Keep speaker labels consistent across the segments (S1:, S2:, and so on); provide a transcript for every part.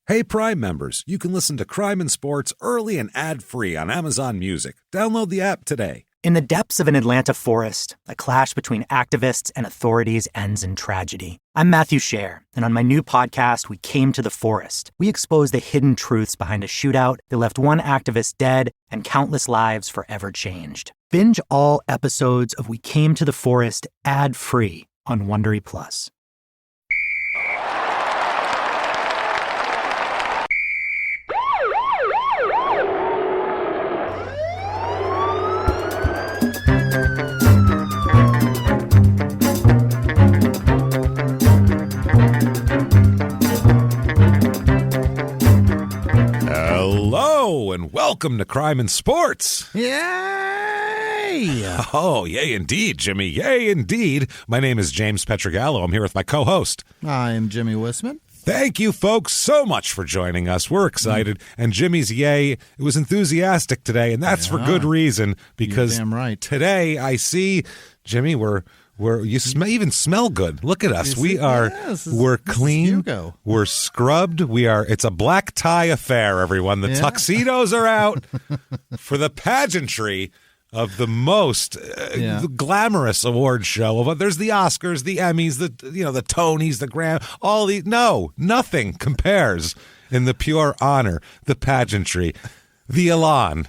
S1: Hey, Prime members, you can listen to Crime and Sports early and ad-free on Amazon Music. Download the app today.
S2: In the depths of an Atlanta forest, a clash between activists and authorities ends in tragedy. I'm Matthew Scher, and on my new podcast, We Came to the Forest, we expose the hidden truths behind a shootout that left one activist dead and countless lives forever changed. Binge all episodes of We Came to the Forest ad-free on Wondery Plus.
S1: Hello, and welcome to Crime and Sports.
S3: Yay!
S1: Oh, yay indeed, Jimmy. Yay indeed. My name is James Petrogallo. I'm here with my co-host.
S3: I am Jimmy Wisman.
S1: Thank you, folks, so much for joining us. We're excited. And Jimmy's yay, it was enthusiastic today, and that's for good reason, because
S3: You're damn right.
S1: Today I see, Jimmy, you even smell good. Look at us. We're clean. We're scrubbed. It's a black tie affair, everyone. The tuxedos are out for the pageantry of the most glamorous award show. There's the Oscars, the Emmys, the Tonys, the Gram, all these. No, nothing compares in the pure honor, the pageantry, the elan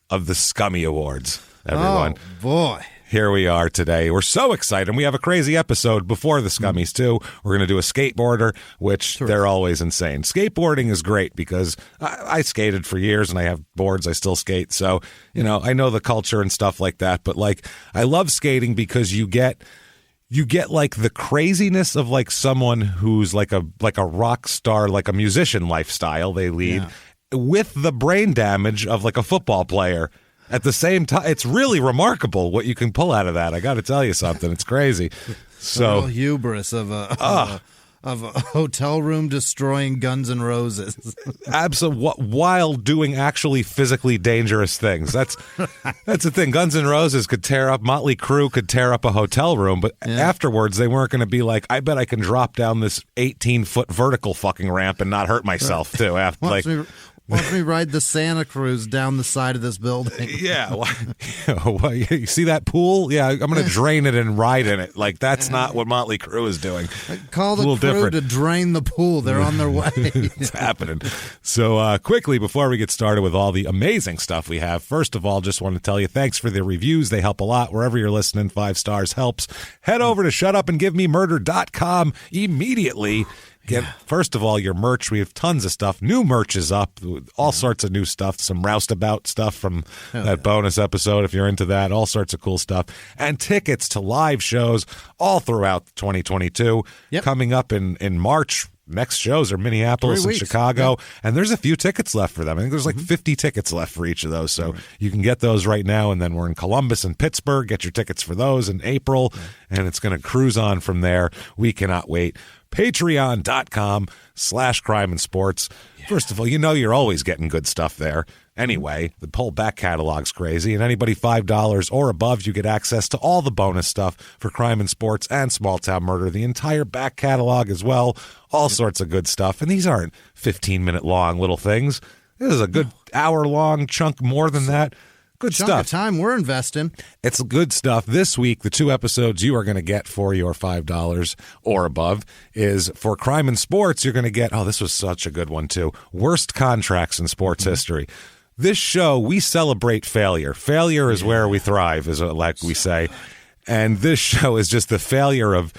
S1: of the Scummy Awards, everyone.
S3: Oh, boy.
S1: Here we are today. We're so excited. And we have a crazy episode before the Scummies, too. We're going to do a skateboarder, which they're always insane. Skateboarding is great because I skated for years and I have boards. I still skate. So, I know the culture and stuff like that. But, I love skating because you get like the craziness of like someone who's like a rock star, like a musician lifestyle they lead with the brain damage of like a football player. At the same time, it's really remarkable what you can pull out of that. I got to tell you something. It's crazy. So
S3: hubris of a hotel room destroying Guns N' Roses.
S1: Absolutely, while doing actually physically dangerous things. That's the thing. Guns N' Roses could tear up, Motley Crue could tear up a hotel room, but afterwards they weren't going to be like, I bet I can drop down this 18-foot vertical fucking ramp and not hurt myself too. After
S3: Watch me ride the Santa Cruz down the side of this building.
S1: Yeah. You see that pool? Yeah, I'm going to drain it and ride in it. Like, that's not what Motley Crue is doing.
S3: Call the crew to drain the pool. They're on their way.
S1: It's happening. So quickly, before we get started with all the amazing stuff we have, first of all, just want to tell you thanks for the reviews. They help a lot. Wherever you're listening, 5 stars helps. Head over to shutupandgivememurder.com immediately. First of all, your merch. We have tons of stuff. New merch is up. All sorts of new stuff. Some roustabout stuff from that bonus episode, if you're into that. All sorts of cool stuff. And tickets to live shows all throughout 2022. Coming up in March. Next shows are Minneapolis and Chicago. And there's a few tickets left for them. I think there's like 50 tickets left for each of those. So you can get those right now. And then we're in Columbus and Pittsburgh. Get your tickets for those in April. And it's going to cruise on from there. We cannot wait. Patreon.com/crime and sports. First of all, you're always getting good stuff there. Anyway, the whole back catalog's crazy, and anybody $5 or above, you get access to all the bonus stuff for Crime and Sports and Small Town Murder, the entire back catalog as well, all sorts of good stuff. And these aren't 15-minute long little things. This is a good hour-long chunk more than that. Good
S3: chunk
S1: stuff.
S3: Of time we're investing.
S1: It's good stuff. This week, the 2 episodes you are going to get for your $5 or above is for Crime and Sports. You're going to get, this was such a good one too, worst contracts in sports history. This show, we celebrate failure. Failure is where we thrive, like we say. And this show is just the failure of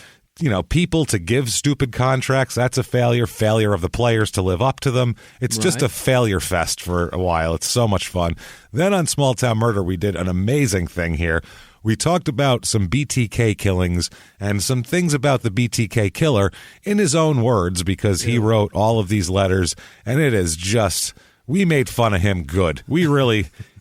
S1: people to give stupid contracts. That's a failure. Failure of the players to live up to them. It's just a failure fest for a while. It's so much fun. Then on Small Town Murder, we did an amazing thing here. We talked about some BTK killings and some things about the BTK killer in his own words, because he wrote all of these letters, and it is just, we made fun of him good.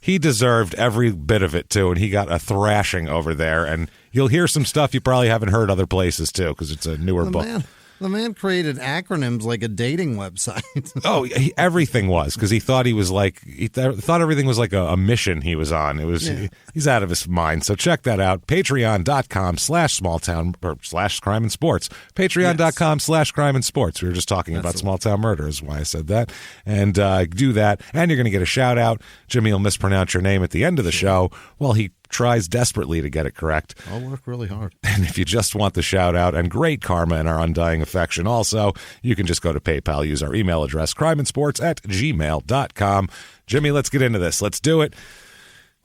S1: He deserved every bit of it, too, and he got a thrashing over there. And you'll hear some stuff you probably haven't heard other places, too, because it's a newer book.
S3: The man created acronyms like a dating website.
S1: Oh, everything was, because he thought thought everything was like a mission he was on. It was he's out of his mind. So check that out. Patreon.com/smalltown or /crime and sports. Patreon.com/crime and sports. We were just talking about small town murder is why I said that. And do that, and you're going to get a shout out. Jimmy will mispronounce your name at the end of the show. Well, he tries desperately to get it correct.
S3: I'll work really hard.
S1: And if you just want the shout out and great karma and our undying affection also, you can just go to PayPal, use our email address, crimeandsports@gmail.com. Jimmy, let's get into this. Let's do it.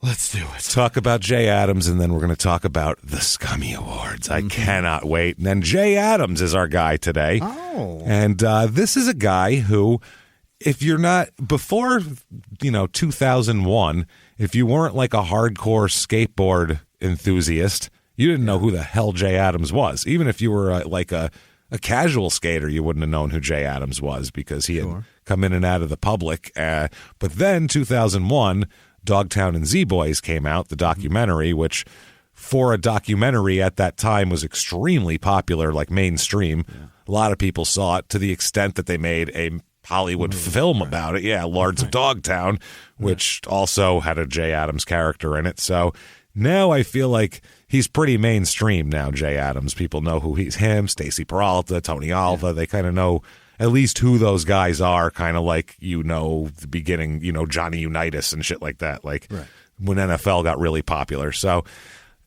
S3: Let's do it.
S1: Talk about Jay Adams, and then we're going to talk about the Scummy Awards. I cannot wait. And then Jay Adams is our guy today.
S3: Oh.
S1: And this is a guy who, if you're not, before, 2001, if you weren't like a hardcore skateboard enthusiast, you didn't know who the hell Jay Adams was. Even if you were like a casual skater, you wouldn't have known who Jay Adams was because he had come in and out of the public. But then 2001, Dogtown and Z-Boys came out, the documentary, which for a documentary at that time was extremely popular, like mainstream. Yeah. A lot of people saw it to the extent that they made a Hollywood film about it. Yeah, Lords of Dogtown, which also had a Jay Adams character in it. So now I feel like he's pretty mainstream now, Jay Adams. People know who he's him, Stacy Peralta, Tony Alva. They kind of know at least who those guys are, kind of like, the beginning, Johnny Unitas and shit like that, like when NFL got really popular. So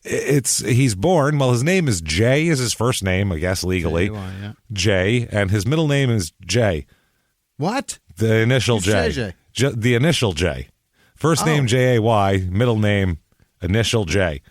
S1: he's born, his name is Jay, is his first name, I guess, legally. Jay, and his middle name is Jay.
S3: What?
S1: The initial J. The initial J. First name Jay, middle name initial J.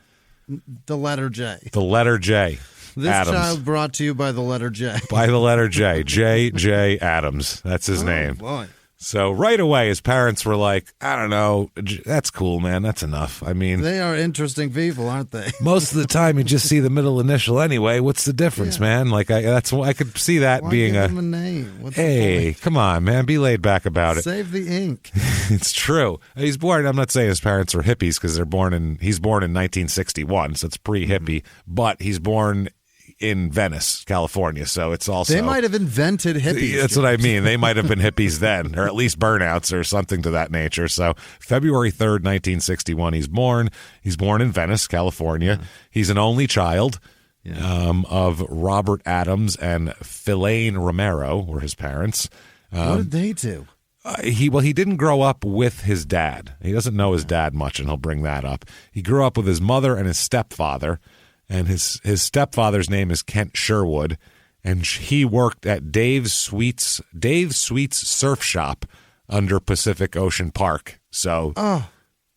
S3: The letter J.
S1: The letter J.
S3: This
S1: Adams.
S3: child brought to you by the letter J.
S1: By the letter J. J. Adams. That's his name.
S3: Boy.
S1: So right away, his parents were like, I don't know, that's cool, man. That's enough. I mean,
S3: they are interesting people, aren't they?
S1: Most of the time, you just see the middle initial anyway. What's the difference, man? Like, I could see that being
S3: give him a name? What's
S1: hey, come on, man, be laid back about it.
S3: Save the ink.
S1: It's true. He's born. I'm not saying his parents are hippies because he's born in 1961, so it's pre-hippie. But he's born in Venice, California, so it's also...
S3: They might have invented hippies.
S1: That's what I mean. They might have been hippies then, or at least burnouts or something to that nature. So February 3rd, 1961, he's born. He's born in Venice, California. Yeah. He's an only child of Robert Adams and Philaine Romero were his parents.
S3: What did they do?
S1: He didn't grow up with his dad. He doesn't know his dad much, and he'll bring that up. He grew up with his mother and his stepfather. And his stepfather's name is Kent Sherwood, and he worked at Dave Sweet's surf shop under Pacific Ocean Park. So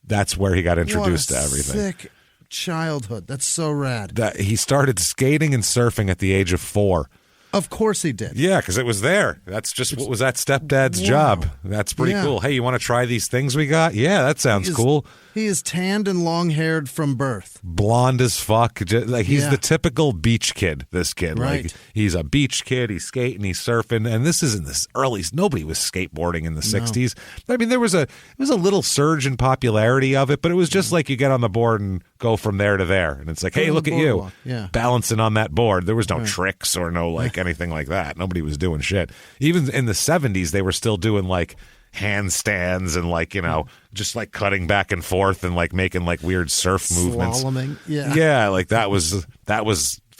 S1: that's where he got introduced to everything.
S3: Sick childhood. That's so rad.
S1: He started skating and surfing at the age of 4.
S3: Of course he did.
S1: Yeah, because it was there. That's just what was that stepdad's job. That's pretty cool. Hey, you want to try these things we got? Yeah, that sounds cool.
S3: He is tanned and long-haired from birth.
S1: Blonde as fuck. Like he's the typical beach kid, this kid.
S3: Right.
S1: Like he's a beach kid. He's skating, he's surfing. And this is in this early, nobody was skateboarding in the 60s. I mean, there was a little surge in popularity of it, but it was just like you get on the board and go from there to there. And it's like, hey, look at you. Balancing on that board. There was no tricks or no anything like that. Nobody was doing shit. Even in the 70s, they were still doing like handstands and just like cutting back and forth and like making like weird surf movements.
S3: Slaloming.
S1: Like that was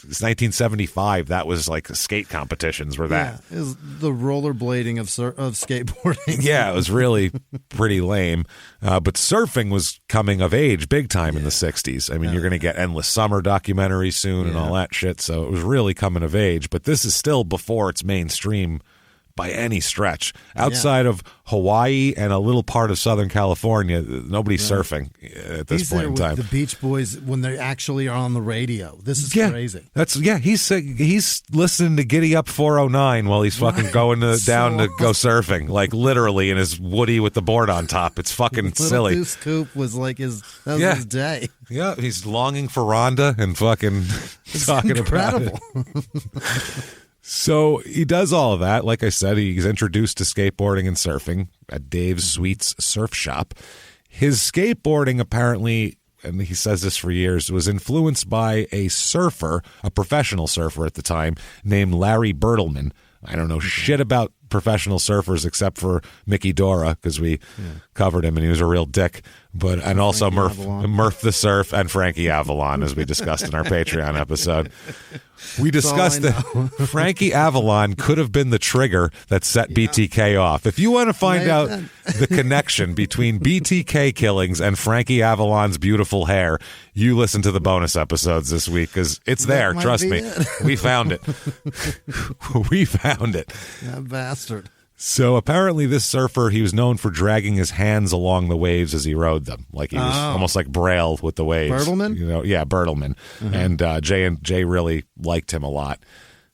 S1: 1975. That was like skate competitions were that.
S3: It was the rollerblading of skateboarding.
S1: It was really pretty lame. But surfing was coming of age big time in the 60s. I mean, you're going to get Endless Summer documentary soon and all that shit. So it was really coming of age. But this is still before it's mainstream by any stretch. Outside of Hawaii and a little part of Southern California, nobody's surfing at this point in time.
S3: The Beach Boys, when they actually are on the radio. This is crazy.
S1: He's listening to Giddy Up 409 while he's fucking going down to go surfing, like literally in his Woody with the board on top. It's fucking silly.
S3: Deuce Coupe was like his day.
S1: Yeah, he's longing for Rhonda and fucking talking
S3: incredible.
S1: about it. So he does all of that. Like I said, he's introduced to skateboarding and surfing at Dave Sweet's surf shop. His skateboarding apparently and he says this for years, was influenced by a surfer, a professional surfer at the time, named Larry Bertelsmann. I don't know shit about professional surfers except for Mickey Dora, because we covered him and he was a real dick. And also Murph the Surf and Frankie Avalon, as we discussed in our Patreon episode. We discussed that Frankie Avalon could have been the trigger that set BTK off. If you want to find out the connection between BTK killings and Frankie Avalon's beautiful hair, you listen to the bonus episodes this week, because it's there. Trust me. We found it. We found it.
S3: That bastard.
S1: So apparently this surfer, he was known for dragging his hands along the waves as he rode them. Like he was almost like Braille with the waves.
S3: Bertelsmann?
S1: Yeah, Bertelsmann. And Jay really liked him a lot.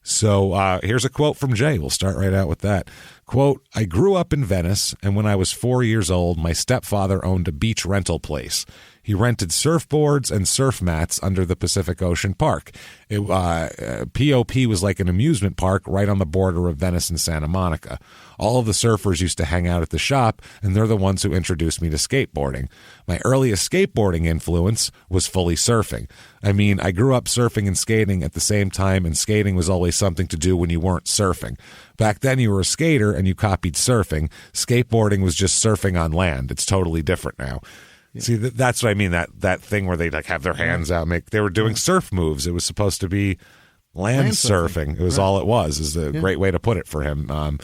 S1: So here's a quote from Jay. We'll start right out with that. Quote, I grew up in Venice, and when I was 4 years old, my stepfather owned a beach rental place. He rented surfboards and surf mats under the Pacific Ocean Park. POP was like an amusement park right on the border of Venice and Santa Monica. All of the surfers used to hang out at the shop, and they're the ones who introduced me to skateboarding. My earliest skateboarding influence was fully surfing. I mean, I grew up surfing and skating at the same time, and skating was always something to do when you weren't surfing. Back then, you were a skater and you copied surfing. Skateboarding was just surfing on land. It's totally different now. Yeah. See, that's what I mean, that thing where they like have their hands out. They were doing surf moves. It was supposed to be land surfing. It was all it was, is a great way to put it for him.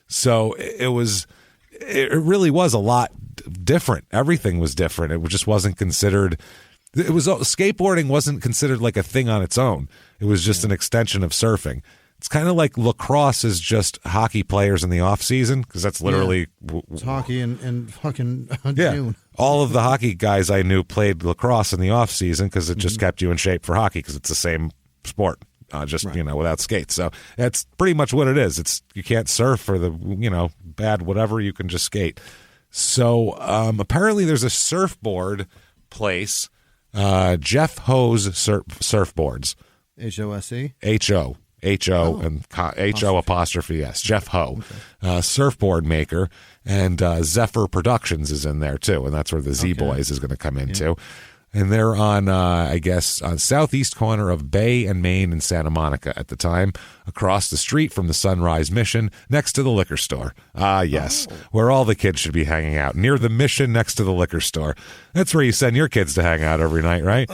S1: So it really was a lot different. Everything was different. It just wasn't considered, skateboarding wasn't considered like a thing on its own. It was just an extension of surfing. It's kind of like lacrosse is just hockey players in the off season, because that's literally
S3: it's hockey in fucking June.
S1: All of the hockey guys I knew played lacrosse in the off season because it just kept you in shape for hockey, because it's the same sport, without skates. So that's pretty much what it is. It's you can't surf for the bad whatever, you can just skate. So apparently there's a surfboard place, Jeff Ho's Surfboards.
S3: HOSE?
S1: H-O and H-O apostrophe S. Jeff Ho, surfboard maker, and Zephyr Productions is in there too, and that's where the Z-Boys is going to come into. And they're on, on southeast corner of Bay and Main in Santa Monica at the time, across the street from the Sunrise Mission, next to the liquor store. Where all the kids should be hanging out, near the Mission next to the liquor store. That's where you send your kids to hang out every night, right?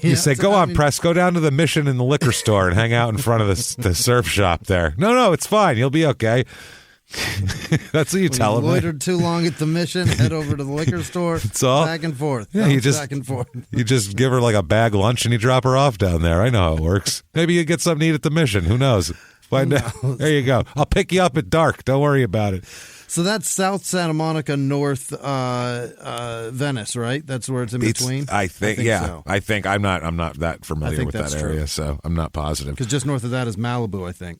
S1: You say, go on, Press, go down to the Mission in the liquor store and hang out in front of the surf shop there. No, it's fine. You'll be okay. That's what you tell them.
S3: Loitered too long at the Mission, head over to the liquor store. It's all back and forth.
S1: Yeah, back and forth. You just give her like a bag lunch and you drop her off down there. I know how it works. Maybe you get something to eat at the Mission. Who knows? Find out. There you go. I'll pick you up at dark. Don't worry about it.
S3: So that's South Santa Monica, North Venice, right? That's where it's in between.
S1: I think so. I think I'm not that familiar with that area, so I'm not positive.
S3: Because just north of that is Malibu, I think.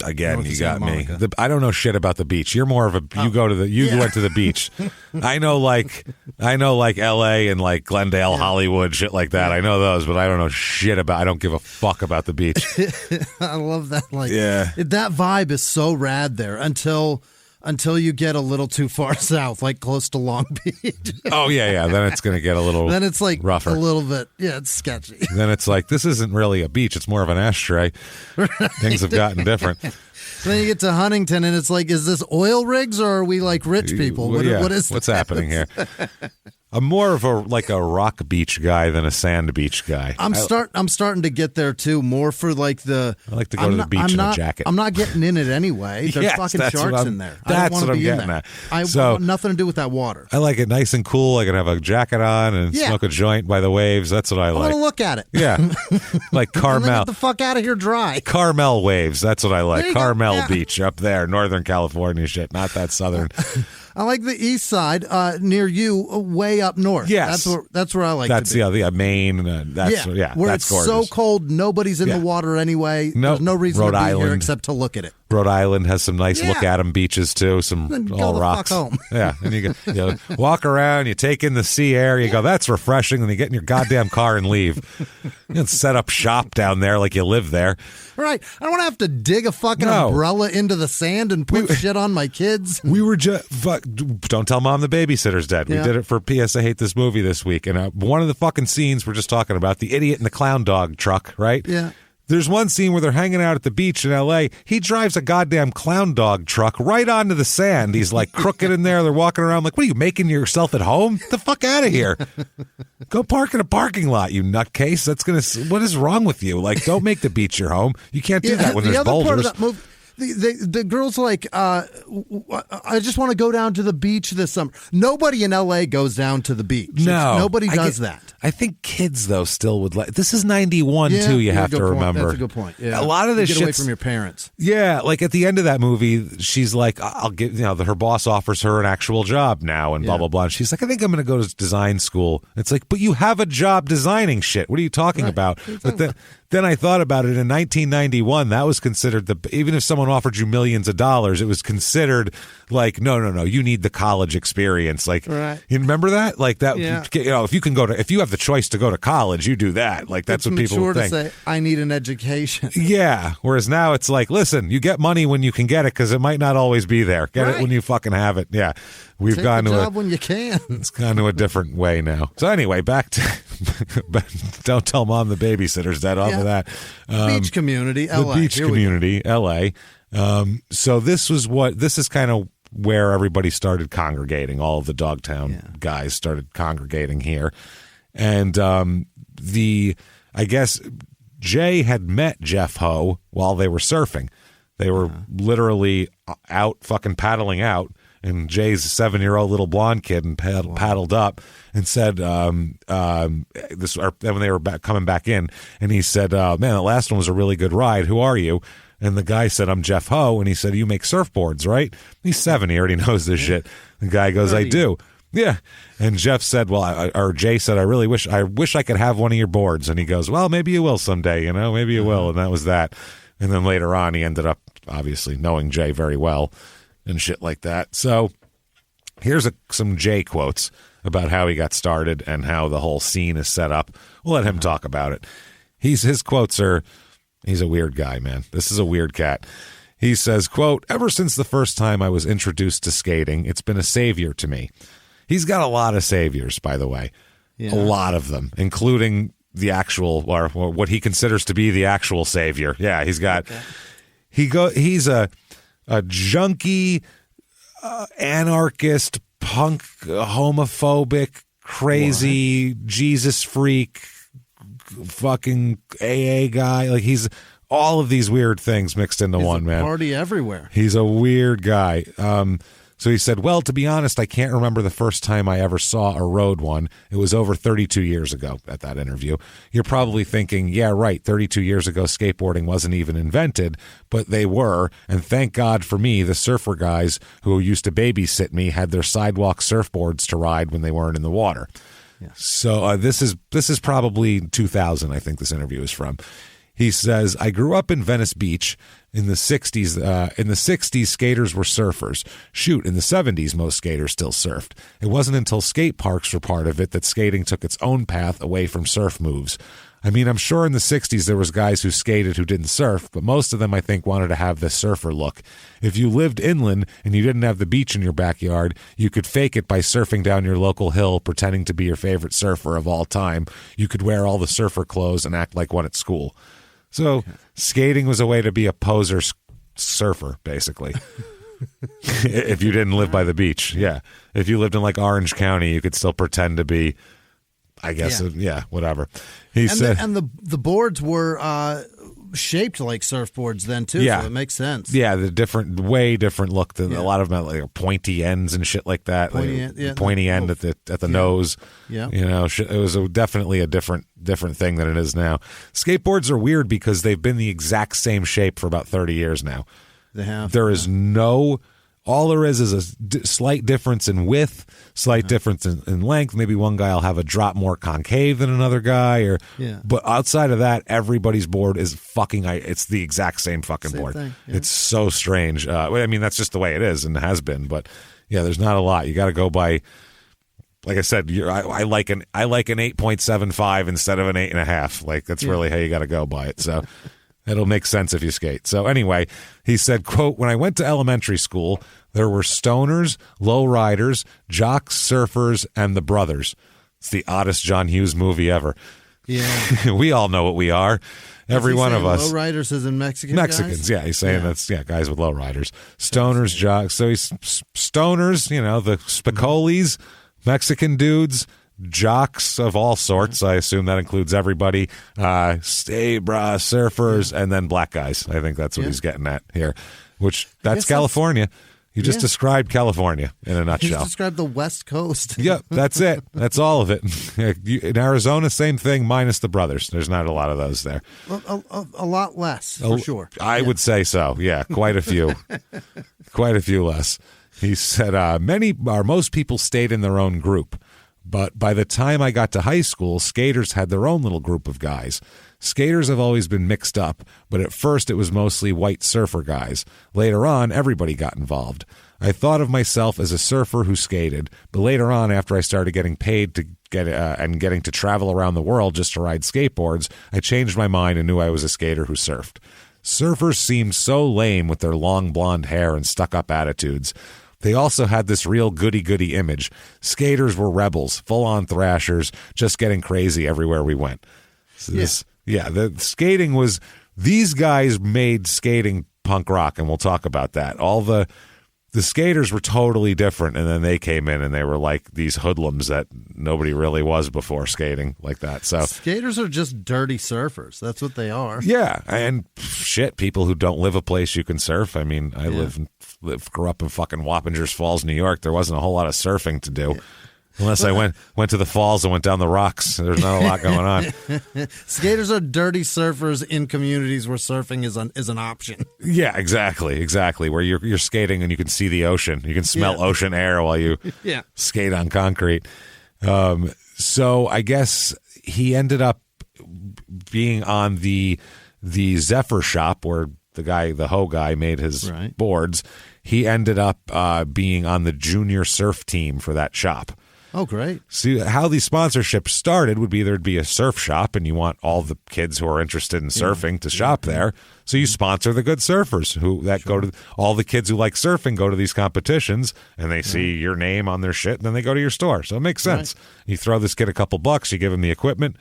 S1: Again, you got me. I don't know shit about the beach. You're more of a you went to the beach. I know like L.A. and like Glendale, Hollywood, shit like that. I know those, but I don't know shit about. I don't give a fuck about the beach.
S3: I love that. That vibe is so rad there until you get a little too far south, like close to Long Beach.
S1: Oh yeah. Then it's gonna get a little.
S3: Then it's like
S1: rougher.
S3: A little bit. Yeah, it's sketchy.
S1: Then it's like, this isn't really a beach. It's more of an ashtray. Right. Things have gotten different.
S3: Then you get to Huntington, and it's like, is this oil rigs or are we like rich people? What is
S1: what's happening here? I'm more of a rock beach guy than a sand beach guy.
S3: I'm starting to get there too. More for like the.
S1: I like to go to the beach in a jacket.
S3: I'm not getting in it anyway. There's fucking sharks in there.
S1: That's what I'm getting at.
S3: I want nothing to do with that water.
S1: I like it nice and cool. I can have a jacket on and smoke a joint by the waves. That's what I like.
S3: I want to look at it.
S1: Yeah, like Carmel.
S3: Get the fuck out of here, dry.
S1: Carmel waves. That's what I like. Carmel Beach up there, Northern California shit. Not that southern.
S3: I like the east side near you, way up north.
S1: Yes,
S3: that's where I like.
S1: That's
S3: to be.
S1: Maine.
S3: Where
S1: that's
S3: it's
S1: gorgeous.
S3: so cold, nobody's in the water anyway.
S1: Nope.
S3: There's no reason
S1: Rhode
S3: to be
S1: Island.
S3: here except to look at it.
S1: Rhode Island has some nice look at 'em beaches too. Some
S3: Then
S1: all
S3: go
S1: rocks.
S3: The fuck home.
S1: Yeah, and you walk around, you take in the sea air, you go, that's refreshing, and you get in your goddamn car and leave. You can set up shop down there like you live there.
S3: Right. I don't want to have to dig a fucking umbrella into the sand and put shit on my kids.
S1: We were just don't tell mom the babysitter's dead. We did it for P.S. I Hate This Movie this week, and one of the fucking scenes we're just talking about, the idiot in the clown dog truck, right?
S3: Yeah.
S1: There's one scene where they're hanging out at the beach in L.A. He drives a goddamn clown dog truck right onto the sand. He's like crooked in there. They're walking around like, what are you, making yourself at home? Get the fuck out of here. Go park in a parking lot, you nutcase. What is wrong with you? Like, don't make the beach your home. You can't do that when there's boulders.
S3: The girl's like, I just want to go down to the beach this summer. Nobody in L.A. goes down to the beach. Nobody does that.
S1: I think kids, though, still would like. This is 91, too, you have to remember.
S3: That's a good point. Yeah.
S1: A lot of this
S3: shit. Get away from your parents.
S1: Yeah, like at the end of that movie, she's like, I'll give, her boss offers her an actual job now and blah, blah, blah. And she's like, I think I'm going to go to design school. It's like, but you have a job designing shit. What are you talking about? But then I thought about it in 1991. That was considered even if someone offered you millions of dollars, it was considered like, no, you need the college experience. Like, you remember that? Like that, if you have the choice to go to college, you do that. Like that's what people would think.
S3: To say, I need an education.
S1: Yeah. Whereas now it's like, listen, you get money when you can get it because it might not always be there. Get it when you fucking have it. Yeah. We've gone to
S3: job when you can.
S1: It's gone to a different way now. So anyway, back to don't tell mom the babysitter's dead off of that.
S3: Beach community, LA.
S1: The beach community, LA. So this is kind of where everybody started congregating. All of the Dogtown guys started congregating here. And I guess Jay had met Jeff Ho while they were surfing. They were literally out fucking paddling out. And Jay's a 7-year-old little blonde kid and paddled up and said, when they were coming back in, and he said, man, the last one was a really good ride. Who are you? And the guy said, I'm Jeff Ho. And he said, you make surfboards, right? He's 7. He already knows this shit. The guy goes, I do. Yeah. And Jeff said, Jay said, I wish I could have one of your boards. And he goes, well, maybe you will someday, maybe you will. And that was that. And then later on, he ended up obviously knowing Jay very well and shit like that. So here's some Jay quotes about how he got started and how the whole scene is set up. We'll let him talk about it. His quotes are, he's a weird guy, man. This is a weird cat. He says, quote, ever since the first time I was introduced to skating, it's been a savior to me. He's got a lot of saviors, by the way. Yeah. A lot of them, including the actual, or what he considers to be the actual savior. Yeah, he's got, he's a junkie, anarchist, punk, homophobic, crazy, Jesus freak, fucking AA guy. Like he's all of these weird things mixed into one, man.
S3: Party everywhere.
S1: He's a weird guy. So he said, well, to be honest, I can't remember the first time I ever saw or rode one. It was over 32 years ago at that interview. You're probably thinking, yeah, right, 32 years ago, skateboarding wasn't even invented, but they were. And thank God for me, the surfer guys who used to babysit me had their sidewalk surfboards to ride when they weren't in the water. Yeah. So this is probably 2000, I think this interview is from. He says, I grew up in Venice Beach in the 60s. In the 60s, skaters were surfers. Shoot, in the 70s, most skaters still surfed. It wasn't until skate parks were part of it that skating took its own path away from surf moves. I mean, I'm sure in the 60s there was guys who skated who didn't surf, but most of them, I think, wanted to have the surfer look. If you lived inland and you didn't have the beach in your backyard, you could fake it by surfing down your local hill, pretending to be your favorite surfer of all time. You could wear all the surfer clothes and act like one at school. So skating was a way to be a poser surfer, basically. If you didn't live by the beach. Yeah. If you lived in like Orange County, you could still pretend to be, I guess, whatever. He said,
S3: and the boards were shaped like surfboards then too, so it makes sense.
S1: Yeah, way different look than a lot of them, like pointy ends and shit like that. Pointy end at the nose. Yeah, it was definitely a different thing than it is now. Skateboards are weird because they've been the exact same shape for about 30 years now.
S3: They have.
S1: There is no All there is a slight difference in width, slight difference in length. Maybe one guy will have a drop more concave than another guy. But outside of that, everybody's board is it's the exact same fucking board.
S3: Thing,
S1: It's so strange. I mean, that's just the way it is and has been. But yeah, there's not a lot. You got to go by, like I said, I like an 8.75 instead of an 8.5. Like that's really how you got to go by it. So it'll make sense if you skate. So anyway, he said, quote, when I went to elementary school, there were stoners, lowriders, jocks, surfers, and the brothers. It's the oddest John Hughes movie ever.
S3: Yeah.
S1: We all know what we are. Every one of us.
S3: Lowriders is in Mexicans,
S1: guys? Yeah. He's saying that's guys with lowriders. Stoners, jocks. So he's stoners, the Spicolis, Mexican dudes, jocks of all sorts. I assume that includes everybody. Surfers, and then black guys. I think that's what he's getting at here, that's California. You just described California in a nutshell.
S3: You just described the West Coast.
S1: Yep, that's it. That's all of it. In Arizona, same thing, minus the brothers. There's not a lot of those there.
S3: A lot less, for sure.
S1: I would say so. Yeah, quite a few. Quite a few less. He said, most people stayed in their own group. But by the time I got to high school, skaters had their own little group of guys. Skaters have always been mixed up, but at first it was mostly white surfer guys. Later on, everybody got involved. I thought of myself as a surfer who skated, but later on, after I started getting paid to getting to travel around the world just to ride skateboards, I changed my mind and knew I was a skater who surfed. Surfers seemed so lame with their long blonde hair and stuck-up attitudes. They also had this real goody-goody image. Skaters were rebels, full-on thrashers, just getting crazy everywhere we went. So the skating was... These guys made skating punk rock, and we'll talk about that. All the skaters were totally different, and then they came in, and they were like these hoodlums that nobody really was before skating like that. So
S3: skaters are just dirty surfers. That's what they are.
S1: Yeah, and shit, people who don't live a place you can surf. I mean, I grew up in fucking Wappingers Falls, New York. There wasn't a whole lot of surfing to do. Unless I went to the falls and went down the rocks. There's not a lot going on.
S3: Skaters are dirty surfers in communities where surfing is an option.
S1: Yeah, exactly. Where you're skating and you can see the ocean. You can smell ocean air while you skate on concrete. So I guess he ended up being on the Zephyr shop where the Ho guy made his boards. He ended up being on the junior surf team for that shop.
S3: Oh, great.
S1: See, how these sponsorships started would be there'd be a surf shop, and you want all the kids who are interested in surfing to shop there. So you sponsor the good surfers go to all the kids who like surfing go to these competitions, and they see your name on their shit, and then they go to your store. So it makes sense. You throw this kid a couple bucks, you give him the equipment,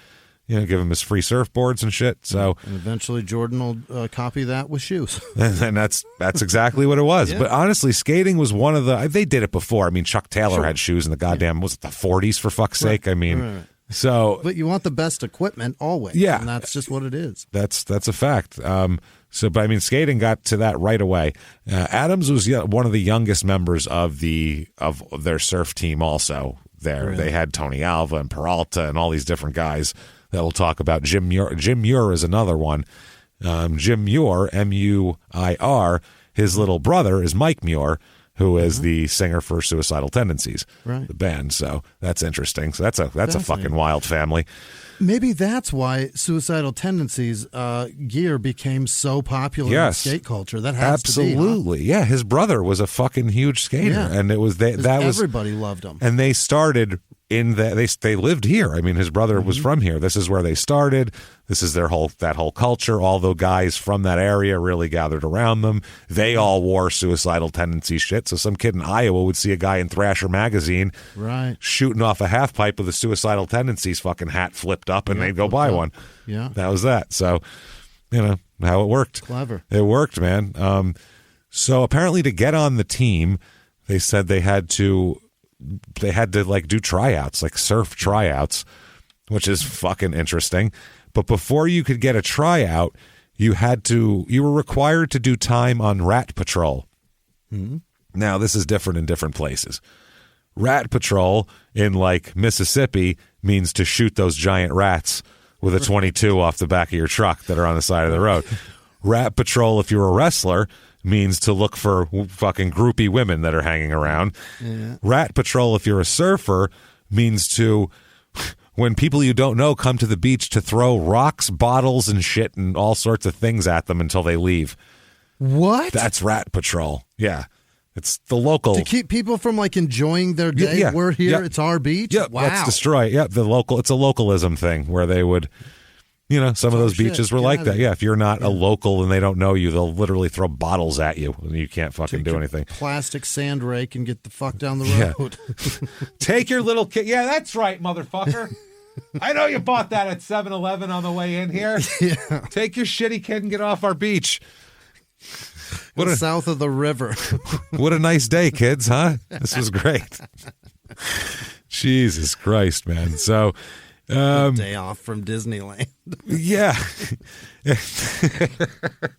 S1: give him his free surfboards and shit. So
S3: and eventually Jordan will copy that with shoes.
S1: And that's exactly what it was. But honestly, skating was one of they did it before. I mean, Chuck Taylor had shoes in the goddamn, was it the 40s for fuck's sake? I mean, so.
S3: But you want the best equipment always.
S1: Yeah.
S3: And that's just what it is.
S1: That's a fact. But I mean, skating got to that right away. Adams was one of the youngest members of their surf team also there. Really? They had Tony Alva and Peralta and all these different guys that we'll talk about. Jim Muir is another one. Jim Muir, M-U-I-R, his little brother is Mike Muir, who is the singer for Suicidal Tendencies, the band. So that's interesting. So that's a fucking wild family.
S3: Maybe that's why Suicidal Tendencies gear became so popular in skate culture. That has
S1: absolutely
S3: to be, huh?
S1: Yeah. His brother was a fucking huge skater, and it was
S3: everybody loved him.
S1: And they started they lived here. I mean, his brother was from here. This is where they started. This is that whole culture. All the guys from that area really gathered around them. They all wore Suicidal Tendencies shit. So some kid in Iowa would see a guy in Thrasher magazine shooting off a half pipe with a Suicidal Tendencies fucking hat flipped up, and they'd go buy one.
S3: Yeah,
S1: that was that. So how it worked.
S3: Clever.
S1: It worked, man. So apparently to get on the team, they said they had to like do tryouts, like surf tryouts, which is fucking interesting. But before you could get a tryout, you were required to do time on rat patrol. Mm-hmm. Now, this is different in different places. Rat patrol in like Mississippi means to shoot those giant rats with a 22 off the back of your truck that are on the side of the road. Rat patrol, if you're a wrestler, means to look for fucking groupie women that are hanging around.
S3: Yeah.
S1: Rat patrol, if you're a surfer, means to, when people you don't know come to the beach, to throw rocks, bottles, and shit and all sorts of things at them until they leave.
S3: What?
S1: That's rat patrol. Yeah. It's the local.
S3: To keep people from like enjoying their day.
S1: Yeah.
S3: We're here.
S1: Yep.
S3: It's our beach.
S1: Yep.
S3: Wow.
S1: Let's destroy it. Yep. It's a localism thing where they would, some of those beaches were like that. Yeah. If you're not a local and they don't know you, they'll literally throw bottles at you and you can't fucking do anything.
S3: Plastic sand rake and get the fuck down the road.
S1: Yeah. Take your little kid. Yeah, that's right, motherfucker. I know you bought that at 7-Eleven on the way in here.
S3: Yeah.
S1: Take your shitty kid and get off our beach.
S3: South of the river.
S1: What a nice day, kids, huh? This was great. Jesus Christ, man. So,
S3: day off from Disneyland.
S1: Yeah.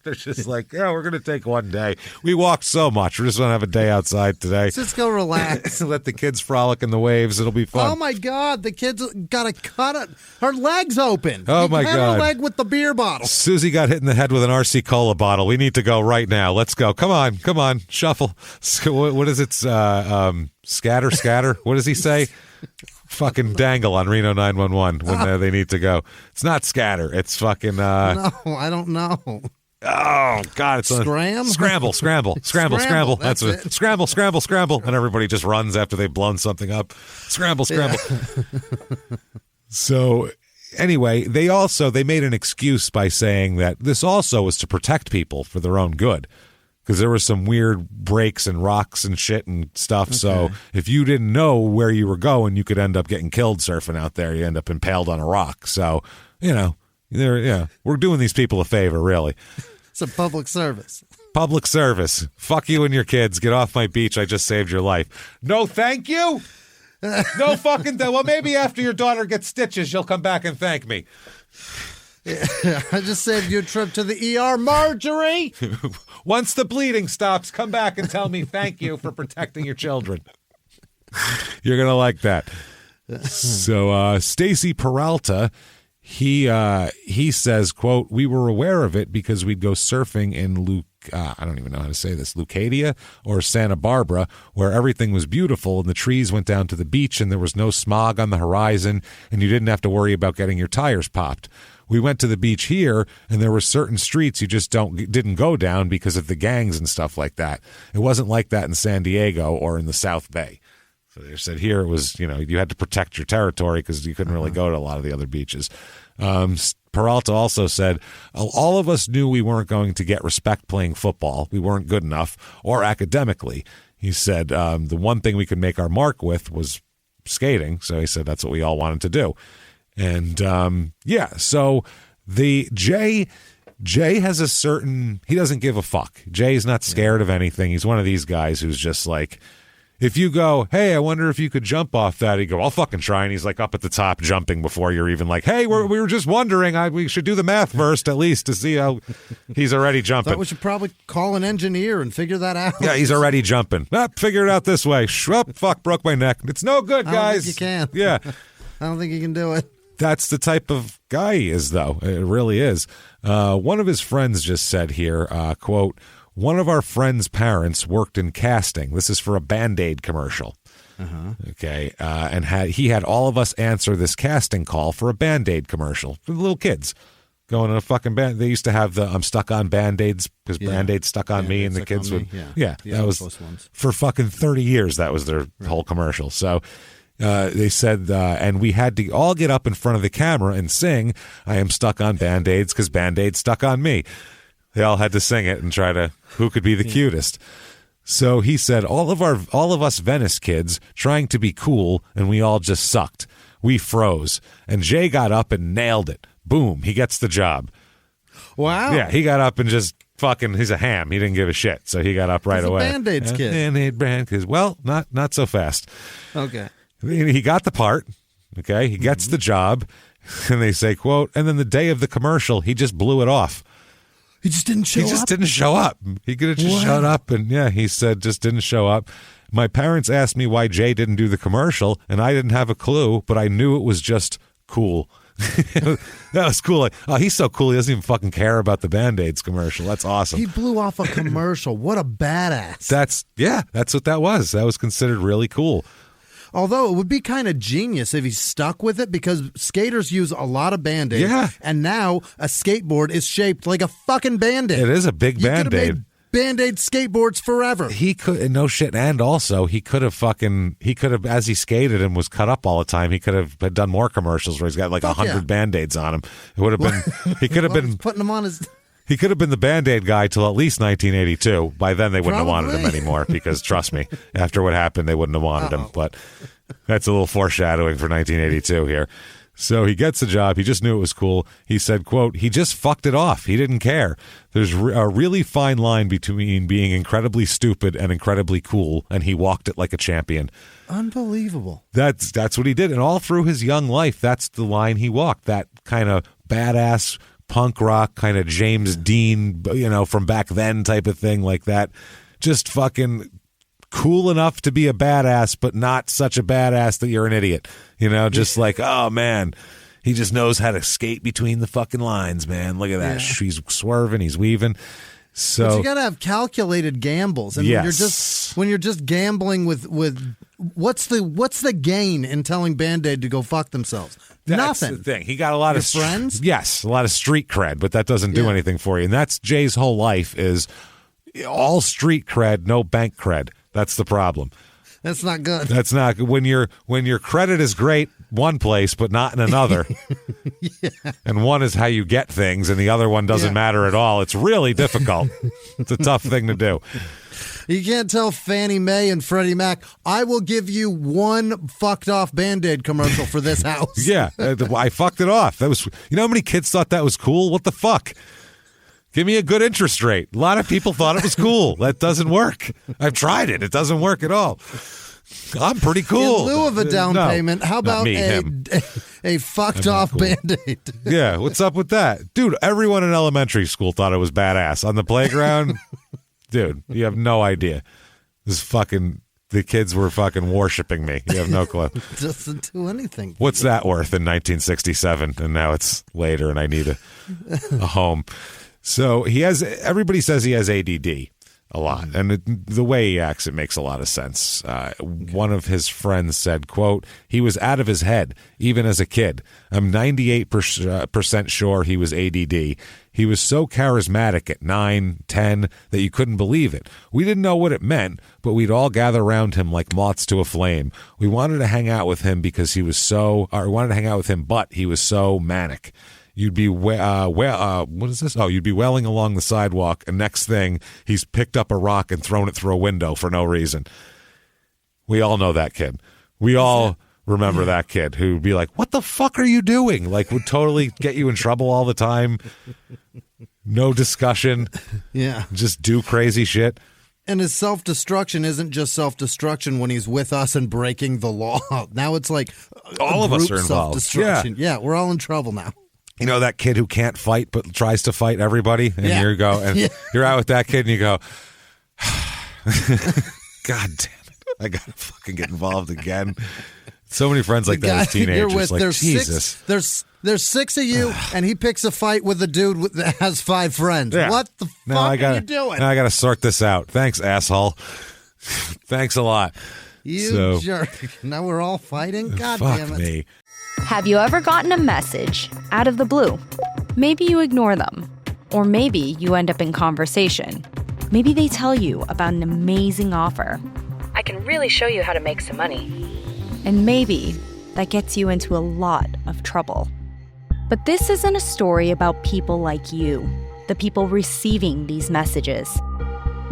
S1: They're just like, we're going to take one day. We walked so much. We're just going to have a day outside today.
S3: Let's just go relax.
S1: Let the kids frolic in the waves. It'll be fun.
S3: Oh, my God. The kid's got her leg's open.
S1: Oh, my God.
S3: Her leg with the beer bottle.
S1: Susie got hit in the head with an RC Cola bottle. We need to go right now. Let's go. Come on. Shuffle. What is it? Scatter. What does he say? Fucking dangle on Reno 911 when they need to go. It's not scatter. It's fucking.
S3: No, I don't know.
S1: Oh God! It's scramble. That's it. Scramble, and everybody just runs after they've blown something up. Scramble. Yeah. So anyway, they made an excuse by saying that this also was to protect people for their own good. Because there were some weird breaks and rocks and shit and stuff. Okay. So if you didn't know where you were going, you could end up getting killed surfing out there. You end up impaled on a rock. So, we're doing these people a favor, really.
S3: It's a public service.
S1: Public service. Fuck you and your kids. Get off my beach. I just saved your life. No, thank you. No fucking. Well, maybe after your daughter gets stitches, you'll come back and thank me.
S3: Yeah, I just saved you a trip to the ER, Marjorie.
S1: Once the bleeding stops, come back and tell me thank you for protecting your children. You're going to like that. So Stacy Peralta, he says, quote, we were aware of it because we'd go surfing in I don't even know how to say this, Leucadia or Santa Barbara, where everything was beautiful and the trees went down to the beach and there was no smog on the horizon and you didn't have to worry about getting your tires popped. We went to the beach here, and there were certain streets you just didn't go down because of the gangs and stuff like that. It wasn't like that in San Diego or in the South Bay. So they said here it was, you had to protect your territory because you couldn't really go to a lot of the other beaches. Peralta also said, all of us knew we weren't going to get respect playing football. We weren't good enough, or academically. He said the one thing we could make our mark with was skating. So he said that's what we all wanted to do. And, so the Jay has a certain, he doesn't give a fuck. Jay's not scared of anything. He's one of these guys who's just like, if you go, hey, I wonder if you could jump off that, he'd go, I'll fucking try. And he's like up at the top jumping before you're even like, hey, we were just wondering. We should do the math first at least to see how he's already jumping.
S3: Thought we should probably call an engineer and figure that out.
S1: Yeah, he's already jumping. Figure it out this way. Fuck, broke my neck. It's no good, guys.
S3: I don't think you can.
S1: Yeah.
S3: I don't think you can do it.
S1: That's the type of guy he is, though. It really is. One of his friends just said here, quote, one of our friend's parents worked in casting. This is for a Band-Aid commercial. Uh-huh. Okay. And he had all of us answer this casting call for a Band-Aid commercial for the little kids going in a fucking band. They used to have the I'm stuck on Band-Aids because Band-Aids stuck on me and the kids would. Yeah, that was for fucking 30 years. That was their whole commercial. So they said, and we had to all get up in front of the camera and sing, I am stuck on Band-Aids because Band-Aids stuck on me. They all had to sing it and try to, who could be the cutest. So he said, all of us Venice kids trying to be cool, and we all just sucked. We froze. And Jay got up and nailed it. Boom, he gets the job.
S3: Wow.
S1: Yeah, he got up and just fucking, he's a ham. He didn't give a shit. So he got up right away.
S3: Band-Aids kid.
S1: Band-Aid brand kids. Well, not so fast.
S3: Okay.
S1: He got the part. Okay, he gets the job. And they say, quote, and then the day of the commercial, he just blew it off.
S3: He just didn't show up?
S1: He just didn't show up. He could have just showed up. And he said just didn't show up. My parents asked me why Jay didn't do the commercial, and I didn't have a clue, but I knew it was just cool. That was cool. Like, oh, he's so cool. He doesn't even fucking care about the Band-Aids commercial. That's awesome.
S3: He blew off a commercial. What a badass.
S1: That's what that was. That was considered really cool.
S3: Although it would be kind of genius if he stuck with it, because skaters use a lot of Band-Aids.
S1: Yeah.
S3: And now a skateboard is shaped like a fucking Band-Aid.
S1: It is a big Band-Aid.
S3: Band-Aid skateboards forever.
S1: He could, no shit, and also he could have, as he skated and was cut up all the time, he could have done more commercials where he's got like 100 Band-Aids on him. It would have been, he could have been
S3: putting them on his...
S1: He could have been the Band-Aid guy till at least 1982. By then, they wouldn't have wanted him anymore because, trust me, after what happened, they wouldn't have wanted him. But that's a little foreshadowing for 1982 here. So he gets the job. He just knew it was cool. He said, quote, he just fucked it off. He didn't care. There's a really fine line between being incredibly stupid and incredibly cool, and he walked it like a champion.
S3: Unbelievable.
S1: That's what he did. And all through his young life, that's the line he walked, that kind of badass punk rock kind of James Dean, from back then type of thing, like that. Just fucking cool enough to be a badass, but not such a badass that you're an idiot. Just like, oh man, he just knows how to skate between the fucking lines, man. Look at that. Yeah. He's swerving, he's weaving. So
S3: but you got to have calculated gambles, and
S1: yes.
S3: when you're just gambling with what's the gain in telling Band-Aid to go fuck themselves?
S1: That's
S3: Nothing.
S1: the thing. He got a lot of
S3: friends.
S1: Yes, a lot of street cred, but that doesn't do anything for you. And that's Jay's whole life is all street cred, no bank cred. That's the problem.
S3: That's not good.
S1: That's not good. When your credit is great one place, but not in another.
S3: Yeah.
S1: And one is how you get things, and the other one doesn't matter at all. It's really difficult. It's a tough thing to do.
S3: You can't tell Fannie Mae and Freddie Mac, I will give you one fucked off Band-Aid commercial for this house.
S1: Yeah, I fucked it off. That was, how many kids thought that was cool? What the fuck? Give me a good interest rate. A lot of people thought it was cool. That doesn't work. I've tried it. It doesn't work at all. I'm pretty cool.
S3: In lieu of a down payment, how about a fucked off cool. Band-Aid?
S1: Yeah, what's up with that? Dude, everyone in elementary school thought it was badass. On the playground, dude, you have no idea. The kids were fucking worshiping me. You have no clue.
S3: It doesn't do anything.
S1: What's that worth in 1967? And now it's later and I need a home. So everybody says he has ADD a lot. And the way he acts, it makes a lot of sense. One of his friends said, quote, he was out of his head, even as a kid. I'm 98% sure he was ADD. He was so charismatic at 9, 10 that you couldn't believe it. We didn't know what it meant, but we'd all gather around him like moths to a flame. We wanted to hang out with him but he was so manic. You'd be what is this? Oh, you'd be welling along the sidewalk, and next thing, he's picked up a rock and thrown it through a window for no reason. We all know that kid. We all remember that kid who'd be like, "What the fuck are you doing?" Like, would totally get you in trouble all the time. No discussion.
S3: Yeah,
S1: just do crazy shit.
S3: And his self-destruction isn't just self-destruction when he's with us and breaking the law. Now it's like
S1: all of us are involved.
S3: Yeah, we're all in trouble now.
S1: You know that kid who can't fight but tries to fight everybody? And you go, and you're out with that kid and you go, God damn it. I got to fucking get involved again. So many friends like that as teenagers.
S3: With, like, Jesus. There's 6 of you, and he picks a fight with a dude that has 5 friends. Yeah. What the fuck are you doing?
S1: Now I got to sort this out. Thanks, asshole. Thanks a lot.
S3: You jerk. Now we're all fighting? God damn it.
S1: Me.
S4: Have you ever gotten a message out of the blue? Maybe you ignore them. Or maybe you end up in conversation. Maybe they tell you about an amazing offer.
S5: I can really show you how to make some money.
S4: And maybe that gets you into a lot of trouble. But this isn't a story about people like you, the people receiving these messages.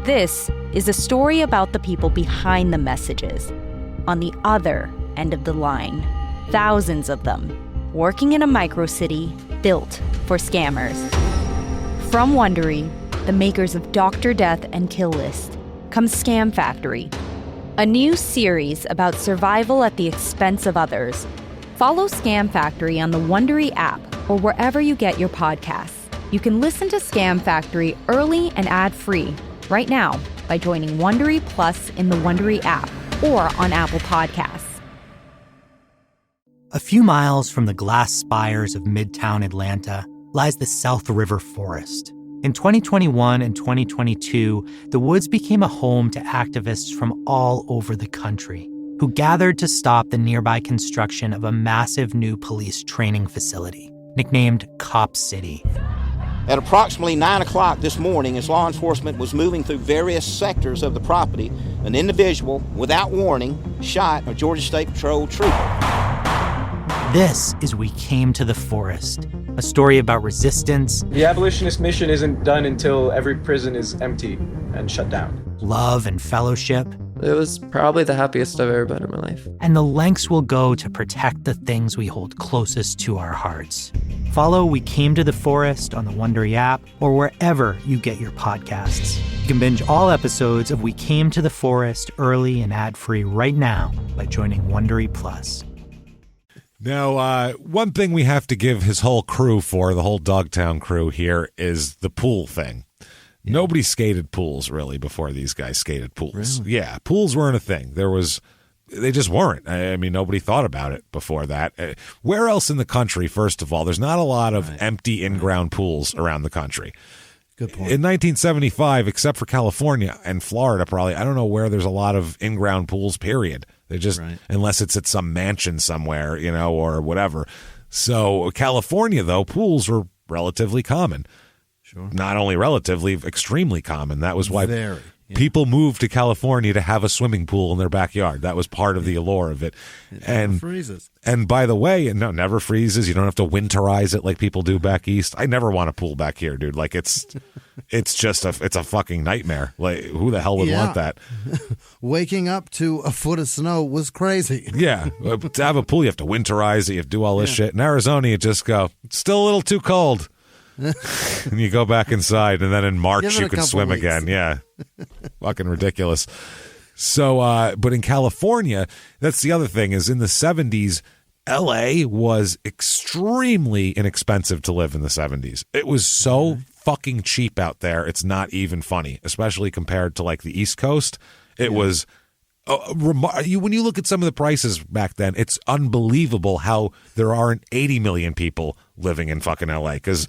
S4: This is a story about the people behind the messages, on the other end of the line. Thousands of them, working in a micro-city built for scammers. From Wondery, the makers of Dr. Death and Kill List, comes Scam Factory, a new series about survival at the expense of others. Follow Scam Factory on the Wondery app or wherever you get your podcasts. You can listen to Scam Factory early and ad-free right now by joining Wondery Plus in the Wondery app or on Apple Podcasts.
S2: A few miles from the glass spires of Midtown Atlanta lies the South River Forest. In 2021 and 2022, the woods became a home to activists from all over the country who gathered to stop the nearby construction of a massive new police training facility, nicknamed Cop City.
S6: At approximately 9 o'clock this morning, as law enforcement was moving through various sectors of the property, an individual, without warning, shot a Georgia State Patrol trooper.
S2: This is We Came to the Forest, a story about resistance.
S7: The abolitionist mission isn't done until every prison is empty and shut down.
S2: Love and fellowship.
S8: It was probably the happiest I've ever been in my life.
S2: And the lengths we'll go to protect the things we hold closest to our hearts. Follow We Came to the Forest on the Wondery app or wherever you get your podcasts. You can binge all episodes of We Came to the Forest early and ad-free right now by joining Wondery Plus.
S1: Now, one thing we have to give his whole crew for, the whole Dogtown crew here, is the pool thing. Yeah. Nobody skated pools, really, before these guys skated pools.
S3: Really?
S1: Yeah, pools weren't a thing. They just weren't. I mean, nobody thought about it before that. Where else in the country, first of all, there's not a lot of empty in-ground pools around the country.
S3: Good point.
S1: In 1975, except for California and Florida, probably, I don't know where there's a lot of in-ground pools, period. They just, unless it's at some mansion somewhere, or whatever. So California, though, pools were relatively common.
S3: Sure.
S1: Not only relatively, extremely common. That was why people moved to California to have a swimming pool in their backyard. That was part of the allure of it.
S3: It never freezes.
S1: And by the way, no, never freezes. You don't have to winterize it like people do back east. I never want a pool back here, dude. Like it's just it's a fucking nightmare. Like who the hell would want that?
S3: Waking up to a foot of snow was crazy.
S1: Yeah. To have a pool, you have to winterize it. You have to do all this shit. In Arizona, you just go, it's still a little too cold. And you go back inside, and then in March you can swim again. Yeah. Fucking ridiculous. So, but in California, that's the other thing, is in the 70s, LA was extremely inexpensive to live in the 70s. It was so fucking cheap out there. It's not even funny, especially compared to like the East Coast. It was when you look at some of the prices back then, it's unbelievable how there aren't 80 million people living in fucking LA, because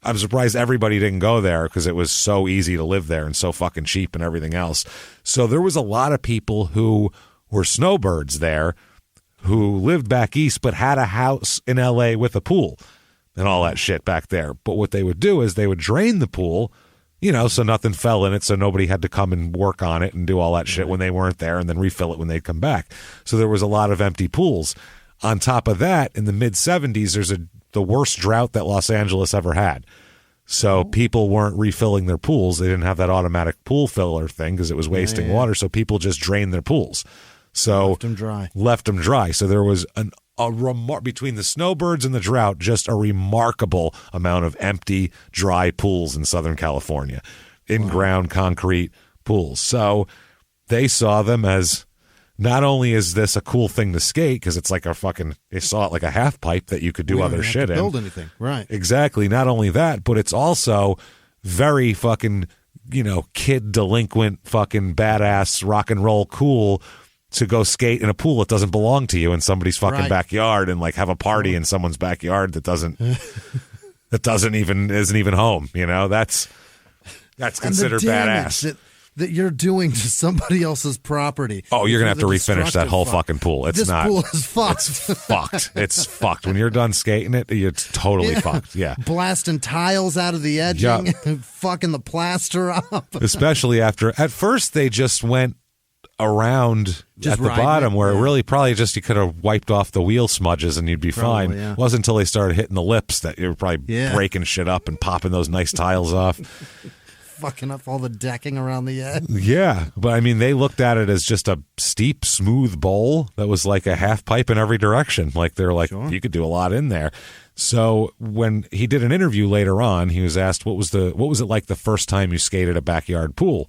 S1: I'm surprised everybody didn't go there because it was so easy to live there and so fucking cheap and everything else. So there was a lot of people who were snowbirds there who lived back east but had a house in LA with a pool and all that shit back there. But what they would do is they would drain the pool, so nothing fell in it, so nobody had to come and work on it and do all that shit when they weren't there, and then refill it when they'd come back. So there was a lot of empty pools. On top of that, in the mid-'70s, there's the worst drought that Los Angeles ever had. So people weren't refilling their pools. They didn't have that automatic pool filler thing because it was wasting water. So people just drained their pools. So left them dry. So there was between the snowbirds and the drought, just a remarkable amount of empty, dry pools in Southern California, in-ground concrete pools. So they saw them as, not only is this a cool thing to skate, because it's like they saw it like a half pipe that you could do other shit in.
S3: Build anything, right?
S1: Exactly. Not only that, but it's also very fucking, kid delinquent, fucking badass, rock and roll cool to go skate in a pool that doesn't belong to you in somebody's fucking backyard, and like have a party in someone's backyard that isn't even home. That's considered badass.
S3: That you're doing to somebody else's property.
S1: Oh, you're going to have to refinish that whole fucking pool. This
S3: pool is fucked.
S1: It's fucked. It's fucked. When you're done skating it, it's totally fucked. Yeah.
S3: Blasting tiles out of the edging, fucking the plaster up.
S1: Especially after, at first they just went around at the bottom where it really probably just, you could have wiped off the wheel smudges and you'd be fine. Yeah. It wasn't until they started hitting the lips that you were probably breaking shit up and popping those nice tiles off.
S3: Fucking up all the decking around the edge.
S1: Yeah, but I mean, they looked at it as just a steep, smooth bowl that was like a half pipe in every direction. Like they're like, you could do a lot in there. So when he did an interview later on, he was asked, what was it like the first time you skated a backyard pool?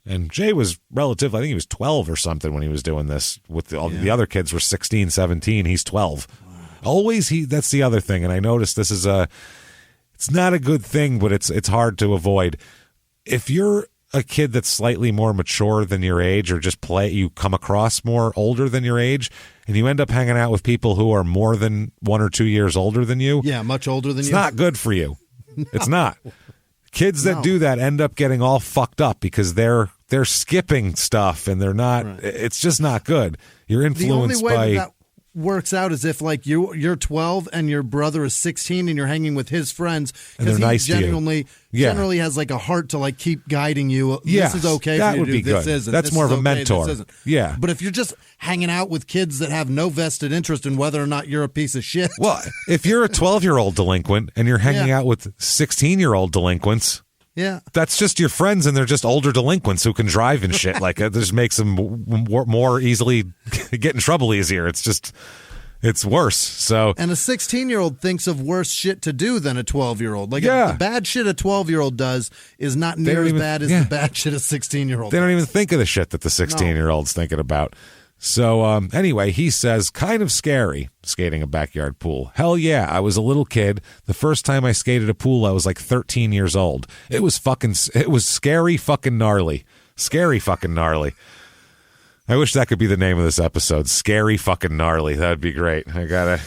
S1: And Jay was relative. I think he was 12 or something when he was doing this. With the other kids were 16, 17. He's 12. Wow. That's the other thing. And I noticed this is it's not a good thing, but it's hard to avoid. If you're a kid that's slightly more mature than your age, or just you come across more older than your age, and you end up hanging out with people who are more than 1 or 2 years older than you.
S3: Yeah, much older than
S1: it's
S3: you.
S1: It's not good for you. No. It's not. Kids that do that end up getting all fucked up because they're skipping stuff and they're not. Right. It's just not good. You're influenced
S3: the only way
S1: by.
S3: That works out is if like you're 12 and your brother is 16 and you're hanging with his friends,
S1: because he nice
S3: generally has like a heart to like keep guiding you. This is okay.
S1: That
S3: for you
S1: would
S3: to
S1: be
S3: do. This
S1: good.
S3: isn't.
S1: That's
S3: this
S1: more
S3: is
S1: of a
S3: okay,
S1: mentor.
S3: This isn't.
S1: Yeah.
S3: But if you're just hanging out with kids that have no vested interest in whether or not you're a piece of shit.
S1: Well, if you're a 12-year-old delinquent and you're hanging out with 16-year-old delinquents.
S3: Yeah,
S1: that's just your friends, and they're just older delinquents who can drive and shit. Like, it just makes them more easily get in trouble easier. It's worse. So,
S3: and a 16-year-old thinks of worse shit to do than a 12-year-old. Like, the bad shit a 12-year-old does is not near as bad as the bad shit a 16-year-old.
S1: They don't even think of the shit that the 16-year-old's thinking about. So, anyway, he says, kind of scary, skating a backyard pool. Hell yeah, I was a little kid. The first time I skated a pool, I was like 13 years old. It was scary fucking gnarly. Scary fucking gnarly. I wish that could be the name of this episode. Scary fucking gnarly. That would be great. I gotta...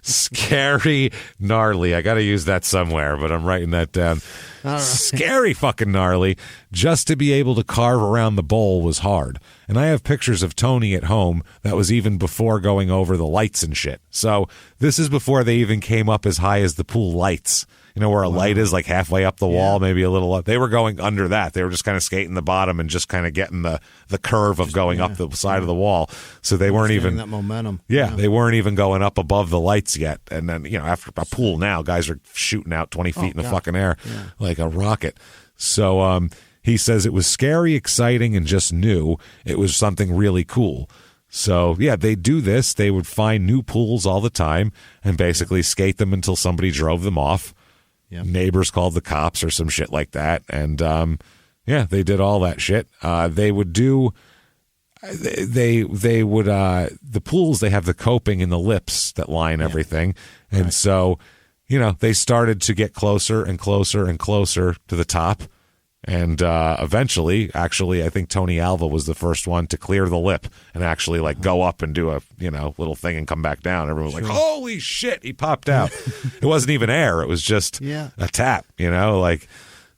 S1: Scary gnarly. I gotta use that somewhere, but I'm writing that down. Right. Scary fucking gnarly. Just to be able to carve around the bowl was hard. And I have pictures of Tony at home that was even before going over the lights and shit. So this is before they even came up as high as the pool lights. You know where a light is, like halfway up the wall, maybe a little up. They were going under that. They were just kind of skating the bottom and just kind of getting the curve of going up the side of the wall. So they weren't even
S3: that momentum.
S1: Yeah, they weren't even going up above the lights yet. And then, after a pool now, guys are shooting out 20 feet in the fucking air like a rocket. So he says it was scary, exciting, and just new. It was something really cool. So, they do this. They would find new pools all the time and basically skate them until somebody drove them off. Yep. Neighbors called the cops or some shit like that. And, they did all that shit. They would do, the pools, they have the coping and the lips that line everything. And so, they started to get closer and closer and closer to the top. And eventually, actually, I think Tony Alva was the first one to clear the lip and actually go up and do a little thing and come back down. Everyone was like, "Holy shit!" He popped out. It wasn't even air; it was just a tap.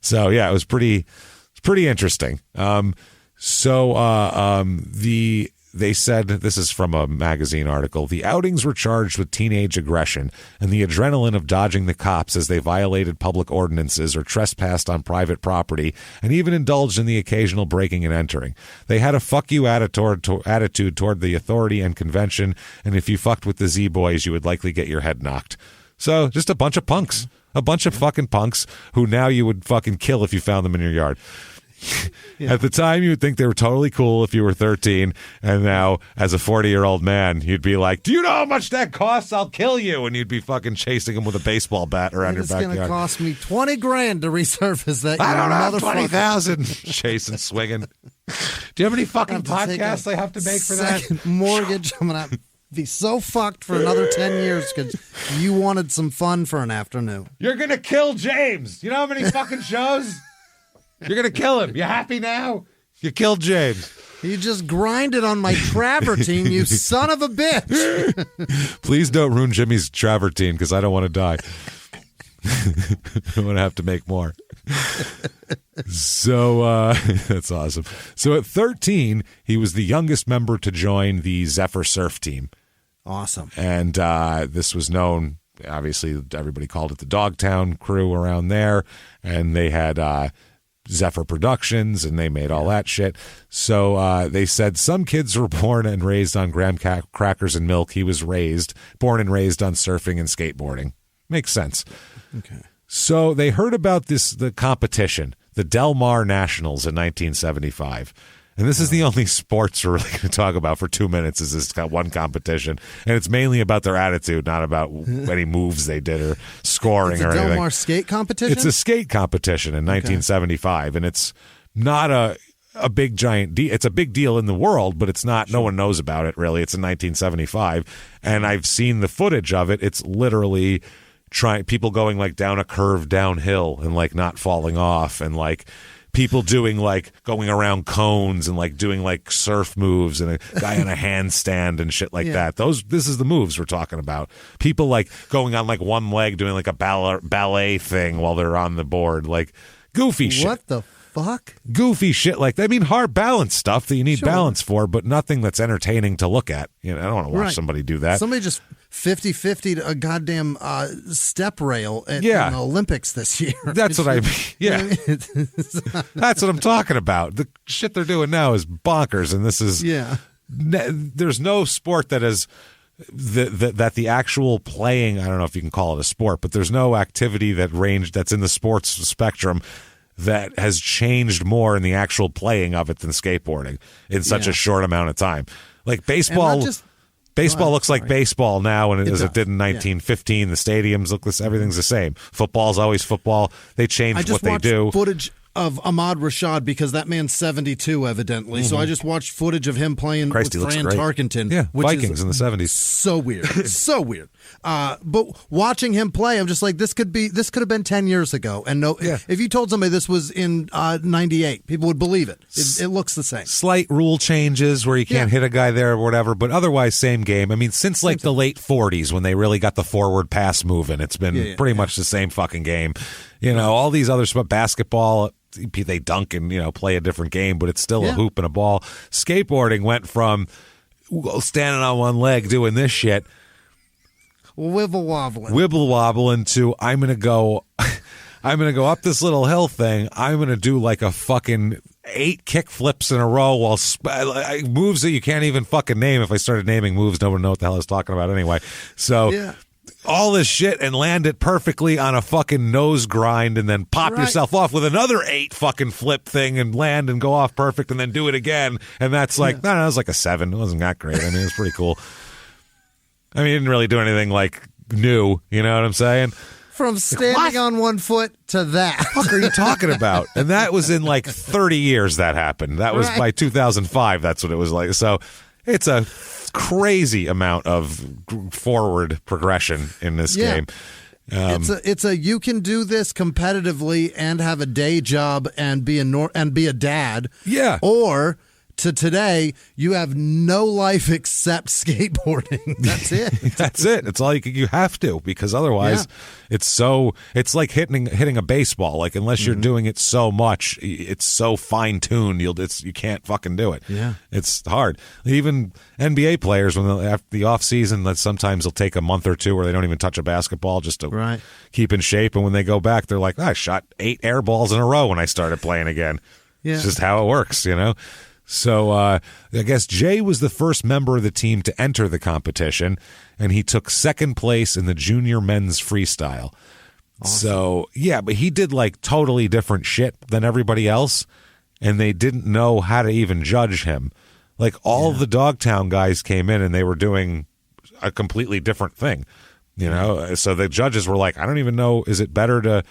S1: So it was pretty interesting. They said, this is from a magazine article, the outings were charged with teenage aggression and the adrenaline of dodging the cops as they violated public ordinances or trespassed on private property and even indulged in the occasional breaking and entering. They had a fuck you attitude toward the authority and convention, and if you fucked with the Z-Boys, you would likely get your head knocked. So just a bunch of punks. A bunch of fucking punks who now you would fucking kill if you found them in your yard. At the time, you would think they were totally cool if you were 13, and now, as a 40-year-old man, you'd be like, "Do you know how much that costs? I'll kill you!" And you'd be fucking chasing them with a baseball bat around your backyard.
S3: It's going to cost me $20,000 to resurface that.
S1: I don't have $20,000. Chasing, swinging. Do you have any fucking podcasts I have to make for that?
S3: Mortgage. I'm going to be so fucked for another 10 years because you wanted some fun for an afternoon.
S1: You're going to kill James. You know how many fucking shows? You're going to kill him. You happy now? You killed James.
S3: You just grinded on my travertine, you son of a bitch.
S1: Please don't ruin Jimmy's travertine because I don't want to die. I want to have to make more. So that's awesome. So at 13, he was the youngest member to join the Zephyr Surf team.
S3: Awesome.
S1: And this was known, obviously, everybody called it the Dogtown crew around there. And they had Zephyr Productions, and they made all that shit. So they said some kids were born and raised on graham crackers and milk. He was born and raised on surfing and skateboarding. Makes sense.
S3: Okay.
S1: So they heard about the competition, the Del Mar Nationals in 1975. And this is the only sports we're really going to talk about for 2 minutes is this one competition. And it's mainly about their attitude, not about any moves they did or scoring or anything. It's a
S3: Del Mar skate competition?
S1: It's a skate competition in 1975. And it's not a big giant deal. It's a big deal in the world, but it's not, no one knows about it really. It's in 1975. And I've seen the footage of it. It's literally people going like down a curve downhill and like not falling off, and like people doing like going around cones and like doing like surf moves, and a guy on a handstand and shit like that. This is the moves we're talking about. People like going on like one leg doing like a ballet thing while they're on the board, like goofy shit.
S3: What the fuck?
S1: Goofy shit like that. I mean, hard balance stuff that you need balance for, but nothing that's entertaining to look at. You know, I don't want to watch somebody do that.
S3: Somebody just 50-50 to a goddamn step rail in the Olympics this year.
S1: That's what I mean. Yeah. That's what I'm talking about. The shit they're doing now is bonkers, and this is there's no sport that is that the actual playing, I don't know if you can call it a sport, but there's no activity that's in the sports spectrum that has changed more in the actual playing of it than skateboarding in such a short amount of time. Like baseball. Baseball looks like baseball now, and as it did in 1915. The stadiums look this. Everything's the same. Football's always football. They change what they do.
S3: I just watched footage of Ahmad Rashad because that man's 72, evidently. So I just watched footage of him playing with Fran Tarkenton.
S1: Which Vikings in the 70s.
S3: So weird. So weird. But watching him play, I'm just like, this could have been 10 years ago. And if you told somebody this was in 98, people would believe it. It looks the same.
S1: Slight rule changes where you can't hit a guy there or whatever, but otherwise same game. I mean, since like the late 40s when they really got the forward pass moving, it's been pretty much the same fucking game. You know, all these other basketball, they dunk and, play a different game, but it's still a hoop and a ball. Skateboarding went from standing on one leg doing this shit,
S3: wibble
S1: wobbling to I'm gonna go up this little hill thing. I'm gonna do like a fucking 8 kick flips in a row while moves that you can't even fucking name. If I started naming moves, no one would know what the hell I was talking about anyway. So all this shit and land it perfectly on a fucking nose grind, and then pop yourself off with another 8 fucking flip thing and land and go off perfect, and then do it again. And that's like, no, it was like a 7. It wasn't that great. I mean, it was pretty cool. I mean, he didn't really do anything like new. You know what I'm saying?
S3: From standing on one foot to that.
S1: What the fuck are you talking about? And that was in like 30 years that happened. That was by 2005. That's what it was like. So it's a crazy amount of forward progression in this game.
S3: It's a you can do this competitively and have a day job and be a dad. Yeah. Or to today, you have no life except skateboarding. That's it.
S1: That's it. It's all you have to, because otherwise it's like hitting a baseball. Like, unless you're doing it so much, it's so fine tuned, you can't fucking do it. Yeah. It's hard. Even NBA players, after the off season, that sometimes they'll take a month or two where they don't even touch a basketball just to keep in shape. And when they go back, they're like, I shot 8 air balls in a row when I started playing again. Yeah. It's just how it works, So I guess Jay was the first member of the team to enter the competition, and he took second place in the junior men's freestyle. Awesome. So, but he did like totally different shit than everybody else, and they didn't know how to even judge him. Like, all the Dogtown guys came in, and they were doing a completely different thing, So the judges were like, I don't even know, is it better to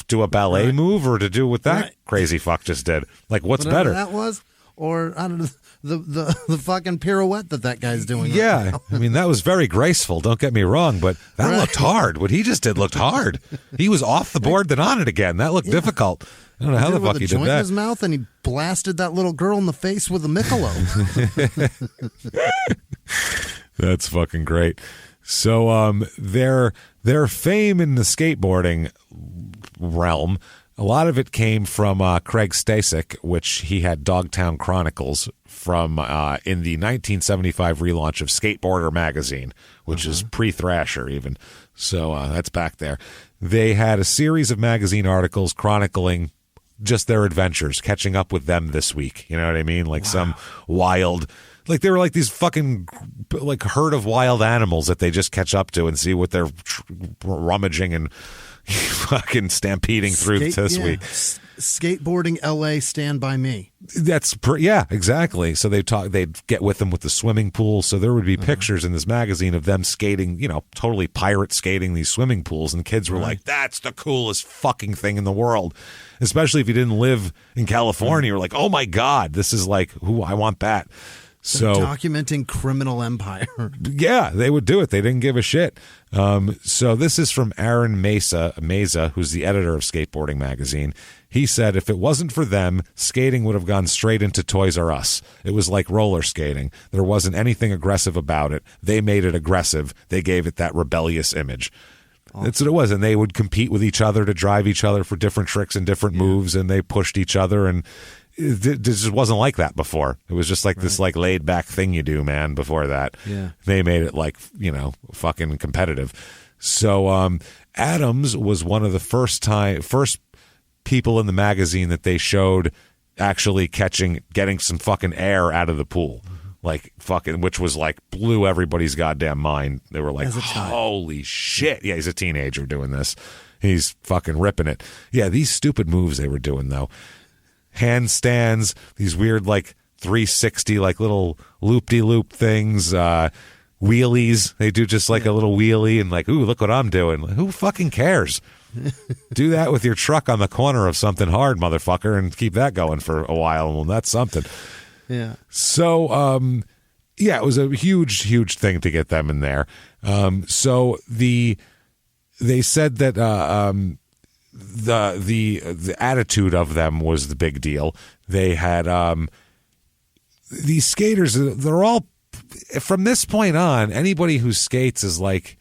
S1: do a ballet move or to do what that crazy fuck just did? Like, what's better?
S3: That was? Or, I don't know, the fucking pirouette that guy's doing.
S1: Yeah,
S3: right now.
S1: I mean, that was very graceful, don't get me wrong, but that looked hard. What he just did looked hard. He was off the board, then on it again. That looked difficult. I don't know how the fuck he did that.
S3: Joint in his mouth, and he blasted that little girl in the face with a Michelob.
S1: That's fucking great. So their fame in the skateboarding realm, a lot of it came from Craig Stasek, which he had Dogtown Chronicles from in the 1975 relaunch of Skateboarder magazine, which is pre-Thrasher even. So that's back there. They had a series of magazine articles chronicling just their adventures, catching up with them this week. You know what I mean? Like some wild, like they were like these fucking like herd of wild animals that they just catch up to and see what they're rummaging and fucking stampeding through this week.
S3: Skateboarding LA, Stand By Me.
S1: That's exactly. So they'd get with them with the swimming pool. So there would be pictures in this magazine of them skating, totally pirate skating these swimming pools, and kids were like, that's the coolest fucking thing in the world. Especially if you didn't live in California, you're like, oh my God, this is like, I want that.
S3: So documenting criminal empire.
S1: Yeah, they would do it. They didn't give a shit. So this is from Aaron Mesa, who's the editor of Skateboarding Magazine. He said, if it wasn't for them, skating would have gone straight into Toys R Us. It was like roller skating. There wasn't anything aggressive about it. They made it aggressive. They gave it that rebellious image. Awesome. That's what it was. And they would compete with each other to drive each other for different tricks and different moves, and they pushed each other, and it just wasn't like that before. It was just like this like laid back thing you do, man, before that.
S3: Yeah.
S1: They made it like, fucking competitive. So Adams was one of the first people in the magazine that they showed actually getting some fucking air out of the pool. Like fucking, which was like blew everybody's goddamn mind. They were like, holy shit. Yeah, he's a teenager doing this. He's fucking ripping it. Yeah, these stupid moves they were doing though. Handstands, these weird like 360 like little loop-de-loop things, wheelies. They do just like a little wheelie and like, ooh, look what I'm doing. Like, who fucking cares? Do that with your truck on the corner of something hard, motherfucker, and keep that going for a while. Well, that's something.
S3: Yeah.
S1: So, it was a huge thing to get them in there. So they said that the attitude of them was the big deal. They had these skaters. They're all from this point on. Anybody who skates is like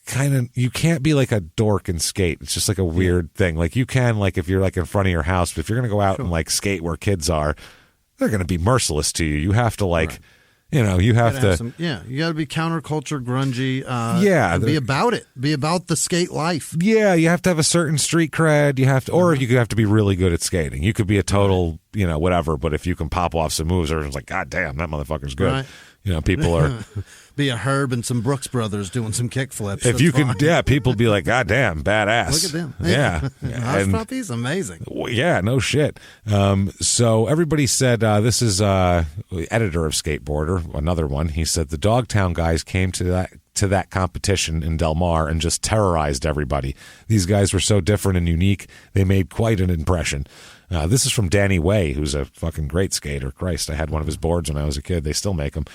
S1: kind of, you can't be like a dork and skate. It's just like a weird thing. Like you can, like if you're like in front of your house, but if you're gonna go out and like skate where kids are, they're gonna be merciless to you. You have to like. You have to.
S3: You got to be counterculture, grungy. Be about it. Be about the skate life.
S1: Yeah, you have to have a certain street cred. You have to, or you have to be really good at skating. You could be a total, whatever. But if you can pop off some moves, everyone's like, God damn, that motherfucker's good.
S3: Right.
S1: People are.
S3: Be a Herb and some Brooks brothers doing some kick flips.
S1: If you can, people be like, God damn, badass.
S3: Look at them.
S1: Yeah.
S3: Hush Puppies, amazing.
S1: Yeah, no shit. So everybody said, this is editor of Skateboarder, another one. He said the Dogtown guys came to that competition in Del Mar and just terrorized everybody. These guys were so different and unique. They made quite an impression. This is from Danny Way, who's a fucking great skater. Christ, I had one of his boards when I was a kid. They still make them.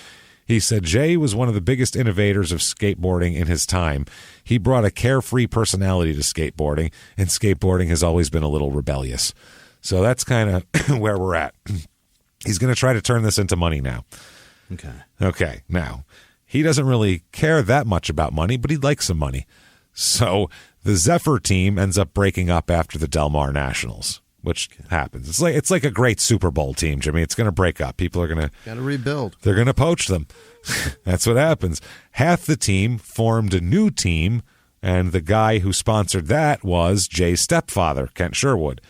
S1: He said Jay was one of the biggest innovators of skateboarding in his time. He brought a carefree personality to skateboarding, and skateboarding has always been a little rebellious. So that's kind of where we're at. He's going to try to turn this into money now. Okay. Now, he doesn't really care that much about money, but he'd like some money. So the Zephyr team ends up breaking up after the Del Mar Nationals, which happens. It's like a great Super Bowl team, Jimmy. It's going to break up. People are going to...
S3: Got to rebuild.
S1: They're going to poach them. That's what happens. Half the team formed a new team, and the guy who sponsored that was Jay's stepfather, Kent Sherwood.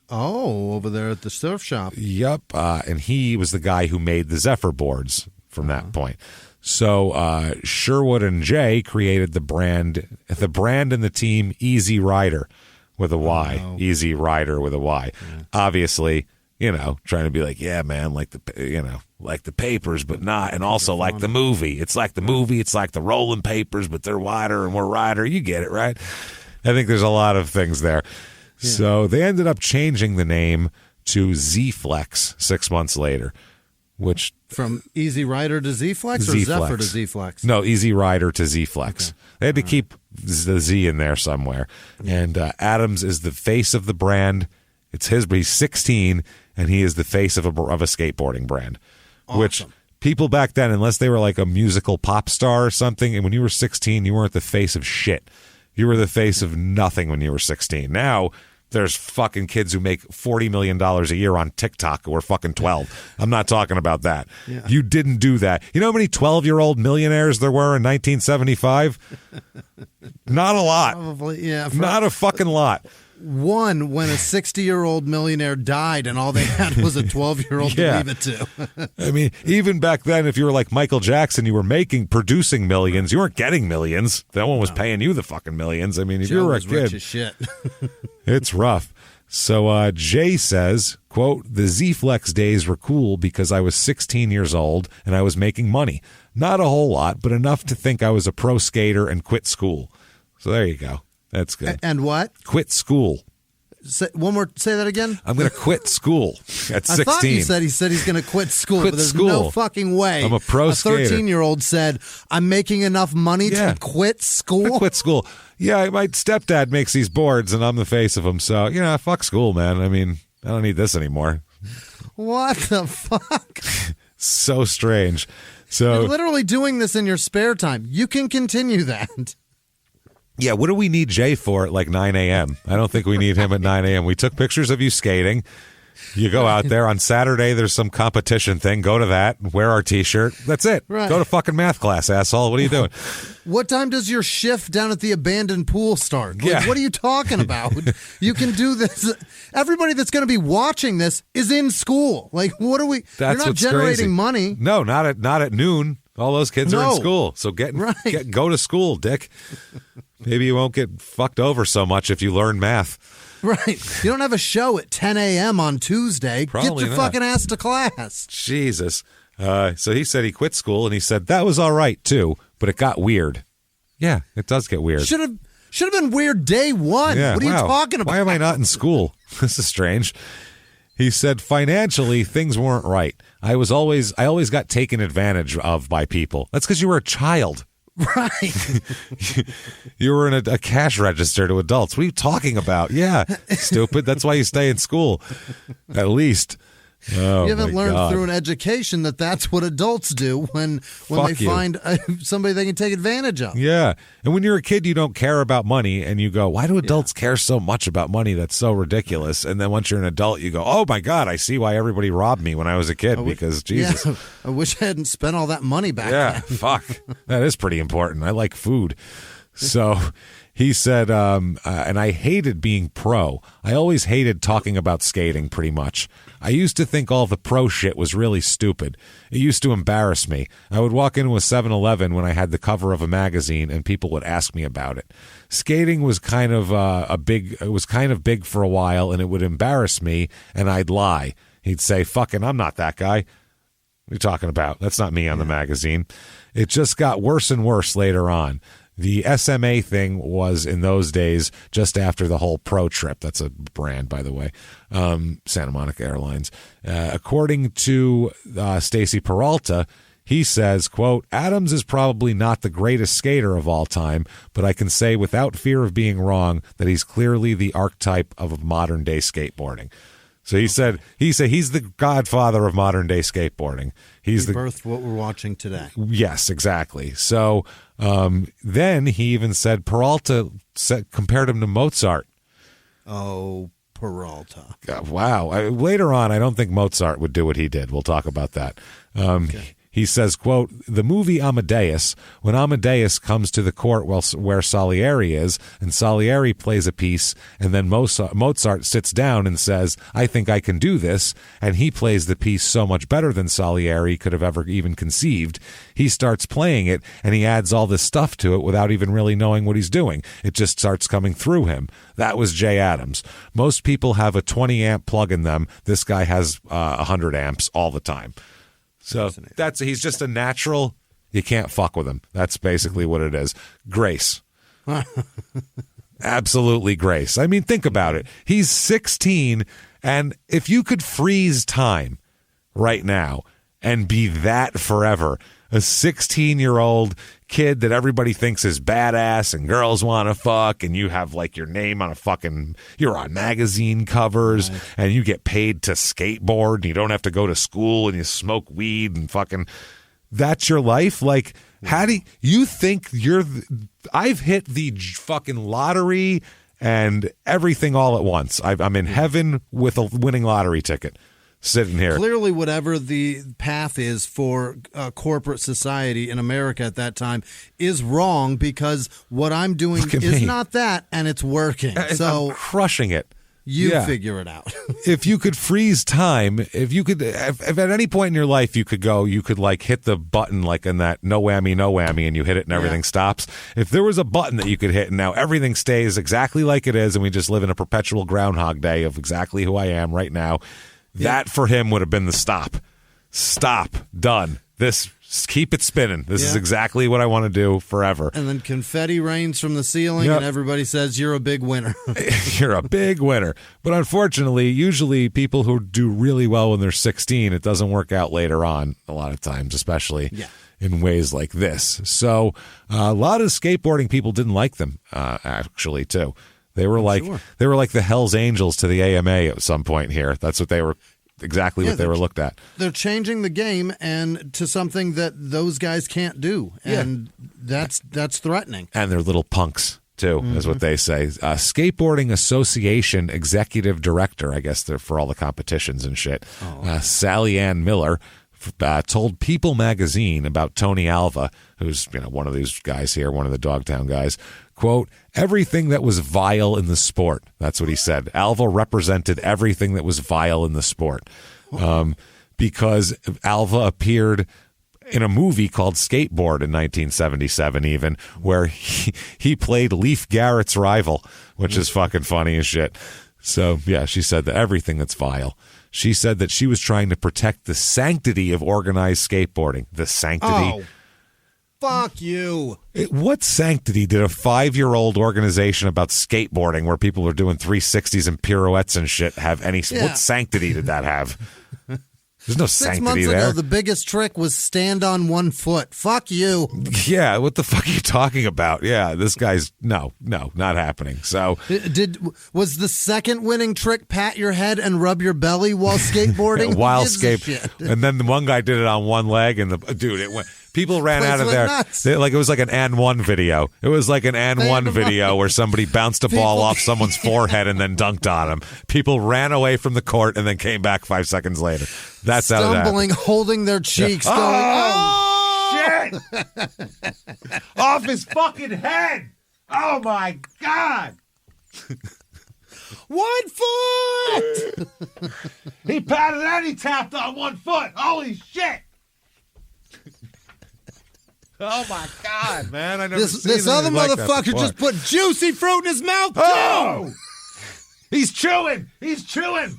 S3: Oh, over there at the surf shop.
S1: Yep. And he was the guy who made the Zephyr boards from that point. So Sherwood and Jay created the brand and the team Easy Rider with a Y. Oh. Easy Rider with a Y. Yeah. Obviously, trying to be like, yeah, man, like the papers, but not, and also like the movie. It's like the movie. It's like the rolling papers, but they're wider and we're rider. You get it, right? I think there's a lot of things there. Yeah. So they ended up changing the name to Z-Flex 6 months later, which...
S3: From Easy Rider to Z-Flex or Zephyr to Z-Flex?
S1: No, Easy Rider to Z-Flex. Okay. They had to keep the Z in there somewhere. Yeah. And Adams is the face of the brand. It's his, but he's 16, and he is the face of a skateboarding brand.
S3: Awesome.
S1: Which people back then, unless they were like a musical pop star or something, and when you were 16, you weren't the face of shit. You were the face of nothing when you were 16. Now... There's fucking kids who make $40 million a year on TikTok who are fucking 12. I'm not talking about that. Yeah. You didn't do that. You know how many 12-year-old millionaires there were in 1975? Not a lot.
S3: Probably, yeah.
S1: Not a fucking lot.
S3: One, when a 60-year-old millionaire died and all they had was a 12-year-old to leave it to.
S1: I mean, even back then, if you were like Michael Jackson, you were producing millions. You weren't getting millions. No one was paying you the fucking millions. I mean, if you were a kid.
S3: Rich as shit.
S1: It's rough. So Jay says, quote, the Z-Flex days were cool because I was 16 years old and I was making money. Not a whole lot, but enough to think I was a pro skater and quit school. So there you go. That's good.
S3: And what?
S1: Quit school.
S3: Say that again.
S1: I'm going to quit school at 16.
S3: I thought you said he said he's going to quit school.
S1: Quit
S3: but there's
S1: school.
S3: no fucking way.
S1: I'm a pro skater.
S3: 13-year-old said, I'm making enough money to quit school.
S1: Quit school. Yeah, my stepdad makes these boards, and I'm the face of them. So, fuck school, man. I mean, I don't need this anymore.
S3: What the fuck?
S1: So strange. So
S3: you're literally doing this in your spare time. You can continue that.
S1: Yeah, what do we need Jay for at like 9 a.m.? I don't think we need him at 9 a.m. We took pictures of you skating. You go out there. On Saturday, there's some competition thing. Go to that. Wear our T-shirt. That's it.
S3: Right.
S1: Go to fucking math class, asshole. What are you doing?
S3: What time does your shift down at the abandoned pool start? Like,
S1: Yeah.
S3: What are you talking about? You can do this. Everybody that's going to be watching this is in school. Like, what are we?
S1: That's
S3: you're not
S1: what's
S3: generating
S1: crazy.
S3: money.
S1: No, not at noon. All those kids are in school. So go to school, Dick. Maybe you won't get fucked over so much if you learn math.
S3: Right. You don't have a show at 10 a.m. on Tuesday.
S1: Probably
S3: Get your
S1: not.
S3: fucking ass to class.
S1: Jesus. So he said he quit school, and he said that was all right, too, but it got weird. Yeah, it does get weird.
S3: Should have been weird day one.
S1: Yeah,
S3: what are you talking about?
S1: Why am I not in school? This is strange. He said financially things weren't right. I always got taken advantage of by people. That's because you were a child.
S3: Right.
S1: You were in a cash register to adults. What are you talking about? Yeah, stupid. That's why you stay in school, at least. Oh,
S3: you haven't
S1: my
S3: learned
S1: God.
S3: through an education that's what adults do when they find somebody they can take advantage of.
S1: Yeah. And when you're a kid, you don't care about money, and you go, why do adults care so much about money? That's so ridiculous. And then once you're an adult, you go, oh, my God, I see why everybody robbed me when I was a kid because, Jesus.
S3: Yeah, I wish I hadn't spent all that money back then.
S1: Fuck. That is pretty important. I like food. So he said, and I hated being pro. I always hated talking about skating pretty much. I used to think all the pro shit was really stupid. It used to embarrass me. I would walk into a 7-Eleven when I had the cover of a magazine and people would ask me about it. Skating was kind of big for a while, and it would embarrass me, and I'd lie. He'd say, fucking, I'm not that guy. What are you talking about? That's not me on the magazine. It just got worse and worse later on. The SMA thing was in those days just after the whole pro trip. That's a brand, by the way, Santa Monica Airlines. According to Stacy Peralta, he says, quote, Adams is probably not the greatest skater of all time, but I can say without fear of being wrong that he's clearly the archetype of modern day skateboarding. So he said he's the godfather of modern day skateboarding. He
S3: birthed what we're watching today.
S1: Yes, exactly. So then he even said Peralta compared him to Mozart.
S3: Oh, Peralta.
S1: Wow. Later on, I don't think Mozart would do what he did. We'll talk about that. Okay. He says, quote, the movie Amadeus, when Amadeus comes to the court where Salieri is, and Salieri plays a piece, and then Mozart sits down and says, I think I can do this, and he plays the piece so much better than Salieri could have ever even conceived. He starts playing it, and he adds all this stuff to it without even really knowing what he's doing. It just starts coming through him. That was Jay Adams. Most people have a 20-amp plug in them. This guy has 100 amps all the time. So he's just a natural. You can't fuck with him. That's basically what it is. Grace. Absolutely grace. I mean, think about it. He's 16, and if you could freeze time right now and be that forever, a 16-year-old kid that everybody thinks is badass and girls want to fuck, and you have like your name on you're on magazine covers, right, and you get paid to skateboard, and you don't have to go to school, and you smoke weed and fucking, that's your life. Like, how do you think I've hit the fucking lottery and everything all at once. I'm in heaven with a winning lottery ticket. Sitting here.
S3: Clearly, whatever the path is for corporate society in America at that time is wrong, because what I'm doing is not that, and it's working. So
S1: I'm crushing it.
S3: You figure it out.
S1: If you could freeze time, if at any point in your life you could like hit the button like in that no whammy, and you hit it and everything stops. If there was a button that you could hit and now everything stays exactly like it is, and we just live in a perpetual Groundhog Day of exactly who I am right now. That for him would have been the stop. Done. keep it spinning. This is exactly what I want to do forever.
S3: And then confetti rains from the ceiling, and everybody says, you're a big winner.
S1: You're a big winner. But unfortunately, usually people who do really well when they're 16, it doesn't work out later on a lot of times, especially in ways like this. So a lot of skateboarding people didn't like them, actually, too. They were like the Hells Angels to the AMA at some point here. That's what they were. Exactly what they were looked at.
S3: They're changing the game and to something that those guys can't do, and that's threatening.
S1: And they're little punks too, is what they say. Skateboarding Association Executive Director, I guess they're for all the competitions and shit. Sally Ann Miller told People magazine about Tony Alva, who's one of these guys here, one of the Dogtown guys. Quote, everything that was vile in the sport. That's what he said. Alva represented everything that was vile in the sport. Because Alva appeared in a movie called Skateboard in 1977 even, where he played Leif Garrett's rival, which is fucking funny as shit. So, yeah, she said that everything that's vile. She said that she was trying to protect the sanctity of organized skateboarding. The sanctity.
S3: Oh. Fuck you.
S1: What sanctity did a 5-year-old organization about skateboarding where people were doing 360s and pirouettes and shit have any? What sanctity did that have? There's no sanctity
S3: 6 months
S1: there.
S3: ago, the biggest trick was stand on one foot. Fuck you.
S1: Yeah, what the fuck are you talking about? Yeah, this guy's no, not happening. So
S3: was the second winning trick pat your head and rub your belly while skateboarding?
S1: While and then the one guy did it on one leg, and it went. People ran out of there. It was like an and one video. It was like an and one video where somebody bounced a ball off someone's forehead and then dunked on him. People ran away from the court and then came back 5 seconds later. That's how that happened.
S3: Holding their cheeks, going,
S1: oh shit! Off his fucking head! Oh my god!
S3: 1 foot!
S1: He patted and he tapped on 1 foot. Holy shit! Oh my god, man! I never seen
S3: this other
S1: like
S3: motherfucker just put juicy fruit in his mouth too.
S1: He's chewing. He's chewing,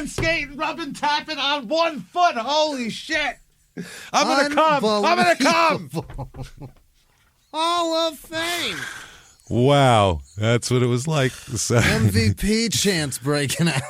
S1: skating, rubbing, tapping on 1 foot. Holy shit! I'm gonna come.
S3: Hall of Fame.
S1: Wow, that's what it was like. So.
S3: MVP chants breaking out.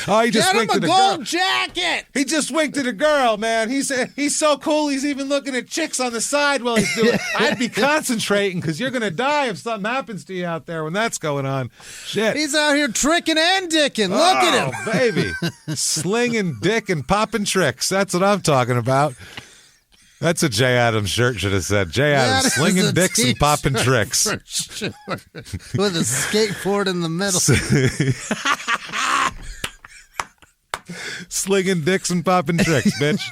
S1: Oh, he just
S3: Get him
S1: winked
S3: a
S1: at
S3: gold
S1: girl.
S3: jacket.
S1: He just winked at a girl, man. He's so cool. He's even looking at chicks on the side while he's doing it. I'd be concentrating because you're gonna die if something happens to you out there when that's going on. Shit.
S3: He's out here tricking and dicking. Look at him,
S1: baby, slinging dick and popping tricks. That's what I'm talking about. That's a Jay Adams shirt should have said. Jay Adams, slinging dicks and popping tricks.
S3: Sure. With a skateboard in the middle.
S1: Slinging dicks and popping tricks, bitch.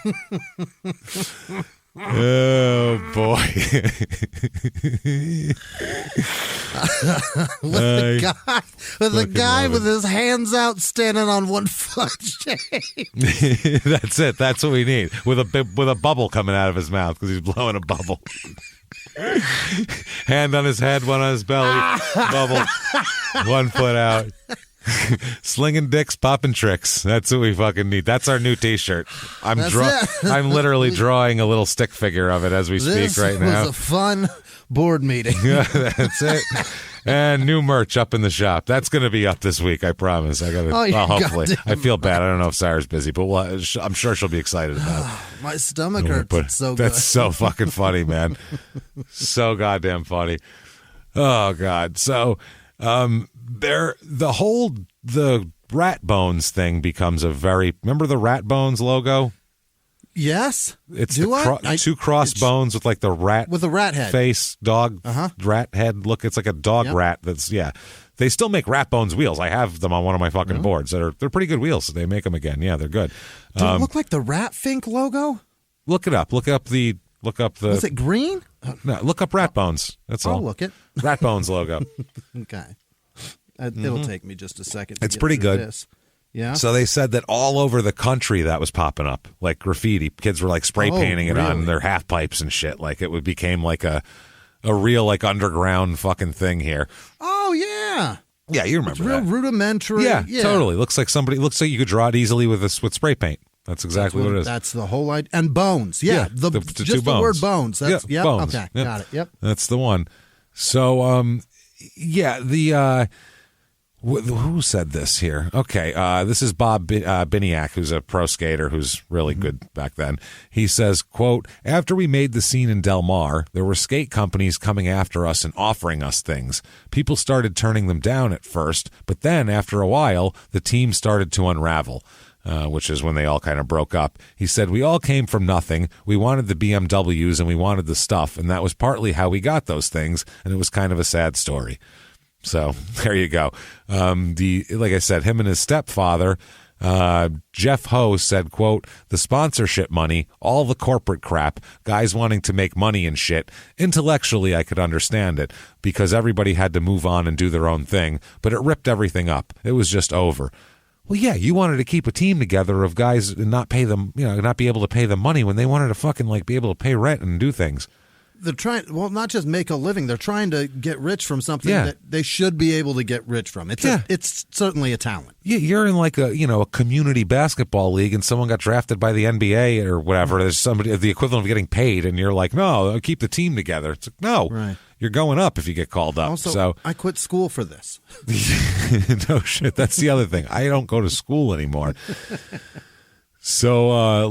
S1: Oh, boy.
S3: With the guy with his hands out standing on 1 foot.
S1: That's it. That's what we need. With a bubble coming out of his mouth because he's blowing a bubble. Hand on his head, one on his belly. Bubble. 1 foot out. Slinging dicks, popping tricks. That's what we fucking need. That's our new T-shirt. I'm literally drawing a little stick figure of it as we speak right now.
S3: This was a fun board meeting.
S1: Yeah, that's it. And new merch up in the shop. That's going to be up this week, I promise. Hopefully. I feel bad. I don't know if Sarah's busy, but I'm sure she'll be excited about it.
S3: My stomach hurts. It's so good.
S1: That's so fucking funny, man. So goddamn funny. Oh, God. So, the Rat Bones thing becomes remember the Rat Bones logo?
S3: Yes.
S1: It's two crossbones with like the rat
S3: with a rat head
S1: face, dog rat head look. It's like a dog rat. They still make Rat Bones wheels. I have them on one of my fucking boards. They're pretty good wheels. They make them again. Yeah, they're good.
S3: Do it look like the Rat Fink logo?
S1: Look it up. Look up the.
S3: Was it green?
S1: No, look up Rat Bones. That's all.
S3: I'll look it.
S1: Rat Bones logo.
S3: Okay. It'll take me just a second.
S1: It's pretty good.
S3: This. Yeah.
S1: So they said that all over the country that was popping up, like graffiti. Kids were like spray painting it on their half pipes and shit. Like it became like a real like underground fucking thing here.
S3: Oh yeah.
S1: Yeah, you remember
S3: it's real rudimentary.
S1: Yeah, totally. Looks like you could draw it easily with spray paint. That's exactly what it is.
S3: That's the whole idea. And bones. Yeah,
S1: the
S3: just
S1: two
S3: the
S1: bones.
S3: word bones. That's,
S1: bones.
S3: Okay,
S1: Yep.
S3: got it. Yep.
S1: That's the one. So, who said this here? Okay, this is Bob Biniak, who's a pro skater who's really good back then. He says, quote, after we made the scene in Del Mar, there were skate companies coming after us and offering us things. People started turning them down at first, but then after a while, the team started to unravel. Which is when they all kind of broke up. He said, we all came from nothing. We wanted the BMWs and we wanted the stuff, and that was partly how we got those things, and it was kind of a sad story. So there you go. Like I said, him and his stepfather, Jeff Ho, said, quote, the sponsorship money, all the corporate crap, guys wanting to make money and shit. Intellectually, I could understand it because everybody had to move on and do their own thing, but it ripped everything up. It was just over. Well, yeah, you wanted to keep a team together of guys and not pay them, not be able to pay them money when they wanted to fucking be able to pay rent and do things.
S3: They're trying, not just make a living, they're trying to get rich from something that they should be able to get rich from. It's certainly a talent. Yeah,
S1: you're in a community basketball league and someone got drafted by the NBA or whatever. There's somebody, the equivalent of getting paid, and you're like, no, keep the team together. It's like, no. Right. You're going up if you get called up.
S3: Also, I quit school for this.
S1: No shit. That's the other thing. I don't go to school anymore. So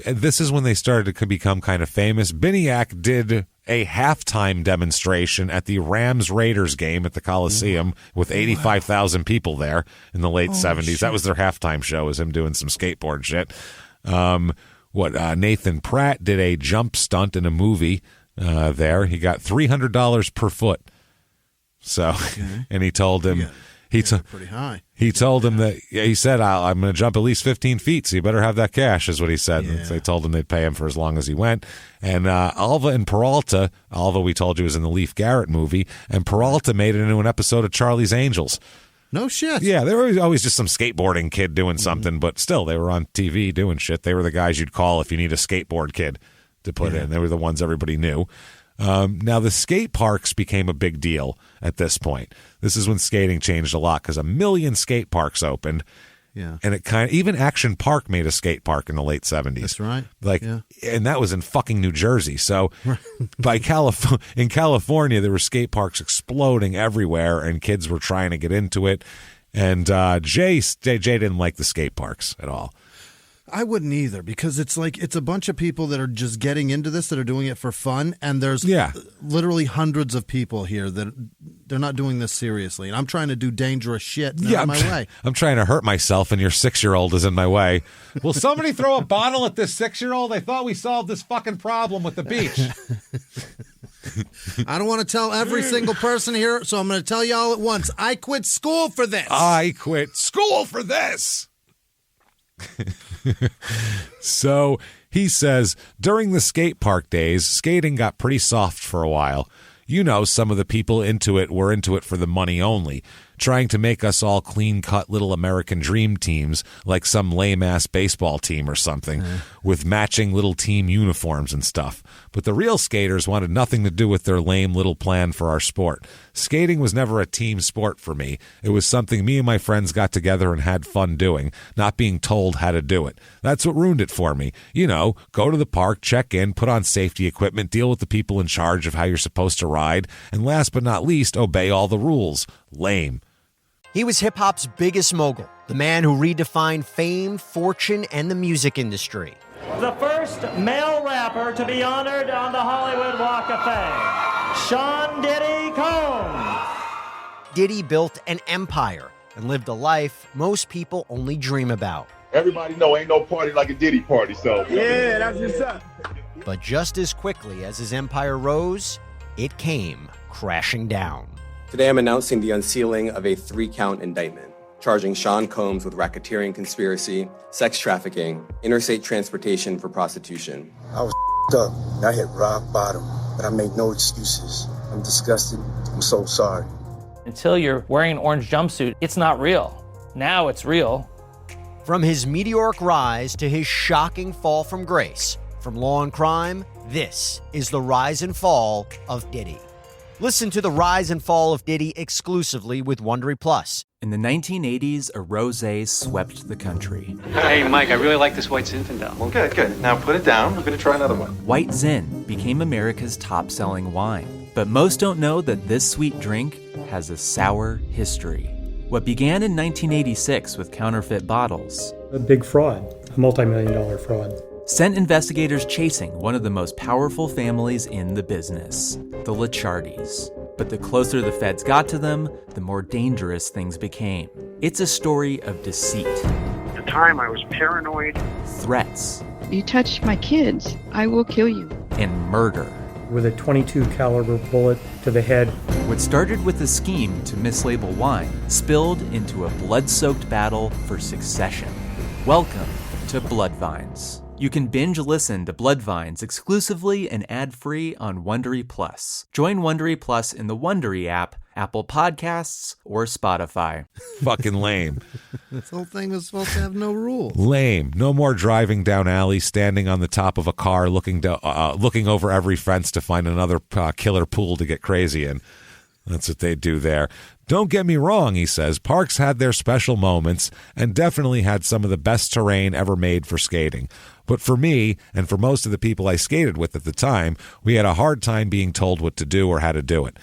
S1: this is when they started to become kind of famous. Biniak did a halftime demonstration at the Rams-Raiders game at the Coliseum with 85,000 people there in the late 70s. Shit. That was their halftime show, was him doing some skateboard shit. Nathan Pratt did a jump stunt in a movie there. He got $300 per foot. So, and he told him,
S3: pretty high.
S1: He told him that he said, I'm going to jump at least 15 feet, so you better have that cash, is what he said. Yeah. They told him they'd pay him for as long as he went. And Alva and Peralta, Alva we told you was in the Leif Garrett movie, and Peralta made it into an episode of Charlie's Angels.
S3: No shit.
S1: Yeah, they were always just some skateboarding kid doing something, but still, they were on TV doing shit. They were the guys you'd call if you need a skateboard kid to put in. They were the ones everybody knew. Now, the skate parks became a big deal at this point. This is when skating changed a lot because 1 million skate parks opened. Yeah. And it even Action Park made a skate park in the late 70s.
S3: That's right.
S1: And that was in fucking New Jersey. So in California, there were skate parks exploding everywhere and kids were trying to get into it. And Jay didn't like the skate parks at all.
S3: I wouldn't either, because it's a bunch of people that are just getting into this, that are doing it for fun, and there's literally hundreds of people here that they're not doing this seriously, and I'm trying to do dangerous shit in my way.
S1: I'm trying to hurt myself, and your 6-year-old is in my way. Will somebody throw a bottle at this 6-year-old? I thought we solved this fucking problem with the beach.
S3: I don't want to tell every single person here, so I'm going to tell you all at once. I quit school for this.
S1: I quit school for this. So he says, during the skate park days, skating got pretty soft for a while. Some of the people into it were into it for the money only, trying to make us all clean-cut little American dream teams like some lame-ass baseball team or something, with matching little team uniforms and stuff. But the real skaters wanted nothing to do with their lame little plan for our sport. Skating was never a team sport for me. It was something me and my friends got together and had fun doing, not being told how to do it. That's what ruined it for me. Go to the park, check in, put on safety equipment, deal with the people in charge of how you're supposed to ride, and last but not least, obey all the rules. Lame.
S9: He was hip-hop's biggest mogul, the man who redefined fame, fortune, and the music industry.
S10: The first male rapper to be honored on the Hollywood Walk of Fame, Sean Diddy Combs.
S9: Diddy built an empire and lived a life most people only dream about.
S11: Everybody know ain't no party like a Diddy party, so.
S12: Yeah, that's what's up.
S9: But just as quickly as his empire rose, it came crashing down.
S13: Today I'm announcing the unsealing of a 3-count indictment, charging Sean Combs with racketeering conspiracy, sex trafficking, interstate transportation for prostitution.
S14: I was up. I hit rock bottom, but I made no excuses. I'm disgusted. I'm so sorry.
S15: Until you're wearing an orange jumpsuit, it's not real. Now it's real.
S9: From his meteoric rise to his shocking fall from grace, from law and crime, this is the rise and fall of Diddy. Listen to the rise and fall of Diddy exclusively with Wondery Plus.
S12: In the 1980s, a rosé swept the country.
S16: Hey, Mike, I really like this White Zinfandel.
S17: Well, good. Now put it down. We're going to try another one.
S12: White Zin became America's top-selling wine. But most don't know that this sweet drink has a sour history. What began in 1986 with counterfeit bottles.
S18: A big fraud, a multi-million-dollar fraud.
S12: Sent investigators chasing one of the most powerful families in the business, the Licciardis. But the closer the feds got to them, the more dangerous things became. It's a story of deceit.
S19: At the time, I was paranoid.
S12: Threats.
S20: You touch my kids, I will kill you.
S12: And murder.
S18: With a .22 caliber bullet to the head.
S12: What started with a scheme to mislabel wine spilled into a blood-soaked battle for succession. Welcome to Bloodvines. You can binge listen to Bloodvines exclusively and ad-free on Wondery Plus. Join Wondery Plus in the Wondery app, Apple Podcasts, or Spotify.
S1: Fucking lame.
S3: This whole thing was supposed to have no rules.
S1: Lame. No more driving down alleys, standing on the top of a car, looking over every fence to find another killer pool to get crazy in. That's what they do there. Don't get me wrong, he says. Parks had their special moments and definitely had some of the best terrain ever made for skating. But for me, and for most of the people I skated with at the time, we had a hard time being told what to do or how to do it.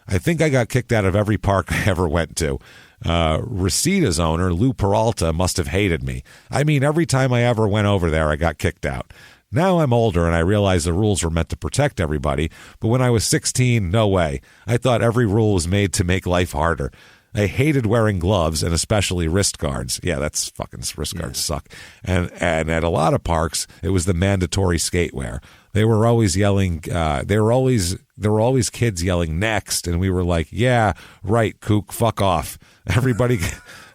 S1: I think I got kicked out of every park I ever went to. Resita's owner, Lou Peralta, must have hated me. I mean, every time I ever went over there, I got kicked out. Now I'm older and I realize the rules were meant to protect everybody, but when I was 16, no way. I thought every rule was made to make life harder. I hated wearing gloves and especially wrist guards. Yeah, that's fucking wrist guards suck. And at a lot of parks, it was the mandatory skate wear. They were always yelling. There were always kids yelling next, and we were like, "Yeah, right, kook, fuck off, everybody."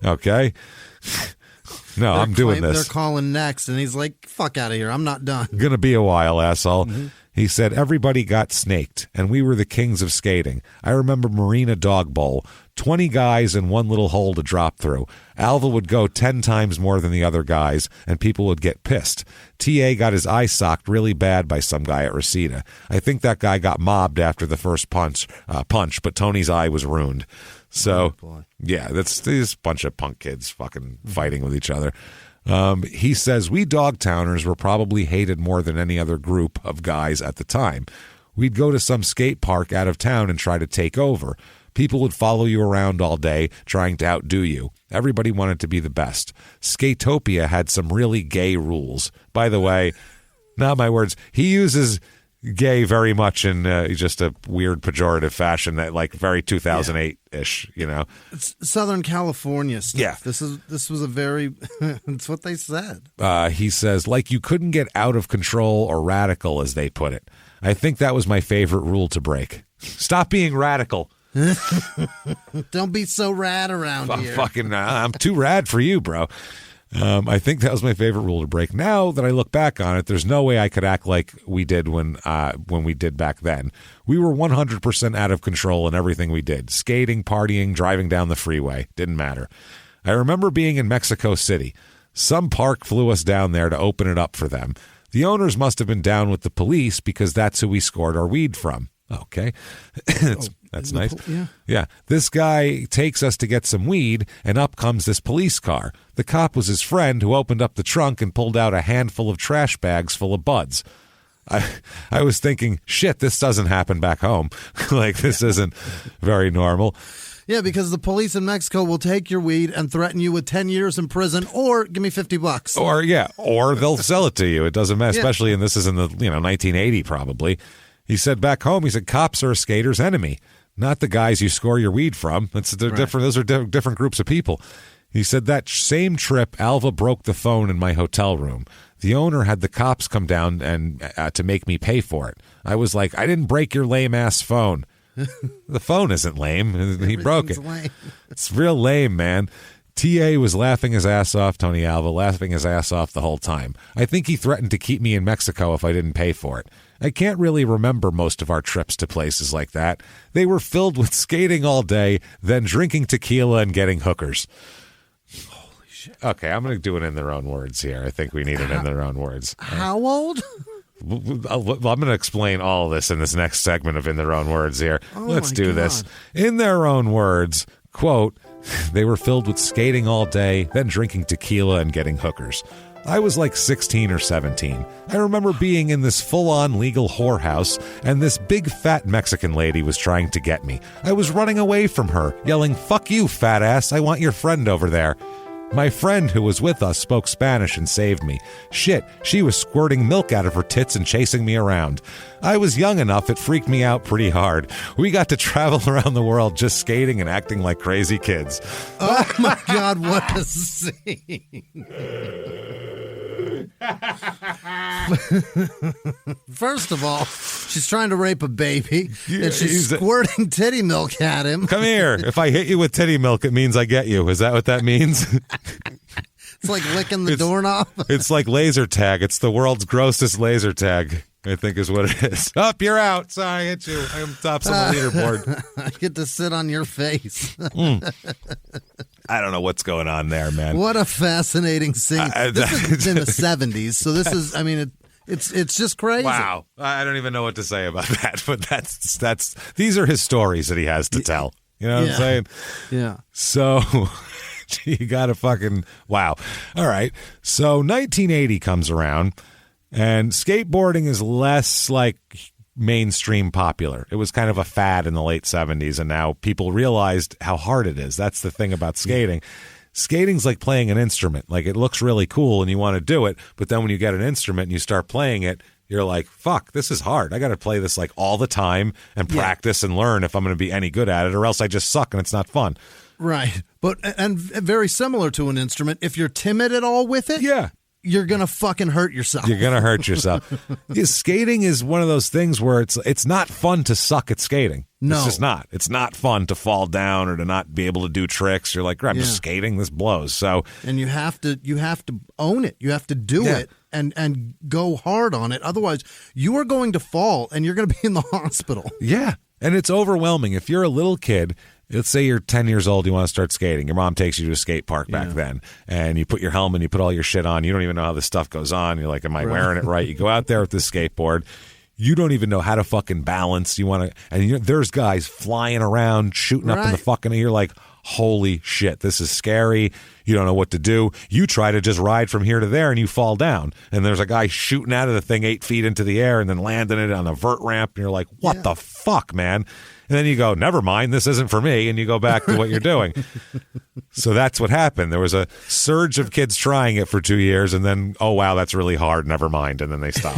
S1: Okay. No, I'm doing this.
S3: They're calling next, and he's like, fuck out of here. I'm not done.
S1: Gonna be a while, asshole. Mm-hmm. He said, everybody got snaked, and we were the kings of skating. I remember Marina Dog Bowl, 20 guys in one little hole to drop through. Alva would go 10 times more than the other guys, and people would get pissed. T.A. got his eye socked really bad by some guy at Resita. I think that guy got mobbed after the first punch, but Tony's eye was ruined. So, yeah, that's this bunch of punk kids fucking fighting with each other. He says, we Dogtowners were probably hated more than any other group of guys at the time. We'd go to some skate park out of town and try to take over. People would follow you around all day trying to outdo you. Everybody wanted to be the best. Skatopia had some really gay rules. By the way, not my words, he uses gay very much in just a weird pejorative fashion, that like very 2008-ish, you know.
S3: It's Southern California stuff.
S1: Yeah.
S3: This was a very, it's what they said.
S1: He says, like you couldn't get out of control or radical, as they put it. I think that was my favorite rule to break. Stop being radical.
S3: Don't be so rad around here.
S1: I'm too rad for you, bro. I think that was my favorite rule to break. Now that I look back on it, there's no way I could act like we did when we did back then. We were 100% out of control in everything we did. Skating, partying, driving down the freeway. Didn't matter. I remember being in Mexico City. Some park flew us down there to open it up for them. The owners must have been down with the police because that's who we scored our weed from. Okay. That's nice. Yeah. This guy takes us to get some weed, and up comes this police car. The cop was his friend who opened up the trunk and pulled out a handful of trash bags full of buds. I was thinking, shit, this doesn't happen back home. Like, this isn't very normal.
S3: Yeah, because the police in Mexico will take your weed and threaten you with 10 years in prison, or give me $50.
S1: Or they'll sell it to you. It doesn't matter, especially, and this is in the 1980 probably. He said back home, he said, cops are a skater's enemy, not the guys you score your weed from. Different. Those are different groups of people. He said that same trip, Alva broke the phone in my hotel room. The owner had the cops come down and to make me pay for it. I was like, I didn't break your lame-ass phone. The phone isn't lame. He broke it. Lame. It's real lame, man. T.A. was laughing his ass off, Tony Alva, laughing his ass off the whole time. I think he threatened to keep me in Mexico if I didn't pay for it. I can't really remember most of our trips to places like that. They were filled with skating all day, then drinking tequila and getting hookers. Holy shit. Okay, I'm going to do it in their own words here. I think we need it in their own words.
S3: How old?
S1: I'm going to explain all of this in this next segment of In Their Own Words here. Let's do this. In their own words, quote, they were filled with skating all day, then drinking tequila and getting hookers. I was like 16 or 17. I remember being in this full-on legal whorehouse, and this big fat Mexican lady was trying to get me. I was running away from her, yelling, "Fuck you, fat ass, I want your friend over there." My friend who was with us spoke Spanish and saved me. Shit, she was squirting milk out of her tits and chasing me around. I was young enough, it freaked me out pretty hard. We got to travel around the world just skating and acting like crazy kids.
S3: Oh my God, what a scene. First of all, she's trying to rape a baby, and she's squirting titty milk at him.
S1: Come here. If I hit you with titty milk, it means I get you. Is that what that means?
S3: It's like licking the doorknob.
S1: It's like laser tag. It's the world's grossest laser tag, I think is what it is. Up, you're out. Sorry, I hit you. I'm tops on the leaderboard.
S3: I get to sit on your face.
S1: I don't know what's going on there, man.
S3: What a fascinating scene. This is in the 70s, so this is, I mean, it's just crazy.
S1: Wow. I don't even know what to say about that, but that's these are his stories that he has to tell. You know what I'm saying?
S3: Yeah.
S1: So you got to fucking, wow. All right. So 1980 comes around, and skateboarding is less like mainstream popular. It was kind of a fad in the late 70s, and now people realized how hard it is. That's the thing about skating. Skating's like playing an instrument. Like, it looks really cool and you want to do it, but then when you get an instrument and you start playing it, you're like, fuck, this is hard. I got to play this like all the time and practice and learn if I'm going to be any good at it, or else I just suck and it's not fun.
S3: Right. But, and very similar to an instrument, if you're timid at all with it, you're going to fucking hurt yourself.
S1: You're going to hurt yourself. Skating is one of those things where it's not fun to suck at skating.
S3: No.
S1: It's just not. It's not fun to fall down or to not be able to do tricks. You're like, I'm just skating. This blows. So,
S3: and you have to own it. You have to do it and go hard on it. Otherwise, you are going to fall and you're going to be in the hospital.
S1: Yeah. And it's overwhelming. If you're a little kid, let's say you're 10 years old, you want to start skating. Your mom takes you to a skate park back then, and you put your helmet, you put all your shit on. You don't even know how this stuff goes on. You're like, am I wearing it right? You go out there with this skateboard. You don't even know how to fucking balance. You want to, and there's guys flying around, shooting up in the fucking, and you're like, holy shit, this is scary. You don't know what to do. You try to just ride from here to there and you fall down. And there's a guy shooting out of the thing 8 feet into the air and then landing it on a vert ramp. And you're like, what the fuck, man? And then you go, never mind, this isn't for me. And you go back to what you're doing. So that's what happened. There was a surge of kids trying it for 2 years. And then, oh, wow, that's really hard. Never mind. And then they stopped.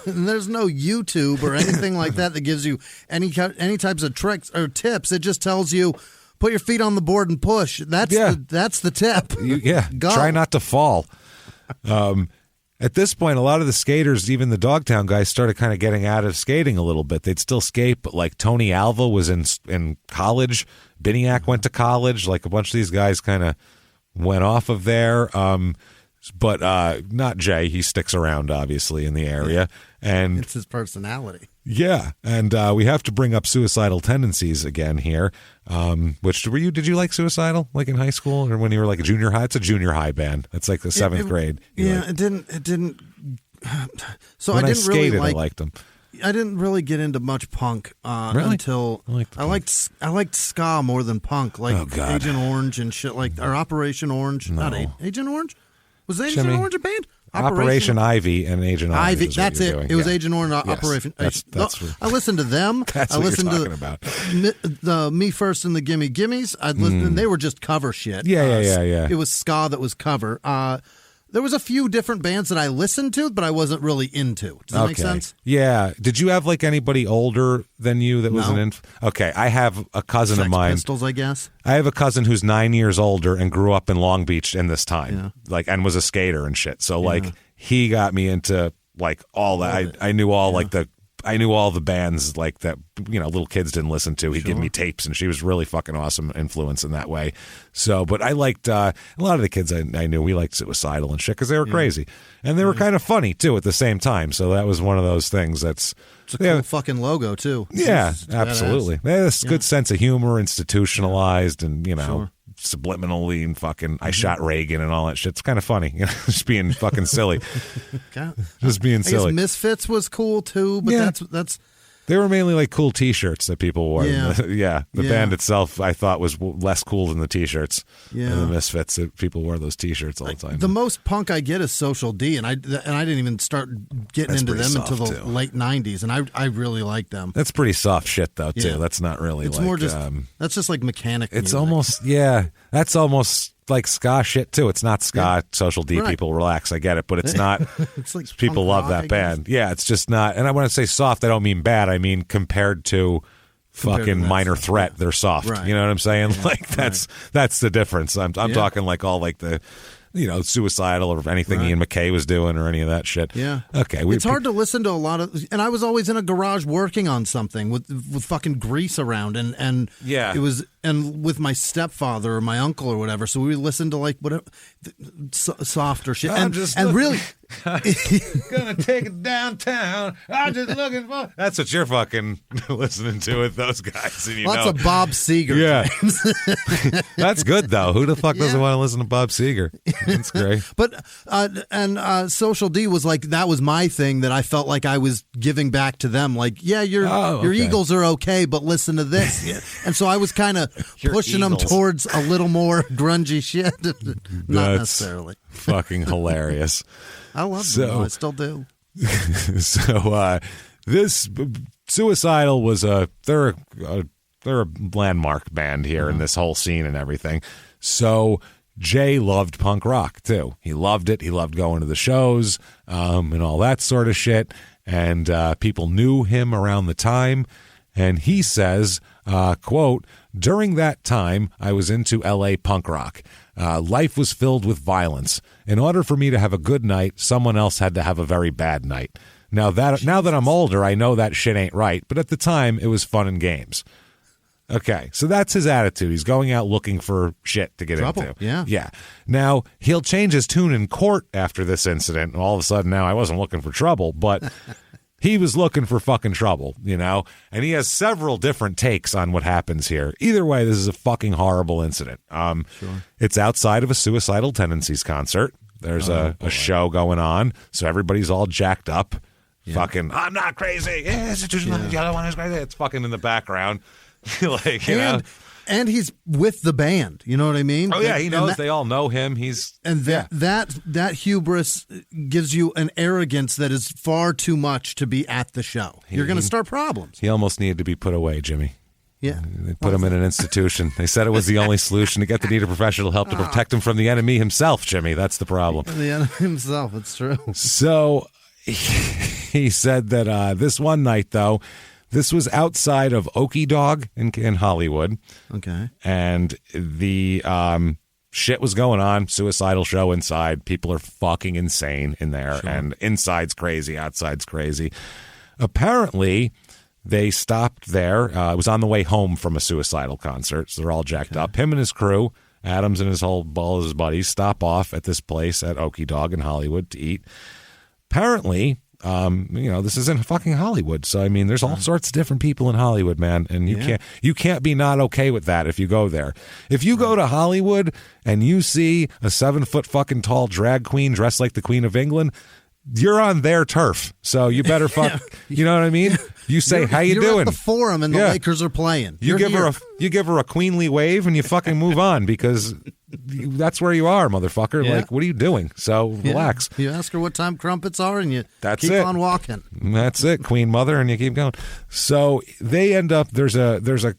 S3: And there's no YouTube or anything like that gives you any types of tricks or tips. It just tells you, put your feet on the board and push. That's the tip. Go.
S1: Try not to fall. At this point, a lot of the skaters, even the Dogtown guys, started kind of getting out of skating a little bit. They'd still skate, but like Tony Alva was in college. Biniak went to college. Like a bunch of these guys kind of went off of there. But not Jay. He sticks around, obviously, in the area. And
S3: it's his personality.
S1: Yeah, and we have to bring up suicidal tendencies again here. Which did you like Suicidal like in high school or when you were like a junior high? It's a junior high band. It's like the seventh grade.
S3: It didn't. So
S1: when
S3: I didn't
S1: skated,
S3: really like.
S1: I liked them.
S3: I didn't really get into much punk until I liked ska more than punk, like Agent Orange and shit like or Operation Orange.
S1: No.
S3: Not Agent Orange. Was Agent Orange a band?
S1: Operation Ivy and Agent Orange.
S3: Ivy, that's it. Doing. It was Agent Orange Operation.
S1: That's
S3: I listened to them.
S1: That's
S3: I
S1: what
S3: listened
S1: you're talking about.
S3: The Me First and the Gimme Gimmes. I listened. And they were just cover shit.
S1: Yeah.
S3: It was ska that was cover. There was a few different bands that I listened to, but I wasn't really into. Does that make sense?
S1: Yeah. Did you have like anybody older than you that was an Okay, I have a cousin of mine.
S3: Pistols, I guess.
S1: I have a cousin who's 9 years older and grew up in Long Beach in this time, and was a skater and shit. So he got me into like all that. I knew all I knew all the bands like that, little kids didn't listen to. He'd give me tapes, and she was really fucking awesome influence in that way. So, but I liked a lot of the kids I knew. We liked Suicidal and shit because they were crazy, and they were kind of funny too at the same time. So that was one of those things that's
S3: it's a cool fucking logo too.
S1: Yeah, absolutely. They have a good sense of humor, institutionalized, and subliminally and fucking I shot Reagan and all that shit. It's kind of funny, just being fucking silly. Just being silly.
S3: I guess Misfits was cool too, but that's.
S1: They were mainly like cool T-shirts that people wore.
S3: Yeah.
S1: The band itself, I thought, was less cool than the T-shirts.
S3: Yeah.
S1: And the Misfits, that people wore those T-shirts all the time.
S3: The most punk I get is Social D, and I didn't even start getting into them until the late '90s, and I really like them.
S1: That's pretty soft shit, though, too.
S3: Yeah.
S1: That's not really
S3: it's
S1: like...
S3: more just, that's just like mechanic
S1: It's
S3: music.
S1: almost, that's almost... like ska shit too. It's not ska. Social D people relax. I get it, but it's not.
S3: It's like
S1: people
S3: punk
S1: love
S3: rock,
S1: that
S3: I
S1: band.
S3: guess.
S1: Yeah, it's just not. And I want to say soft. I don't mean bad. I mean compared to fucking Minor Threat, they're soft.
S3: Right.
S1: You know what I'm saying?
S3: Yeah,
S1: like that's the difference. I'm talking like all like the. Suicidal or anything Ian MacKaye was doing or any of that shit.
S3: Yeah.
S1: Okay.
S3: It's hard to listen to a lot of, and I was always in a garage working on something with fucking grease around, and it was, and with my stepfather or my uncle or whatever. So we would listen to like whatever softer shit, and really.
S1: Gonna take it downtown. I'm just looking for. That's what you're fucking listening to with those guys. And
S3: Lots of Bob Seger.
S1: Yeah, that's good though. Who the fuck doesn't want to listen to Bob Seger? That's great.
S3: But Social D was like, that was my thing that I felt like I was giving back to them. Like, your Eagles are okay, but listen to this. And so I was kind of pushing them towards a little more grungy shit. Not necessarily.
S1: Fucking hilarious.
S3: I love them. I still do.
S1: So this Suicidal was they're a landmark band here in this whole scene and everything. So Jay loved punk rock too. He loved it. He loved going to the shows and all that sort of shit. And people knew him around the time. And he says, quote, "During that time, I was into LA punk rock. Life was filled with violence. In order for me to have a good night, someone else had to have a very bad night. Now that I'm older, I know that shit ain't right. But at the time, it was fun and games." Okay, so that's his attitude. He's going out looking for shit to get
S3: Trouble.
S1: into.
S3: Yeah.
S1: Now, he'll change his tune in court after this incident. And all of a sudden now I wasn't looking for trouble, but he was looking for fucking trouble, And he has several different takes on what happens here. Either way, this is a fucking horrible incident. It's outside of a Suicidal Tendencies concert. There's a show going on, so everybody's all jacked up. Yeah. Fucking, I'm not crazy. The other one is crazy. It's fucking in the background.
S3: And he's with the band, you know what I mean?
S1: Oh yeah, he knows. They all know him.
S3: That hubris gives you an arrogance that is far too much to be at the show. You're going to start problems.
S1: He almost needed to be put away, Jimmy.
S3: Yeah,
S1: they put him in an institution. They said it was the only solution to get the needed professional help to protect him from the enemy himself. Jimmy, that's the problem.
S3: The enemy himself. It's true.
S1: So he said that this one night though. This was outside of Okie Dog in Hollywood.
S3: Okay.
S1: And the shit was going on. Suicidal show inside. People are fucking insane in there. Sure. And inside's crazy, outside's crazy. Apparently, they stopped there. It was on the way home from a Suicidal concert. So they're all jacked up. Him and his crew, Adams and all his buddies, stop off at this place at Okie Dog in Hollywood to eat. Apparently... this is in fucking Hollywood. So, I mean, there's all sorts of different people in Hollywood, man. And you can't be not okay with that if you go there. If you go to Hollywood and you see a 7-foot fucking tall drag queen dressed like the Queen of England, you're on their turf. So you better fuck, you know what I mean? You say, how you doing?
S3: You're at the Forum and the Lakers are playing.
S1: You give her a queenly wave and you fucking move on because that's where you are, motherfucker.
S3: Yeah.
S1: Like, what are you doing? So relax.
S3: You ask her what time crumpets are and you keep on walking.
S1: That's it, Queen Mother, and you keep going. So they end up, there's a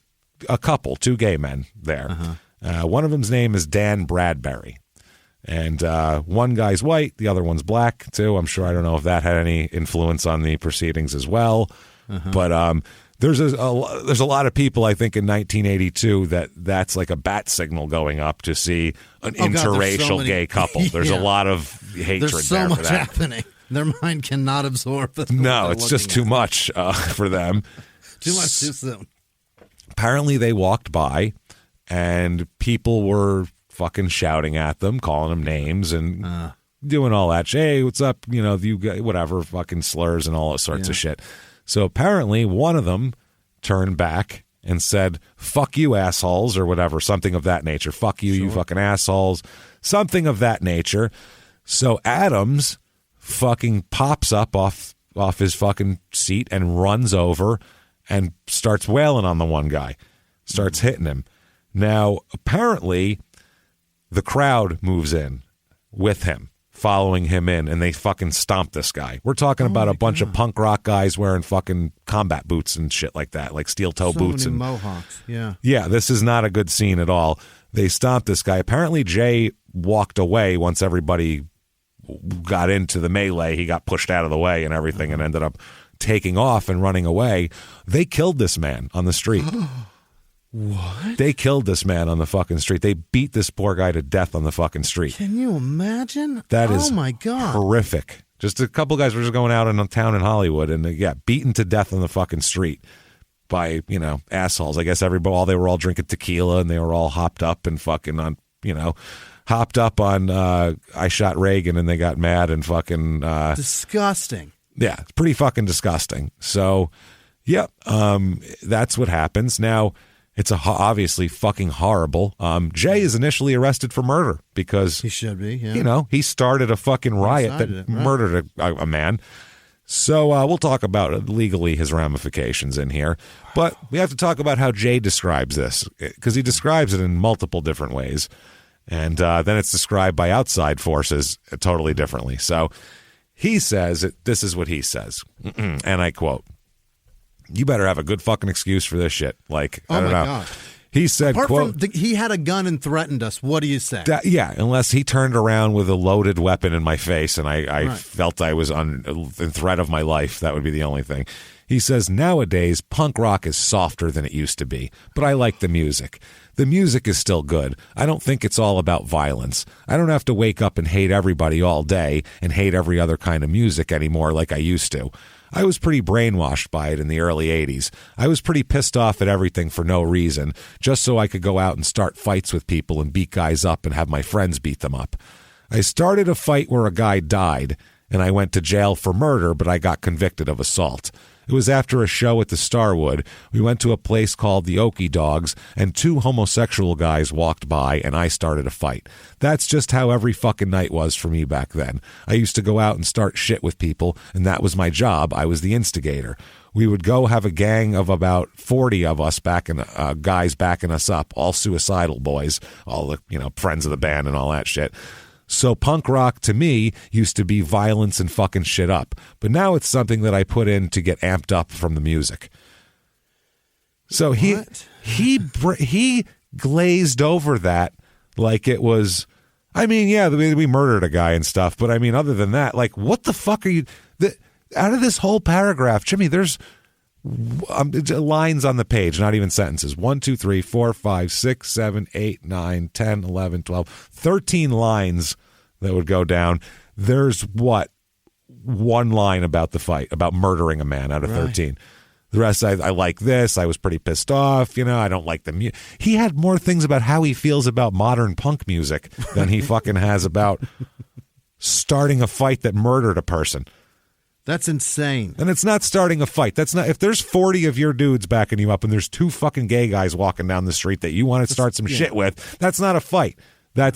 S1: couple, 2 gay men there. One of them's name is Dan Bradbury. And one guy's white, the other one's black, too. I'm sure, I don't know if that had any influence on the proceedings as well. But there's a lot of people, I think, in 1982 that's like a bat signal going up to see an interracial gay couple. There's a lot of hatred
S3: there's so
S1: there for
S3: much
S1: that.
S3: happening. Their mind cannot absorb it.
S1: No, it's just too much for them.
S3: Too much too soon.
S1: Apparently, they walked by, and people were fucking shouting at them, calling them names, and doing all that. Hey, what's up? You got whatever, fucking slurs and all sorts of shit. So apparently, one of them turned back and said, fuck you, assholes, or whatever, something of that nature. Fuck you, you fucking assholes, something of that nature. So Adams fucking pops up off his fucking seat and runs over and starts wailing on the one guy, starts hitting him. Now, apparently, the crowd moves in with him, following him in, and they fucking stomp this guy. We're talking about a bunch of punk rock guys wearing fucking combat boots and shit like that, like steel toe boots and
S3: mohawks. Yeah.
S1: Yeah, this is not a good scene at all. They stomped this guy. Apparently, Jay walked away once everybody got into the melee. He got pushed out of the way and everything and ended up taking off and running away. They killed this man on the street.
S3: What?
S1: They killed this man on the fucking street. They beat this poor guy to death on the fucking street.
S3: Can you imagine?
S1: That is
S3: my God.
S1: horrific. Just a couple guys were just going out in a town in Hollywood and beaten to death on the fucking street by, assholes. I guess they were all drinking tequila and they were all hopped up and fucking on, hopped up on I Shot Reagan and they got mad and fucking
S3: disgusting.
S1: Yeah, it's pretty fucking disgusting. So, that's what happens. Now, it's obviously fucking horrible. Jay is initially arrested for murder because
S3: he should be. Yeah.
S1: He started a fucking riot that murdered a man. So we'll talk about legally his ramifications in here. But we have to talk about how Jay describes this because he describes it in multiple different ways. And then it's described by outside forces totally differently. So he says, this is what he says, and I quote, "You better have a good fucking excuse for this shit." Like, I don't know. God. He said, quote,
S3: he had a gun and threatened us. What do you say?
S1: Unless he turned around with a loaded weapon in my face and I felt I was in threat of my life. That would be the only thing. He says, "Nowadays, punk rock is softer than it used to be, but I like the music. The music is still good. I don't think it's all about violence. I don't have to wake up and hate everybody all day and hate every other kind of music anymore like I used to. I was pretty brainwashed by it in the early 80s. I was pretty pissed off at everything for no reason, just so I could go out and start fights with people and beat guys up and have my friends beat them up. I started a fight where a guy died, and I went to jail for murder, but I got convicted of assault. It was after a show at the Starwood. We went to a place called the Okie Dogs, and two homosexual guys walked by, and I started a fight. That's just how every fucking night was for me back then. I used to go out and start shit with people, and that was my job. I was the instigator. We would go have a gang of about 40 of us guys backing us up, all suicidal boys, all the friends of the band and all that shit. So punk rock to me used to be violence and fucking shit up. But now it's something that I put in to get amped up from the music." So he glazed over that like it was, we murdered a guy and stuff. But other than that, like, what the fuck are you, out of this whole paragraph, Jimmy, there's lines on the page, not even sentences. 1, 2, 3, 4, 5, 6, 7, 8, 9, 10, 11, 12, 13 lines that would go down. There's one line about the fight, about murdering a man out of 13. The rest, I like this. I was pretty pissed off. I don't like the music. He had more things about how he feels about modern punk music than he fucking has about starting a fight that murdered a person.
S3: That's insane.
S1: And it's not starting a fight. That's not, if there's 40 of your dudes backing you up and there's two fucking gay guys walking down the street that you want to start some shit with, that's not a fight. That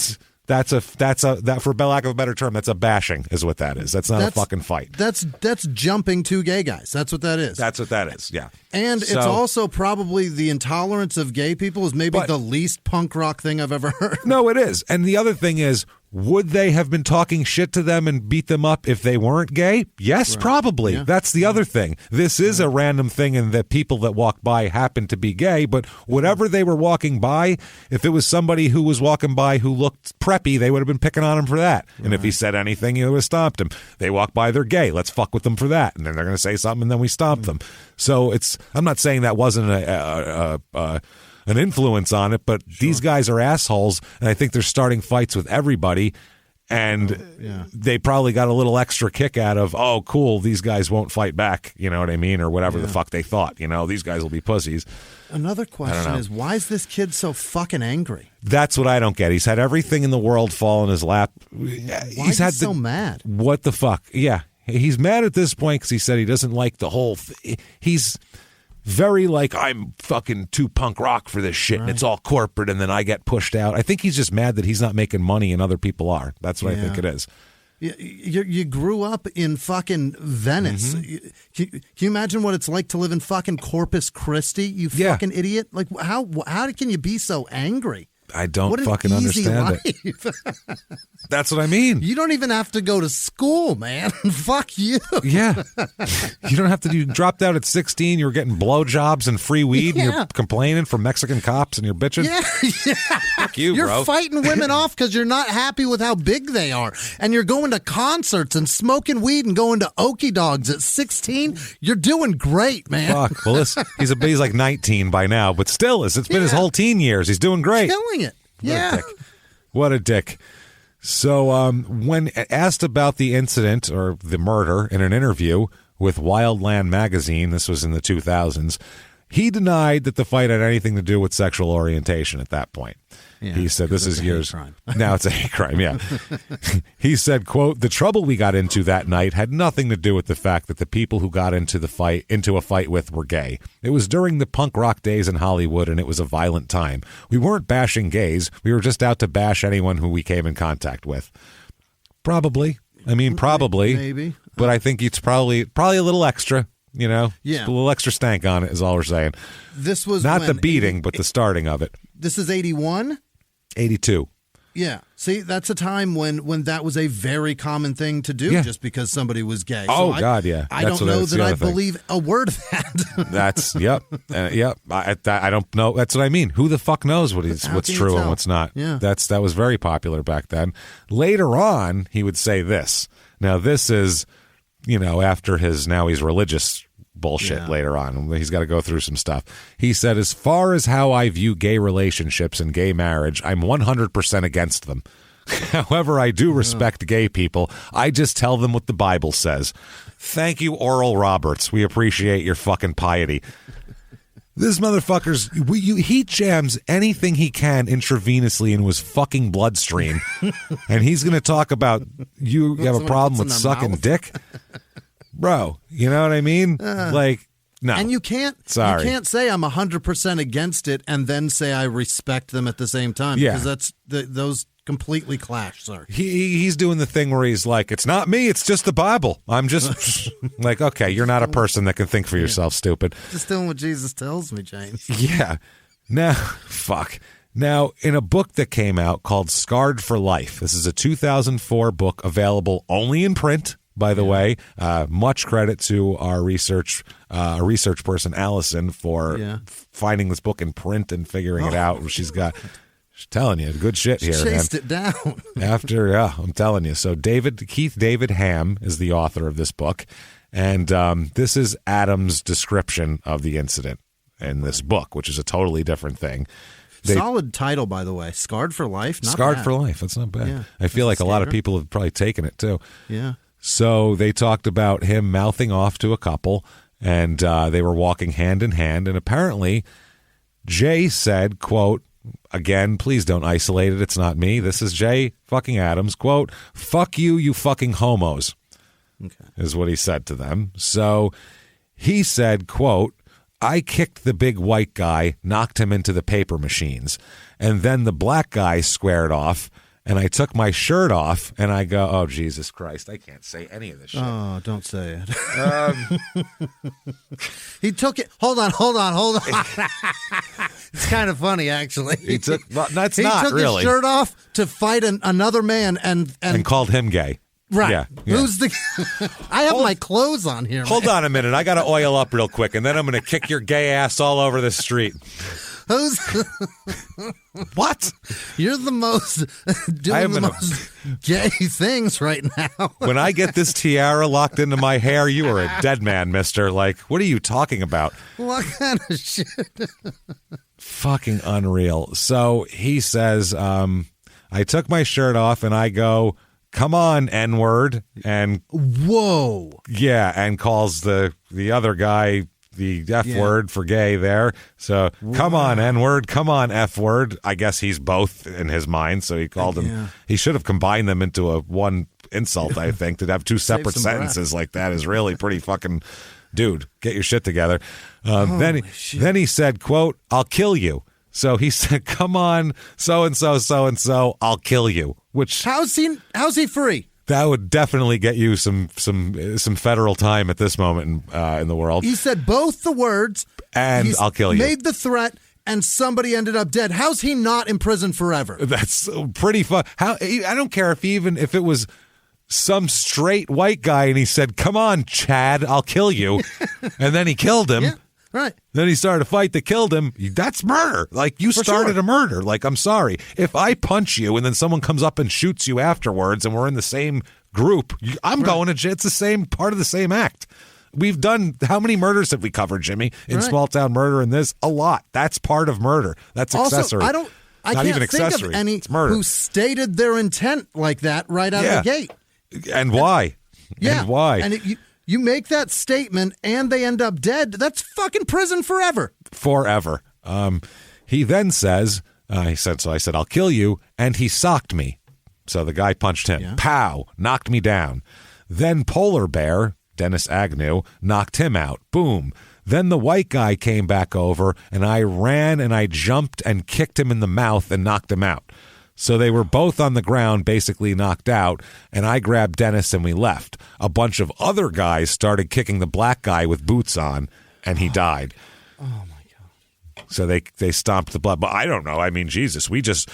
S1: for lack of a better term, that's a bashing is what that is. That's not a fucking fight.
S3: That's jumping two gay guys. That's what that is.
S1: That's what that is. Yeah.
S3: And it's also probably the intolerance of gay people is maybe the least punk rock thing I've ever heard.
S1: No, it is. And the other thing is, would they have been talking shit to them and beat them up if they weren't gay? Yes, probably. Yeah. That's the other thing. This is a random thing in that people that walked by happen to be gay, but whatever they were walking by, if it was somebody who was walking by who looked preppy, they would have been picking on him for that. And if he said anything, he would have stomped him. They walk by, they're gay. Let's fuck with them for that. And then they're going to say something, and then we stomp them. So I'm not saying that wasn't an influence on it, but these guys are assholes, and I think they're starting fights with everybody, and they probably got a little extra kick out of, oh, cool, these guys won't fight back, you know what I mean, or whatever the fuck they thought, these guys will be pussies.
S3: Another question is, why is this kid so fucking angry?
S1: That's what I don't get. He's had everything in the world fall in his lap.
S3: Why is he so mad?
S1: What the fuck? Yeah, he's mad at this point because he said he doesn't like the whole very like, I'm fucking too punk rock for this shit, and it's all corporate, and then I get pushed out. I think he's just mad that he's not making money and other people are. That's what I think it is.
S3: You grew up in fucking Venice. Can you imagine what it's like to live in fucking Corpus Christi, you fucking idiot? Like, how can you be so angry?
S1: I don't fucking understand it. That's what I mean.
S3: You don't even have to go to school, man. Fuck you.
S1: Yeah. You don't have to. You dropped out at 16. You were getting blowjobs and free weed, and you're complaining from Mexican cops, and you're bitching.
S3: Yeah.
S1: Fuck you,
S3: you're
S1: bro.
S3: You're fighting women off because you're not happy with how big they are. And you're going to concerts and smoking weed and going to Okie Dogs at 16. You're doing great, man.
S1: Fuck. Well, he's like 19 by now, but still, it's been his whole teen years. He's doing great.
S3: Killing it.
S1: What a dick. So when asked about the incident or the murder in an interview with Wildland magazine, this was in the 2000s, he denied that the fight had anything to do with sexual orientation at that point.
S3: Yeah,
S1: he said, this is years. Now it's a hate crime, yeah. He said, quote, the trouble we got into that night had nothing to do with the fact that the people who got into a fight with were gay. It was during the punk rock days in Hollywood, and it was a violent time. We weren't bashing gays. We were just out to bash anyone who we came in contact with. Probably. I mean, probably.
S3: Maybe.
S1: But I think it's probably a little extra. You know,
S3: yeah.
S1: Just a little extra stank on it is all we're saying.
S3: This was
S1: not the beating, but the starting of it.
S3: This is 81?
S1: 82.
S3: Yeah. See, that's a time when that was a very common thing to do just because somebody was gay.
S1: Oh,
S3: so
S1: God, yeah.
S3: I don't know that I believe a word of that.
S1: That's, yep. I don't know. That's what I mean. Who the fuck knows what's true and what's not?
S3: Yeah.
S1: That was very popular back then. Later on, he would say this. Now, this is... after now he's religious bullshit later on. He's got to go through some stuff. He said, as far as how I view gay relationships and gay marriage, I'm 100% against them. However, I do respect gay people. I just tell them what the Bible says. Thank you, Oral Roberts. We appreciate your fucking piety. This motherfucker's he jams anything he can intravenously into his fucking bloodstream, and he's going to talk about you have a problem with sucking dick, bro. You know what I mean? No.
S3: And you can't say I'm 100% against it and then say I respect them at the same time.
S1: Yeah,
S3: because those completely clash, sir.
S1: He's doing the thing where he's like, it's not me, it's just the Bible. I'm just like, okay, you're not a person that can think for yourself, stupid.
S3: Just doing what Jesus tells me, James.
S1: Yeah. Now, in a book that came out called Scarred for Life, this is a 2004 book available only in print, by the way. Much credit to our research person, Allison, for finding this book in print and figuring it out. She's telling you, good shit here, man.
S3: Chased it down.
S1: I'm telling you. So Keith David Ham is the author of this book, and this is Adam's description of the incident in this book, which is a totally different thing.
S3: Solid title, by the way. Scarred for Life. Not
S1: Scarred
S3: bad.
S1: for Life. That's not bad.
S3: Yeah,
S1: I feel like a lot of people have probably taken it, too.
S3: Yeah.
S1: So they talked about him mouthing off to a couple, and they were walking hand in hand, and apparently Jay said, quote, again, please don't isolate it. It's not me. This is Jay fucking Adams. Quote, fuck you, you fucking homos, is what he said to them. So he said, quote, I kicked the big white guy, knocked him into the paper machines, and then the black guy squared off, and I took my shirt off, and I go, oh, Jesus Christ, I can't say any of this shit.
S3: Oh, don't say it. He took it. Hold on. It's kind of funny, actually.
S1: He took
S3: his shirt off to fight another man and
S1: called him gay.
S3: Right.
S1: Yeah.
S3: Who's the... I have my clothes on here.
S1: Hold on a minute. I got to oil up real quick, and then I'm going to kick your gay ass all over the street.
S3: Who's...
S1: What?
S3: You're the most... doing the most gay things right now.
S1: When I get this tiara locked into my hair, you are a dead man, mister. Like, what are you talking about?
S3: What kind of shit?
S1: Fucking unreal. So he says, I took my shirt off, and I go... Come on, N-word, and
S3: whoa,
S1: yeah, and calls the other guy the F-word for gay there. So come on, N-word, come on, F-word. I guess he's both in his mind, so he called him. He should have combined them into one insult. I think to have two separate sentences like that is really pretty fucking dude, get your shit together. Then he said, quote, I'll kill you. So he said, come on, so-and-so, I'll kill you. Which
S3: how's he free?
S1: That would definitely get you some federal time at this moment in the world.
S3: He said both the words.
S1: And I'll kill you.
S3: Made the threat, and somebody ended up dead. How's he not in prison forever?
S1: That's pretty fun. I don't care if it was some straight white guy and he said, come on, Chad, I'll kill you. And then he killed him.
S3: Yeah, right.
S1: Then he started a fight that killed him. That's murder. Like, you started a murder. Like, I'm sorry. If I punch you and then someone comes up and shoots you afterwards and we're in the same group, I'm going to jail. It's the same part of the same act. We've done, how many murders have we covered, Jimmy? In Small Town Murder and this? A lot. That's part of murder. That's accessory.
S3: Also, I can't
S1: even
S3: think
S1: accessory.
S3: of any
S1: it's murder.
S3: who stated their intent like that right out of the gate.
S1: And why?
S3: Yeah.
S1: And why?
S3: And you make that statement and they end up dead. That's fucking prison forever.
S1: Forever. He then says, I said, I'll kill you. And he socked me. So the guy punched him. Yeah. Pow. Knocked me down. Then Polar Bear, Dennis Agnew, knocked him out. Boom. Then the white guy came back over and I ran and I jumped and kicked him in the mouth and knocked him out. So they were both on the ground, basically knocked out, and I grabbed Dennis and we left. A bunch of other guys started kicking the black guy with boots on, and he died.
S3: Oh, my God.
S1: So they stomped the blood. But I don't know. I mean, Jesus, we just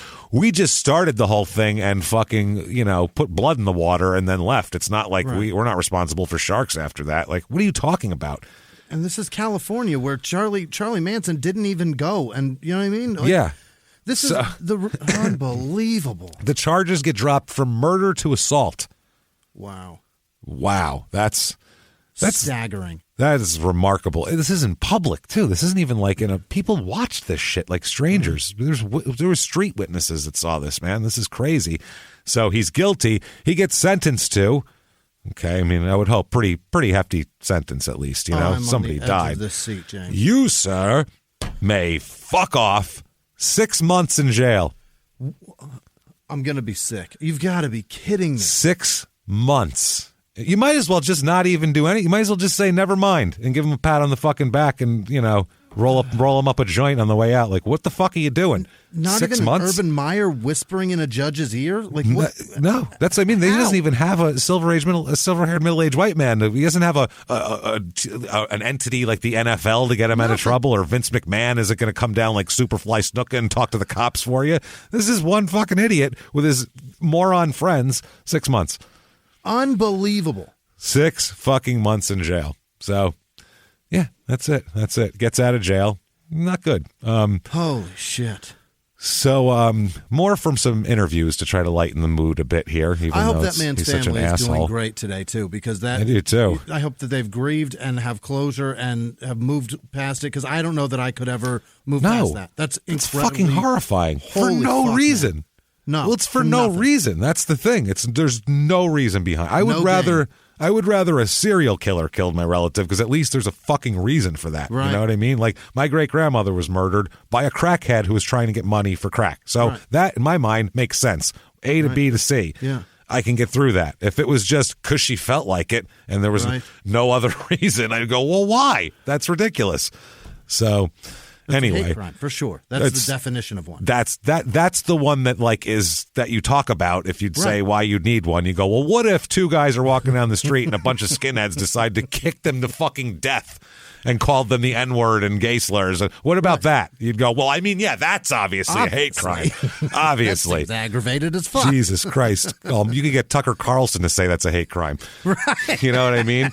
S1: started the whole thing and fucking, put blood in the water and then left. It's not like we're not responsible for sharks after that. Like, what are you talking about?
S3: And this is California, where Charlie Manson didn't even go. And you know what I mean? Like,
S1: yeah.
S3: This is unbelievable.
S1: The charges get dropped from murder to assault.
S3: Wow.
S1: That's
S3: staggering.
S1: That is remarkable. This is in public too. This isn't even like people watched this shit like strangers. There were street witnesses that saw this, man. This is crazy. So he's guilty. He gets sentenced to. Okay, I mean, I would hope pretty hefty sentence at least. Somebody died.
S3: Of this seat, James.
S1: You, sir, may fuck off. 6 months in jail.
S3: I'm going to be sick. You've got to be kidding me.
S1: 6 months. You might as well just not even do anything. You might as well just say never mind and give him a pat on the fucking back and, roll him up a joint on the way out. Like, what the fuck are you doing?
S3: Not
S1: 6
S3: even
S1: months?
S3: Urban Meyer whispering in a judge's ear? Like what?
S1: No, that's what I mean. He doesn't even have a silver-haired middle-aged white man. He doesn't have an entity like the NFL to get him out of trouble, or Vince McMahon isn't going to come down like Superfly Snuka and talk to the cops for you. This is one fucking idiot with his moron friends. 6 months.
S3: Unbelievable.
S1: 6 fucking months in jail. So, yeah, that's it. Gets out of jail. Not good.
S3: Holy shit.
S1: So, more from some interviews to try to lighten the mood a bit here.
S3: I hope that man's family is doing great today, too, because
S1: I do, too.
S3: I hope that they've grieved and have closure and have moved past it, because I don't know that I could ever move past that. That's
S1: fucking horrifying for no reason.
S3: Man. No.
S1: Well, it's for no reason. That's the thing. There's no reason behind. I would rather a serial killer killed my relative, because at least there's a fucking reason for that. Right. You know what I mean? Like, my great-grandmother was murdered by a crackhead who was trying to get money for crack. So that, in my mind, makes sense. A to B to C.
S3: Yeah.
S1: I can get through that. If it was just because she felt like it and there was no other reason, I'd go, well, why? That's ridiculous. So... Anyway,
S3: hate crime, for sure. That's the definition of one.
S1: That's the one that is that you talk about. If you'd say why you'd need one, you go, well, what if 2 guys are walking down the street and a bunch of skinheads decide to kick them to fucking death and called them the N-word and gay slurs? What about that? You'd go, well, I mean, yeah, that's obviously a hate crime. Obviously.
S3: That aggravated as fuck.
S1: Jesus Christ. You could get Tucker Carlson to say that's a hate crime.
S3: Right.
S1: You know what I mean?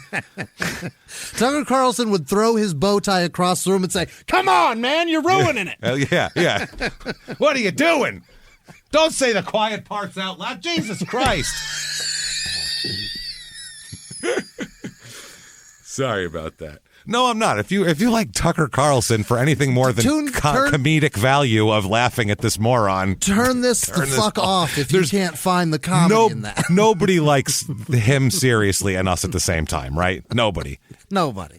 S3: Tucker Carlson would throw his bow tie across the room and say, come on, man, you're ruining it.
S1: Yeah. What are you doing? Don't say the quiet parts out loud. Jesus Christ. Sorry about that. No, I'm not. If you like Tucker Carlson for anything more than comedic value of laughing at this moron,
S3: turn this fuck off if you can't find the comedy in that.
S1: Nobody likes him seriously and us at the same time, right? Nobody.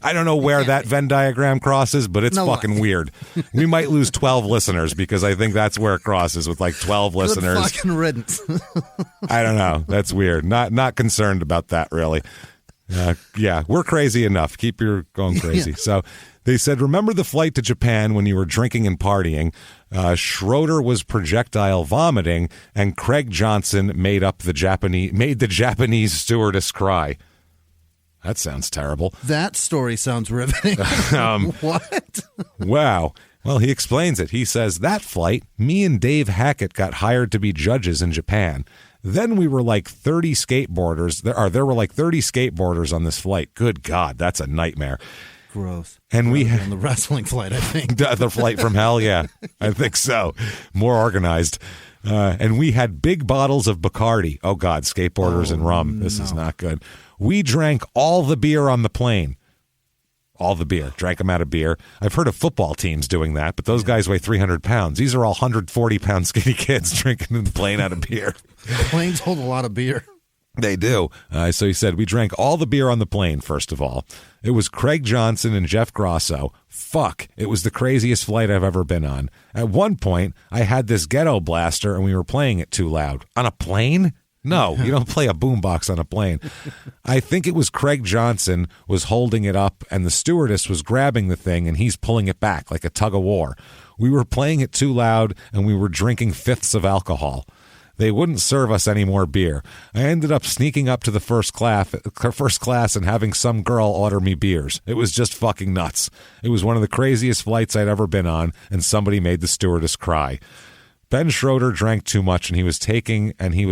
S3: I
S1: don't know where that Venn diagram crosses, but it's fucking weird. We might lose 12 listeners because I think that's where it crosses with 12 listeners.
S3: Good fucking riddance.
S1: I don't know. That's weird. Not concerned about that, really. Yeah, we're crazy enough. Keep your going crazy. So they said, remember the flight to Japan when you were drinking and partying? Schroeder was projectile vomiting, and Craig Johnson made the Japanese stewardess cry. That sounds terrible.
S3: That story sounds riveting. What?
S1: Wow. Well, he explains it. He says, that flight, me and Dave Hackett got hired to be judges in Japan. Then we were like 30 skateboarders. There were like 30 skateboarders on this flight. Good God, that's a nightmare.
S3: Gross.
S1: And we
S3: on the wrestling flight, I think.
S1: The flight from hell, yeah. I think so. More organized. And we had big bottles of Bacardi. Oh, God, skateboarders and rum. This is not good. We drank all the beer on the plane. All the beer. Drank them out of beer. I've heard of football teams doing that, but those guys weigh 300 pounds. These are all 140-pound skinny kids drinking the plane out of beer.
S3: Planes hold a lot of beer.
S1: They do. So he said, we drank all the beer on the plane, first of all. It was Craig Johnson and Jeff Grosso. Fuck. It was the craziest flight I've ever been on. At one point, I had this ghetto blaster and we were playing it too loud. On a plane? No, you don't play a boombox on a plane. I think it was Craig Johnson was holding it up and the stewardess was grabbing the thing and he's pulling it back like a tug of war. We were playing it too loud and we were drinking fifths of alcohol. They wouldn't serve us any more beer. I ended up sneaking up to the first class and having some girl order me beers. It was just fucking nuts. It was one of the craziest flights I'd ever been on, and somebody made the stewardess cry. Ben Schroeder drank too much, and he was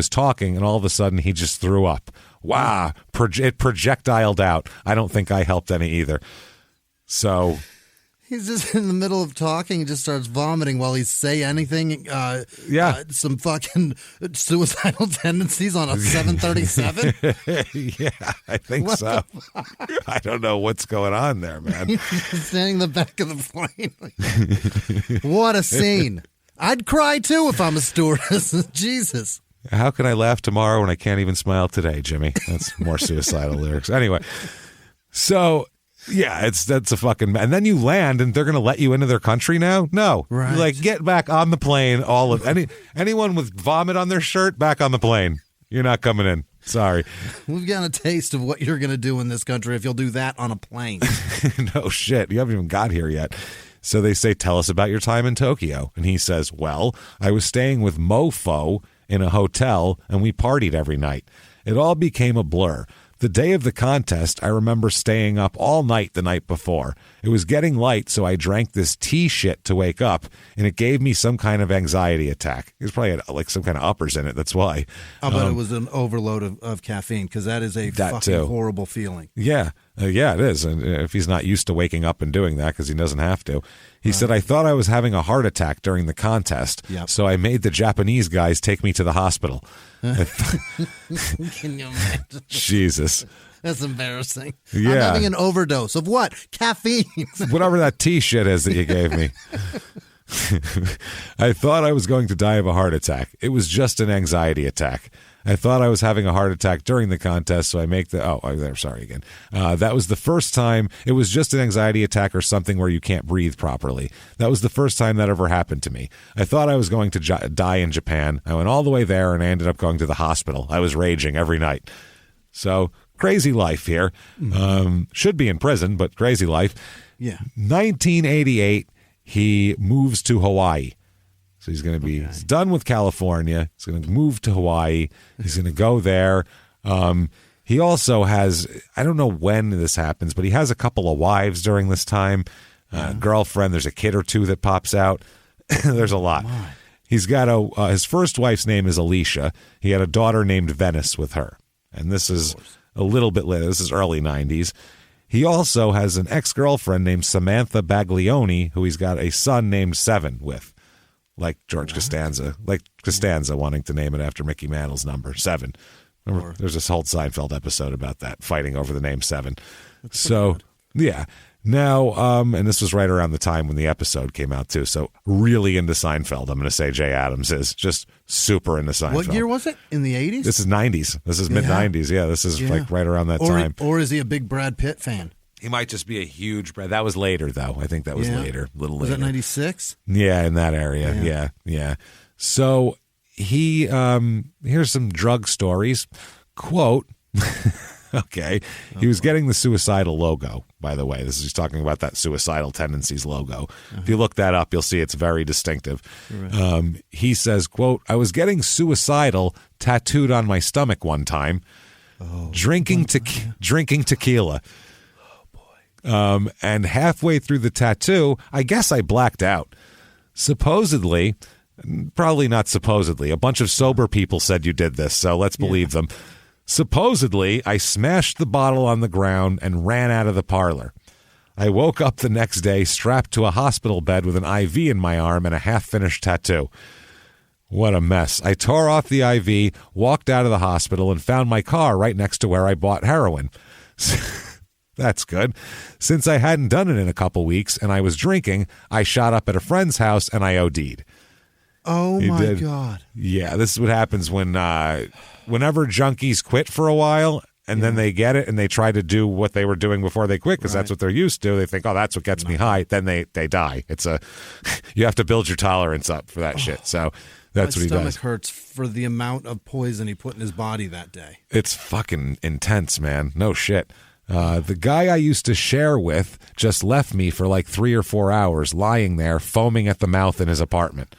S1: talking, and all of a sudden he just threw up. Wow, it projectiled out. I don't think I helped any either. So...
S3: He's just in the middle of talking and just starts vomiting while he say anything. Some fucking suicidal tendencies on a 737.
S1: Yeah, I think so. I don't know what's going on there, man.
S3: He's standing in the back of the plane. What a scene. I'd cry too if I'm a stewardess. Jesus.
S1: How can I laugh tomorrow when I can't even smile today, Jimmy? That's more suicidal lyrics. Anyway, so... Yeah, that's a fucking... And then you land and they're going to let you into their country now? No.
S3: Right.
S1: You're like, get back on the plane. Anyone with vomit on their shirt, back on the plane. You're not coming in. Sorry.
S3: We've got a taste of what you're going to do in this country if you'll do that on a plane.
S1: No shit. You haven't even got here yet. So they say, tell us about your time in Tokyo. And he says, well, I was staying with Mofo in a hotel and we partied every night. It all became a blur. The day of the contest, I remember staying up all night the night before. It was getting light, so I drank this tea shit to wake up, and it gave me some kind of anxiety attack. It was probably like some kind of uppers in it. That's why.
S3: I bet it was an overload of caffeine, because that is a fucking horrible feeling.
S1: Yeah. Yeah, it is. And if he's not used to waking up and doing that, because he doesn't have to. He said, I thought I was having a heart attack during the contest, so I made the Japanese guys take me to the hospital.
S3: Can you imagine?
S1: Jesus.
S3: That's embarrassing.
S1: Yeah.
S3: I'm having an overdose of what? Caffeine.
S1: Whatever that tea shit is that you gave me. I thought I was going to die of a heart attack. It was just an anxiety attack. I thought I was having a heart attack during the contest, so I make sorry again. That was the first time. It was just an anxiety attack or something where you can't breathe properly. That was the first time that ever happened to me. I thought I was going to die in Japan. I went all the way there, and I ended up going to the hospital. I was raging every night. So, crazy life here. Should be in prison, but crazy life.
S3: Yeah.
S1: 1988, he moves to Hawaii. So he's going to be he's done with California. He's going to move to Hawaii. He's going to go there. He also has, I don't know when this happens, but he has a couple of wives during this time. Girlfriend, there's a kid or two that pops out. There's a lot. He's got his first wife's name is Alicia. He had a daughter named Venice with her. And this is a little bit later. This is early 90s. He also has an ex-girlfriend named Samantha Baglioni, who he's got a son named Seven with. Like George Costanza, wanting to name it after Mickey Mantle's number, 7. Remember, there's this whole Seinfeld episode about that, fighting over the name 7. So, yeah. Now, and this was right around the time when the episode came out, too. So, really into Seinfeld, I'm going to say Jay Adams is just super into Seinfeld.
S3: What year was it? In the 80s?
S1: This is 90s. This is mid-90s. Yeah, this is like right around that time.
S3: Or is he a big Brad Pitt fan?
S1: He might just be a huge Brad. That was later, though. I think that was later, a little later.
S3: Was that 96?
S1: Yeah, in that area. Yeah. So here's some drug stories. Quote, Okay. He was getting the suicidal logo, by the way. He's talking about that suicidal tendencies logo. If you look that up, you'll see it's very distinctive. Right. He says, quote, I was getting suicidal tattooed on my stomach one time, drinking tequila. And halfway through the tattoo, I guess I blacked out. Supposedly, probably not supposedly, a bunch of sober people said you did this, so let's believe them. Supposedly, I smashed the bottle on the ground and ran out of the parlor. I woke up the next day strapped to a hospital bed with an IV in my arm and a half-finished tattoo. What a mess. I tore off the IV, walked out of the hospital, and found my car right next to where I bought heroin. That's good. Since I hadn't done it in a couple weeks and I was drinking, I shot up at a friend's house and I OD'd.
S3: Oh, my God.
S1: Yeah, this is what happens when whenever junkies quit for a while and then they get it and they try to do what they were doing before they quit because that's what they're used to. They think, oh, that's what gets me high. Then they die. You have to build your tolerance up for that shit. So that's what he does.
S3: My stomach hurts for the amount of poison he put in his body that day.
S1: It's fucking intense, man. No shit. The guy I used to share with just left me for like 3 or 4 hours lying there foaming at the mouth in his apartment.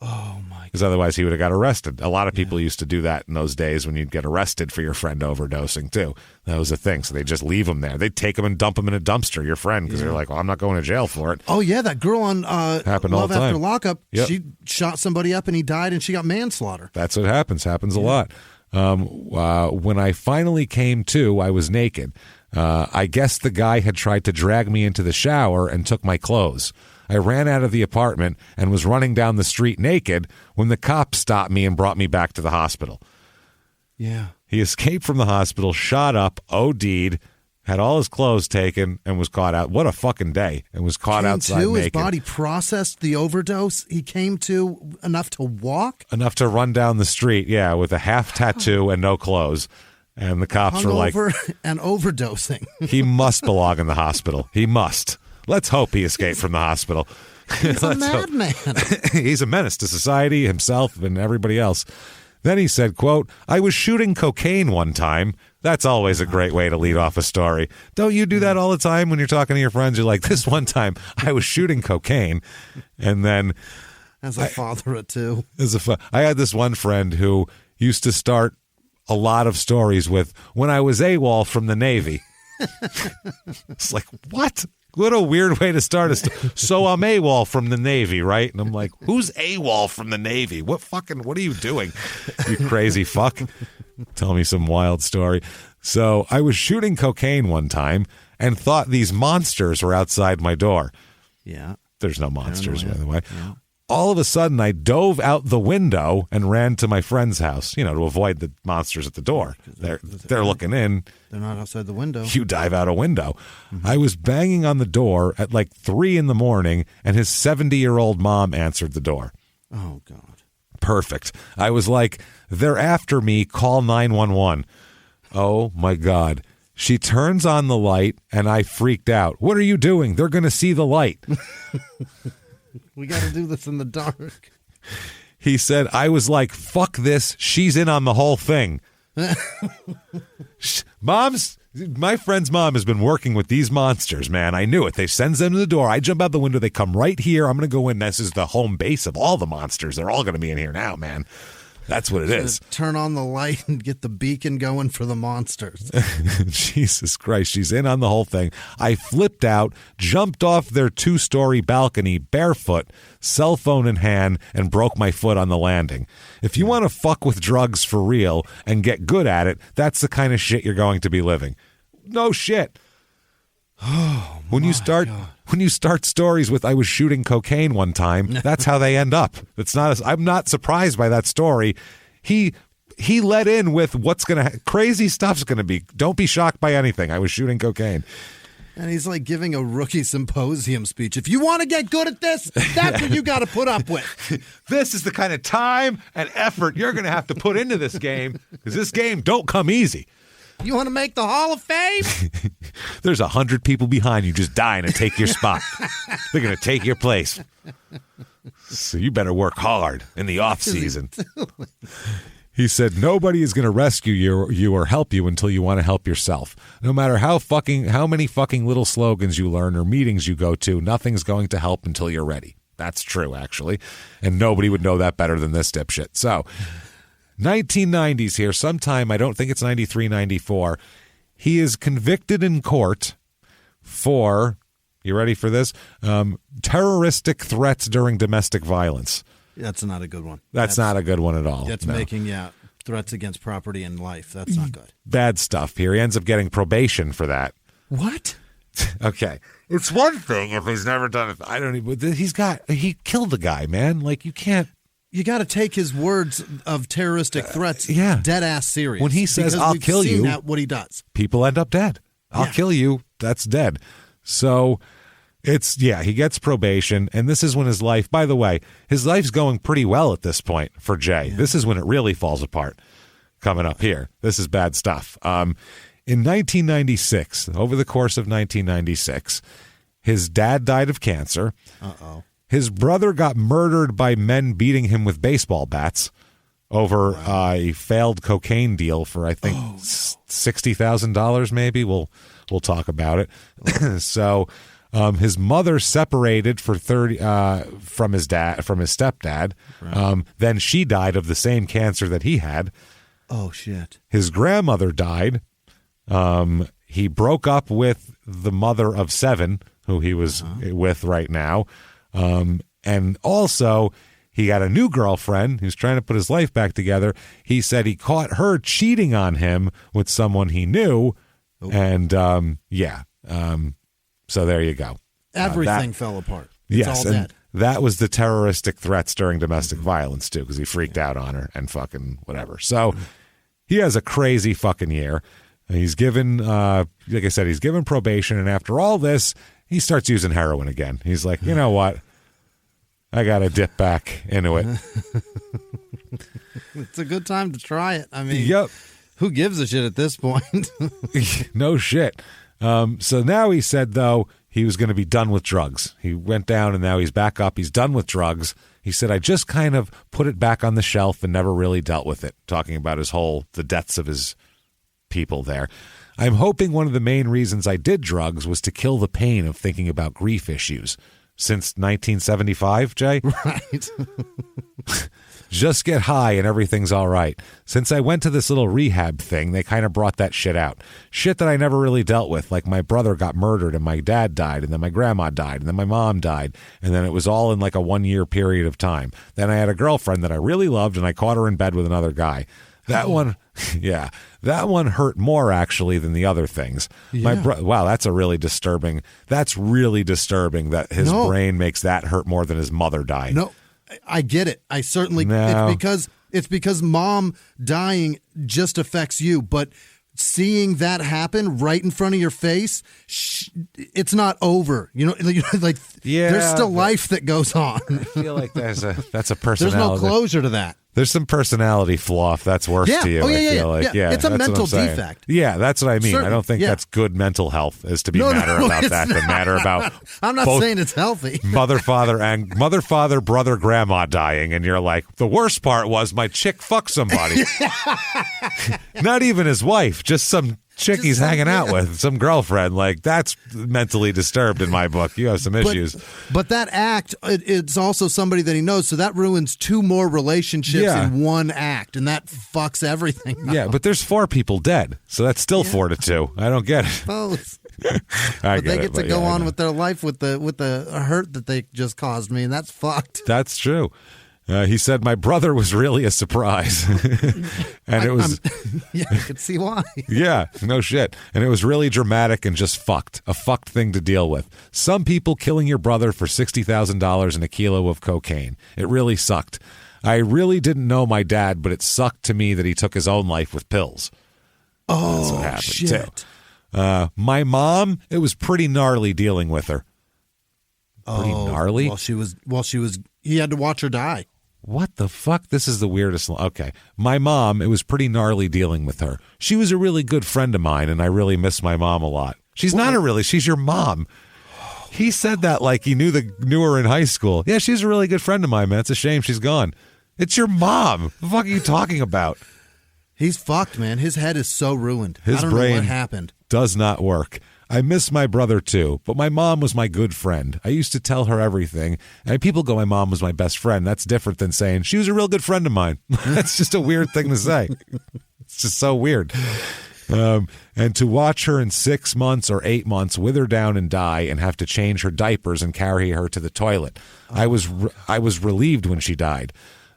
S3: Oh, my God.
S1: Because otherwise he would have got arrested. A lot of people used to do that in those days when you'd get arrested for your friend overdosing, too. That was a thing. So they'd just leave him there. They'd take him and dump him in a dumpster, your friend, because they're like, well, I'm not going to jail for it.
S3: Oh, yeah, that girl on
S1: Happened
S3: Love
S1: all the time.
S3: After Lockup, she shot somebody up and he died and she got manslaughter.
S1: That's what happens. Happens a lot. When I finally came to, I was naked. I guess the guy had tried to drag me into the shower and took my clothes. I ran out of the apartment and was running down the street naked when the cops stopped me and brought me back to the hospital.
S3: Yeah.
S1: He escaped from the hospital, shot up, OD'd, had all his clothes taken, and was caught out. What a fucking day. And was caught outside naked.
S3: His body processed the overdose. He came to enough to walk?
S1: Enough to run down the street, yeah, with a half tattoo and no clothes. And the cops were like...
S3: and overdosing.
S1: He must belong in the hospital. He must. Let's hope he escaped from the hospital.
S3: He's a madman.
S1: He's a menace to society, himself, and everybody else. Then he said, quote, I was shooting cocaine one time. That's always a great way to lead off a story. Don't you do that all the time when you're talking to your friends? You're like, this one time I was shooting cocaine. And then...
S3: As a father of two.
S1: I had this one friend who used to start a lot of stories with, when I was AWOL from the Navy. It's like, what? What a weird way to start a story. So I'm AWOL from the Navy, right? And I'm like, who's AWOL from the Navy? What are you doing? You crazy fuck. Tell me some wild story. So I was shooting cocaine one time and thought these monsters were outside my door.
S3: Yeah.
S1: There's no monsters, by the way. Yeah. All of a sudden, I dove out the window and ran to my friend's house, to avoid the monsters at the door. They're looking in.
S3: They're not outside the window.
S1: You dive out a window. Mm-hmm. I was banging on the door at like 3 a.m, and his 70-year-old mom answered the door.
S3: Oh, God.
S1: Perfect. I was like, they're after me. Call 911. Oh, my God. She turns on the light, and I freaked out. What are you doing? They're going to see the light.
S3: We got to do this in the dark.
S1: He said, I was like, fuck this. She's in on the whole thing. My friend's mom has been working with these monsters, man. I knew it. They sends them to the door. I jump out the window. They come right here. I'm going to go in. This is the home base of all the monsters. They're all going to be in here now, man. That's what it is.
S3: Turn on the light and get the beacon going for the monsters.
S1: Jesus Christ. She's in on the whole thing. I flipped out, jumped off their 2-story balcony barefoot, cell phone in hand, and broke my foot on the landing. If you want to fuck with drugs for real and get good at it, that's the kind of shit you're going to be living. No shit.
S3: Oh,
S1: when you start stories with I was shooting cocaine one time, that's how they end up. I'm not surprised by that story. He let in with what's crazy stuff's going to be. Don't be shocked by anything. I was shooting cocaine.
S3: And he's like giving a rookie symposium speech. If you want to get good at this, that's what you got to put up with.
S1: This is the kind of time and effort you're going to have to put into this game, because this game don't come easy.
S3: You want to make the Hall of Fame?
S1: There's 100 people behind you just dying to take your spot. They're going to take your place. So you better work hard in the off season. He said, nobody is going to rescue you or help you until you want to help yourself. No matter how many fucking little slogans you learn or meetings you go to, nothing's going to help until you're ready. That's true, actually. And nobody would know that better than this dipshit. So, 1990s here, sometime, I don't think it's 93, 94, he is convicted in court for, you ready for this? Terroristic threats during domestic violence.
S3: That's not a good one.
S1: That's not a good one at all.
S3: That's making, threats against property and life. That's not good.
S1: Bad stuff here. He ends up getting probation for that.
S3: What?
S1: Okay. It's one thing if he's never done it. I don't even, he killed a guy, man. Like, you can't.
S3: You got to take his words of terroristic threats dead ass serious.
S1: When he says, I'll kill you,
S3: that what he does.
S1: People end up dead. I'll kill you. That's dead. So he gets probation, and this is when his life, by the way, his life's going pretty well at this point for Jay. Yeah. This is when it really falls apart coming up here. This is bad stuff. In 1996, over the course of 1996, his dad died of cancer.
S3: Uh-oh.
S1: His brother got murdered by men beating him with baseball bats over a failed cocaine deal for, I think, $60,000 maybe. We'll talk about it. So his mother separated for from his stepdad. Right. Then she died of the same cancer that he had.
S3: Oh, shit.
S1: His grandmother died. He broke up with the mother of 7, who he was with right now. And also, he got a new girlfriend who's trying to put his life back together. He said he caught her cheating on him with someone he knew. Oh. And, so there you go.
S3: Everything fell apart. It's all dead.
S1: That was the terroristic threats during domestic violence, too, because he freaked out on her and fucking whatever. So he has a crazy fucking year. He's given, like I said, he's given probation. And after all this, he starts using heroin again. He's like, you know what? I got to dip back into it.
S3: It's a good time to try it. I mean, who gives a shit at this point?
S1: No shit. So now he said, though, he was going to be done with drugs. He went down and now he's back up. He's done with drugs. He said, I just kind of put it back on the shelf and never really dealt with it, talking about the deaths of his people there. I'm hoping one of the main reasons I did drugs was to kill the pain of thinking about grief issues. Since 1975, Jay?
S3: Right.
S1: Just get high and everything's all right. Since I went to this little rehab thing, they kind of brought that shit out. Shit that I never really dealt with, like my brother got murdered and my dad died and then my grandma died and then my mom died. And then it was all in like a 1-year period of time. Then I had a girlfriend that I really loved and I caught her in bed with another guy. That one, that one hurt more actually than the other things. Yeah. Wow, that's really disturbing that his brain makes that hurt more than his mother dying.
S3: No, I get it. I certainly, it's because mom dying just affects you, but seeing that happen right in front of your face, it's not over. You know, like there's still life that goes on.
S1: I feel like that's a personality.
S3: There's no closure to that.
S1: There's some personality flaw if that's worse to you. I feel like.
S3: It's a mental defect.
S1: Yeah, that's what I mean.
S3: Certainly.
S1: I don't think that's good mental health is to be matter about that than matter about.
S3: I'm not saying it's healthy.
S1: mother, father, brother, grandma dying, and you're like, the worst part was my chick fucked somebody. Not even his wife, just some chick he's hanging out with, some girlfriend. Like, that's mentally disturbed in my book. You have some issues.
S3: But that act, it's also somebody that he knows, so that ruins 2 more relationships in one act, and that fucks everything up.
S1: Yeah, but there's 4 people dead, so that's still 4 to 2. I don't get it.
S3: But they get to go on with their life with the hurt that they just caused me, and that's fucked.
S1: That's true. He said, my brother was really a surprise. And it was...
S3: I could see why.
S1: Yeah, no shit. And it was really dramatic and just fucked. A fucked thing to deal with. Some people killing your brother for $60,000 and a kilo of cocaine. It really sucked. I really didn't know my dad, but it sucked to me that he took his own life with pills.
S3: Oh,
S1: that's what happened,
S3: shit.
S1: Too. My mom, it was pretty gnarly dealing with her. Pretty gnarly?
S3: He had to watch her die.
S1: What the fuck? This is the weirdest. Okay. My mom, it was pretty gnarly dealing with her. She was a really good friend of mine, and I really miss my mom a lot. She's she's your mom. He said that like he knew her in high school. Yeah, she's a really good friend of mine, man. It's a shame she's gone. It's your mom. What the fuck are you talking about?
S3: He's fucked, man. His head is so ruined.
S1: His
S3: I don't
S1: brain
S3: know what happened.
S1: Does not work. I miss my brother too, but my mom was my good friend. I used to tell her everything. And people go, my mom was my best friend. That's different than saying she was a real good friend of mine. That's just a weird thing to say. It's just so weird. And to watch her in 6 months or 8 months wither down and die and have to change her diapers and carry her to the toilet. I was relieved when she died.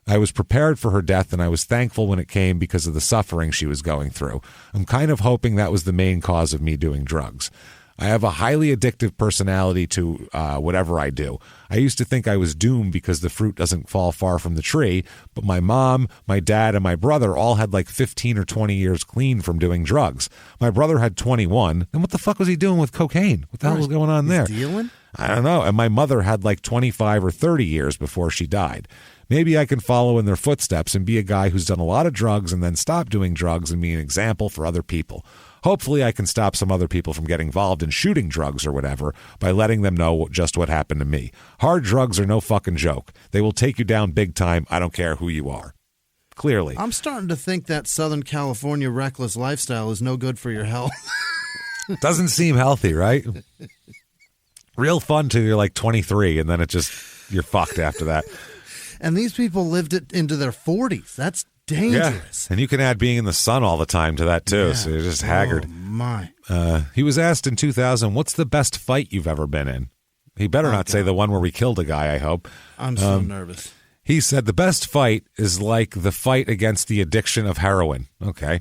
S1: I was prepared for her death, and I was thankful when it came because of the suffering she was going through. I'm kind of hoping that was the main cause of me doing drugs. I have a highly addictive personality to whatever I do. I used to think I was doomed because the fruit doesn't fall far from the tree, but my mom, my dad, and my brother all had like 15 or 20 years clean from doing drugs. My brother had 21. And what the fuck was he doing with cocaine? What the hell was going on there?
S3: Dealing?
S1: I don't know. And my mother had like 25 or 30 years before she died. Maybe I can follow in their footsteps and be a guy who's done a lot of drugs and then stop doing drugs and be an example for other people. Hopefully I can stop some other people from getting involved in shooting drugs or whatever by letting them know just what happened to me. Hard drugs are no fucking joke. They will take you down big time. I don't care who you are. Clearly.
S3: I'm starting to think that Southern California reckless lifestyle is no good for your health.
S1: Doesn't seem healthy, right? Real fun till you're like 23, and then you're fucked after that.
S3: And these people lived it into their 40s. That's dangerous.
S1: Yeah. And you can add being in the sun all the time to that, too. Yeah. So you're just haggard.
S3: Oh, my.
S1: He was asked in 2000, what's the best fight you've ever been in? He better not say the one where we killed a guy, I hope.
S3: I'm so nervous.
S1: He said the best fight is like the fight against the addiction of heroin. Okay.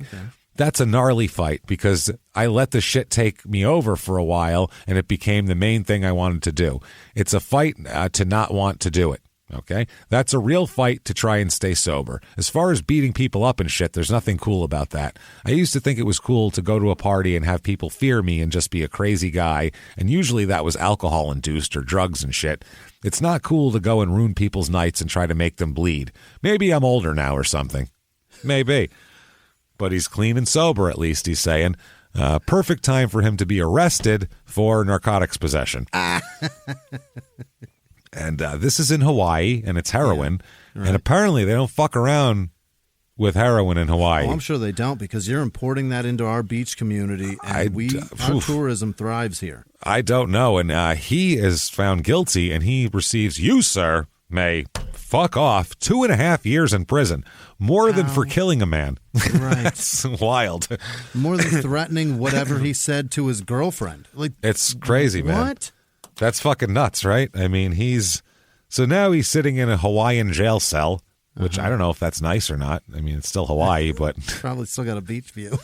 S1: That's a gnarly fight because I let the shit take me over for a while, and it became the main thing I wanted to do. It's a fight to not want to do it. Okay, that's a real fight to try and stay sober. As far as beating people up and shit, there's nothing cool about that. I used to think it was cool to go to a party and have people fear me and just be a crazy guy, and usually that was alcohol-induced or drugs and shit. It's not cool to go and ruin people's nights and try to make them bleed. Maybe I'm older now or something. Maybe. But he's clean and sober, at least, he's saying. Perfect time for him to be arrested for narcotics possession. And this is in Hawaii, and it's heroin. Yeah, right. And apparently they don't fuck around with heroin in Hawaii.
S3: Oh, I'm sure they don't, because you're importing that into our beach community, and our tourism thrives here.
S1: I don't know. And he is found guilty, and he receives, you, sir, may fuck off 2.5 years in prison. More than for killing a man.
S3: Right.
S1: That's wild.
S3: More than threatening whatever he said to his girlfriend. Like,
S1: it's crazy, man.
S3: What?
S1: That's fucking nuts, right? I mean, so now he's sitting in a Hawaiian jail cell, which I don't know if that's nice or not. I mean, it's still Hawaii, but
S3: probably still got a beach view.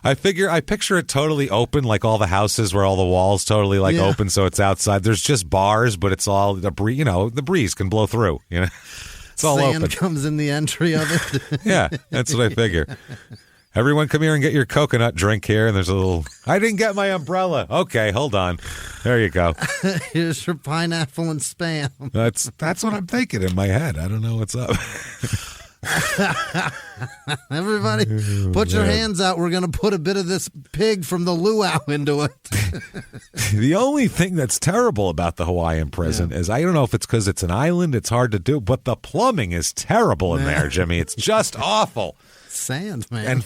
S1: I picture it totally open, like all the houses where all the walls totally open, so it's outside. There's just bars, but it's all the breeze can blow through. It's all
S3: Sand
S1: open.
S3: Comes in the entry of it.
S1: Yeah, that's what I figure. Everyone come here and get your coconut drink here. And there's a little, I didn't get my umbrella. Okay, hold on. There you go.
S3: Here's your pineapple and Spam.
S1: That's what I'm thinking in my head. I don't know what's up.
S3: Everybody, put your hands out. We're going to put a bit of this pig from the luau into it.
S1: The only thing that's terrible about the Hawaiian prison is, I don't know if it's because it's an island, it's hard to do, but the plumbing is terrible in there, Jimmy. It's just awful.
S3: Sand, man.
S1: And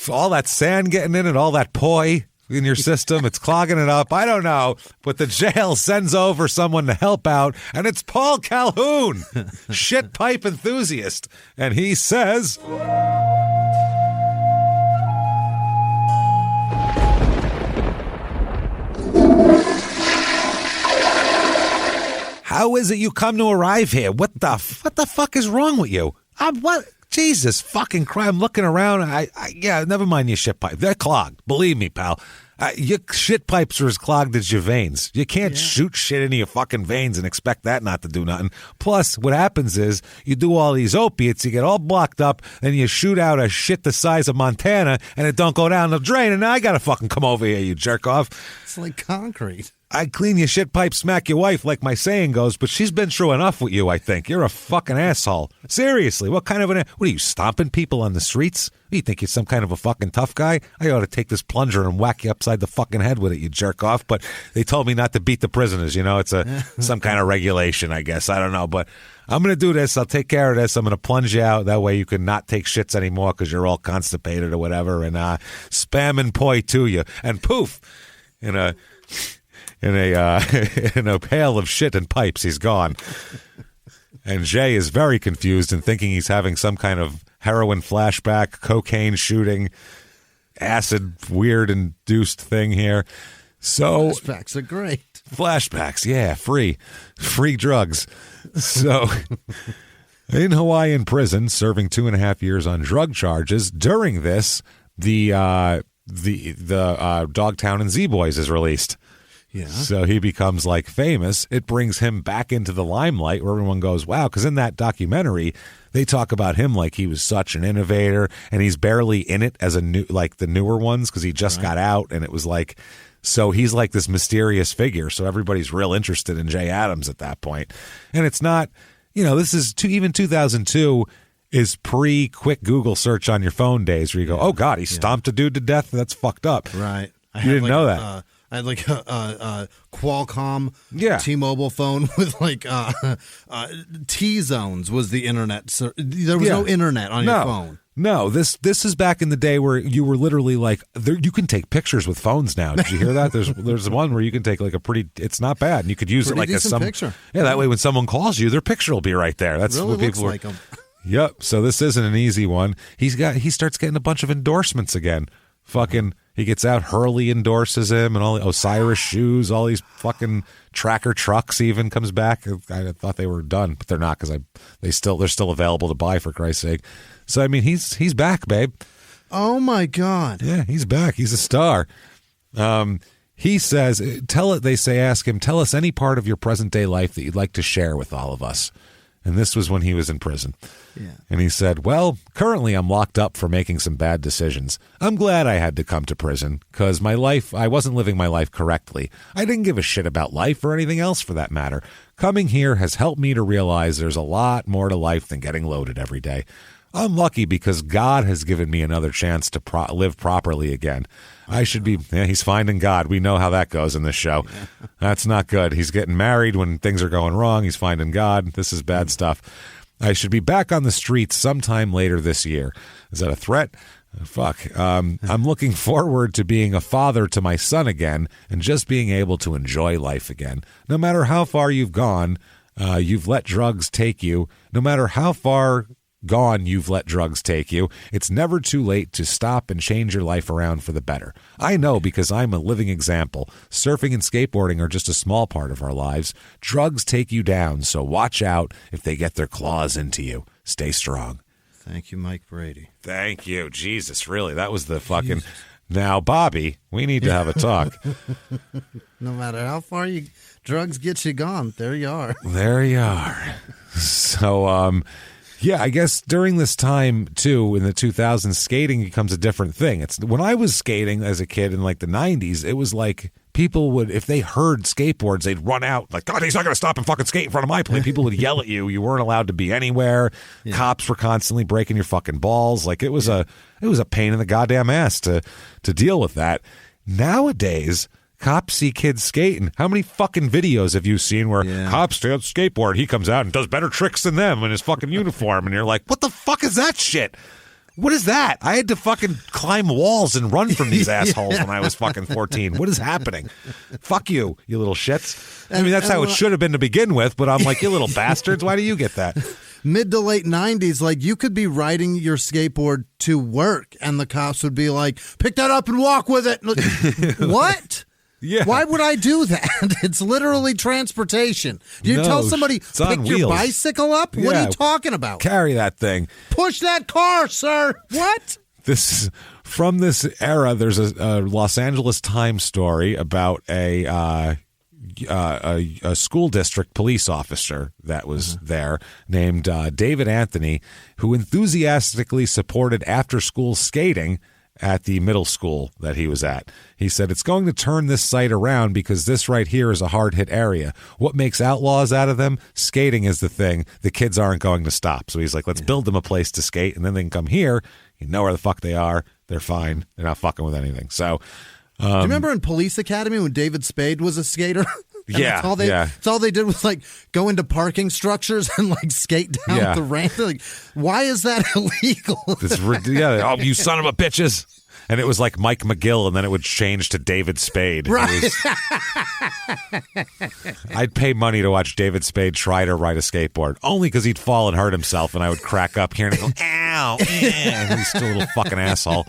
S1: all that sand getting in it, all that poi in your system, it's clogging it up. I don't know, but the jail sends over someone to help out, and it's Paul Calhoun, shit pipe enthusiast. And he says, how is it you come to arrive here? What the fuck is wrong with you? What? Jesus fucking Christ. I'm looking around. Yeah, never mind your shit pipe. They're clogged. Believe me, pal. Your shit pipes are as clogged as your veins. You can't shoot shit into your fucking veins and expect that not to do nothing. Plus, what happens is you do all these opiates, you get all blocked up, then you shoot out a shit the size of Montana, and it don't go down the drain, and now I gotta fucking come over here, you jerk off.
S3: It's like concrete.
S1: I'd clean your shit pipe, smack your wife, like my saying goes, but she's been through enough with you, I think. You're a fucking asshole. Seriously, what are you, stomping people on the streets? You think you're some kind of a fucking tough guy? I ought to take this plunger and whack you upside the fucking head with it, you jerk off. But they told me not to beat the prisoners, it's some kind of regulation, I guess. I don't know, but I'm going to do this. I'll take care of this. I'm going to plunge you out. That way you can not take shits anymore because you're all constipated or whatever. And spam and poi to you. And poof, in a pail of shit and pipes, he's gone. And Jay is very confused and thinking he's having some kind of heroin flashback, cocaine shooting, acid weird induced thing here. So
S3: flashbacks are great.
S1: Flashbacks, yeah, free drugs. So in Hawaiian prison, serving 2.5 years on drug charges. During this, the Dogtown and Z-Boys is released.
S3: Yeah.
S1: So he becomes like famous. It brings him back into the limelight where everyone goes, wow, because in that documentary, they talk about him like he was such an innovator, and he's barely in it as like the newer ones because he just got out, and it was like, so he's like this mysterious figure. So everybody's real interested in Jay Adams at that point. And it's not, this is even 2002 is pre-quick Google search on your phone days where you go, oh God, he stomped a dude to death. That's fucked up.
S3: Right.
S1: You didn't know that.
S3: I had like a Qualcomm T-Mobile phone with like T-Zones was the internet. So there was no internet on your phone.
S1: No, this is back in the day where you were literally like, you can take pictures with phones now. Did you hear that? There's one where you can take like it's not bad, and you could use it like as some
S3: picture.
S1: Yeah, that way when someone calls you, their picture will be right there. That's
S3: really
S1: what people
S3: looks like them.
S1: Yep. So this isn't an easy one. He starts getting a bunch of endorsements again. Fucking, he gets out. Hurley endorses him, and all the Osiris shoes, all these fucking Tracker trucks. Even comes back. I thought they were done, but they're not because they're still available to buy, for Christ's sake. So I mean, he's back, babe.
S3: Oh my God.
S1: Yeah, he's back. He's a star. He says, ask him, tell us any part of your present day life that you'd like to share with all of us. And this was when he was in prison.
S3: Yeah.
S1: And he said, well, currently I'm locked up for making some bad decisions. I'm glad I had to come to prison because I wasn't living my life correctly. I didn't give a shit about life or anything else for that matter. Coming here has helped me to realize there's a lot more to life than getting loaded every day. I'm lucky because God has given me another chance to live properly again. I should be, he's finding God. We know how that goes in this show. Yeah. That's not good. He's getting married when things are going wrong. He's finding God. This is bad stuff. I should be back on the streets sometime later this year. Is that a threat? Fuck. I'm looking forward to being a father to my son again and just being able to enjoy life again. No matter how far you've gone, you've let drugs take you. No matter how far gone you've let drugs take you, it's never too late to stop and change your life around for the better. I know because I'm a living example. Surfing and skateboarding are just a small part of our lives. Drugs take you down, so watch out if they get their claws into you. Stay strong.
S3: Thank you, Mike Brady.
S1: Thank you. Jesus, really, that was the fucking... Jesus. Now, Bobby, we need to have a talk.
S3: No matter how far drugs get you gone, there you are.
S1: There you are. So, yeah, I guess during this time, too, in the 2000s, skating becomes a different thing. When I was skating as a kid in, like, the 90s, it was like people would, if they heard skateboards, they'd run out, like, God, he's not going to stop and fucking skate in front of my plane. People would yell at you. You weren't allowed to be anywhere. Yeah. Cops were constantly breaking your fucking balls. Like, it was a pain in the goddamn ass to deal with that. Nowadays... Cops see kids skating. How many fucking videos have you seen where cops stay on skateboard, he comes out and does better tricks than them in his fucking uniform, and you're like, what the fuck is that shit? What is that? I had to fucking climb walls and run from these assholes when I was fucking 14. What is happening? Fuck you, you little shits. I mean, that's how it should have been to begin with, but I'm like, you little bastards, why do you get that?
S3: Mid to late 90s, like you could be riding your skateboard to work and the cops would be like, pick that up and walk with it. What?
S1: Yeah.
S3: Why would I do that? It's literally transportation. Do you tell somebody, pick your bicycle up? Yeah. What are you talking about?
S1: Carry that thing.
S3: Push that car, sir. What?
S1: From this era, there's a Los Angeles Times story about a school district police officer that was there named David Anthony, who enthusiastically supported after-school skating at the middle school that he was at. He said, it's going to turn this site around because this right here is a hard-hit area. What makes outlaws out of them? Skating is the thing. The kids aren't going to stop. So he's like, let's build them a place to skate, and then they can come here. You know where the fuck they are. They're fine. They're not fucking with anything. So,
S3: do you remember in Police Academy when David Spade was a skater? And that's all they did was like go into parking structures and like skate down the ramp. Like, why is that illegal?
S1: Oh, you son of a bitches. And it was like Mike McGill, and then it would change to David Spade.
S3: Right.
S1: I'd pay money to watch David Spade try to ride a skateboard, only because he'd fall and hurt himself, and I would crack up here and go, ow, and he's still a little fucking asshole.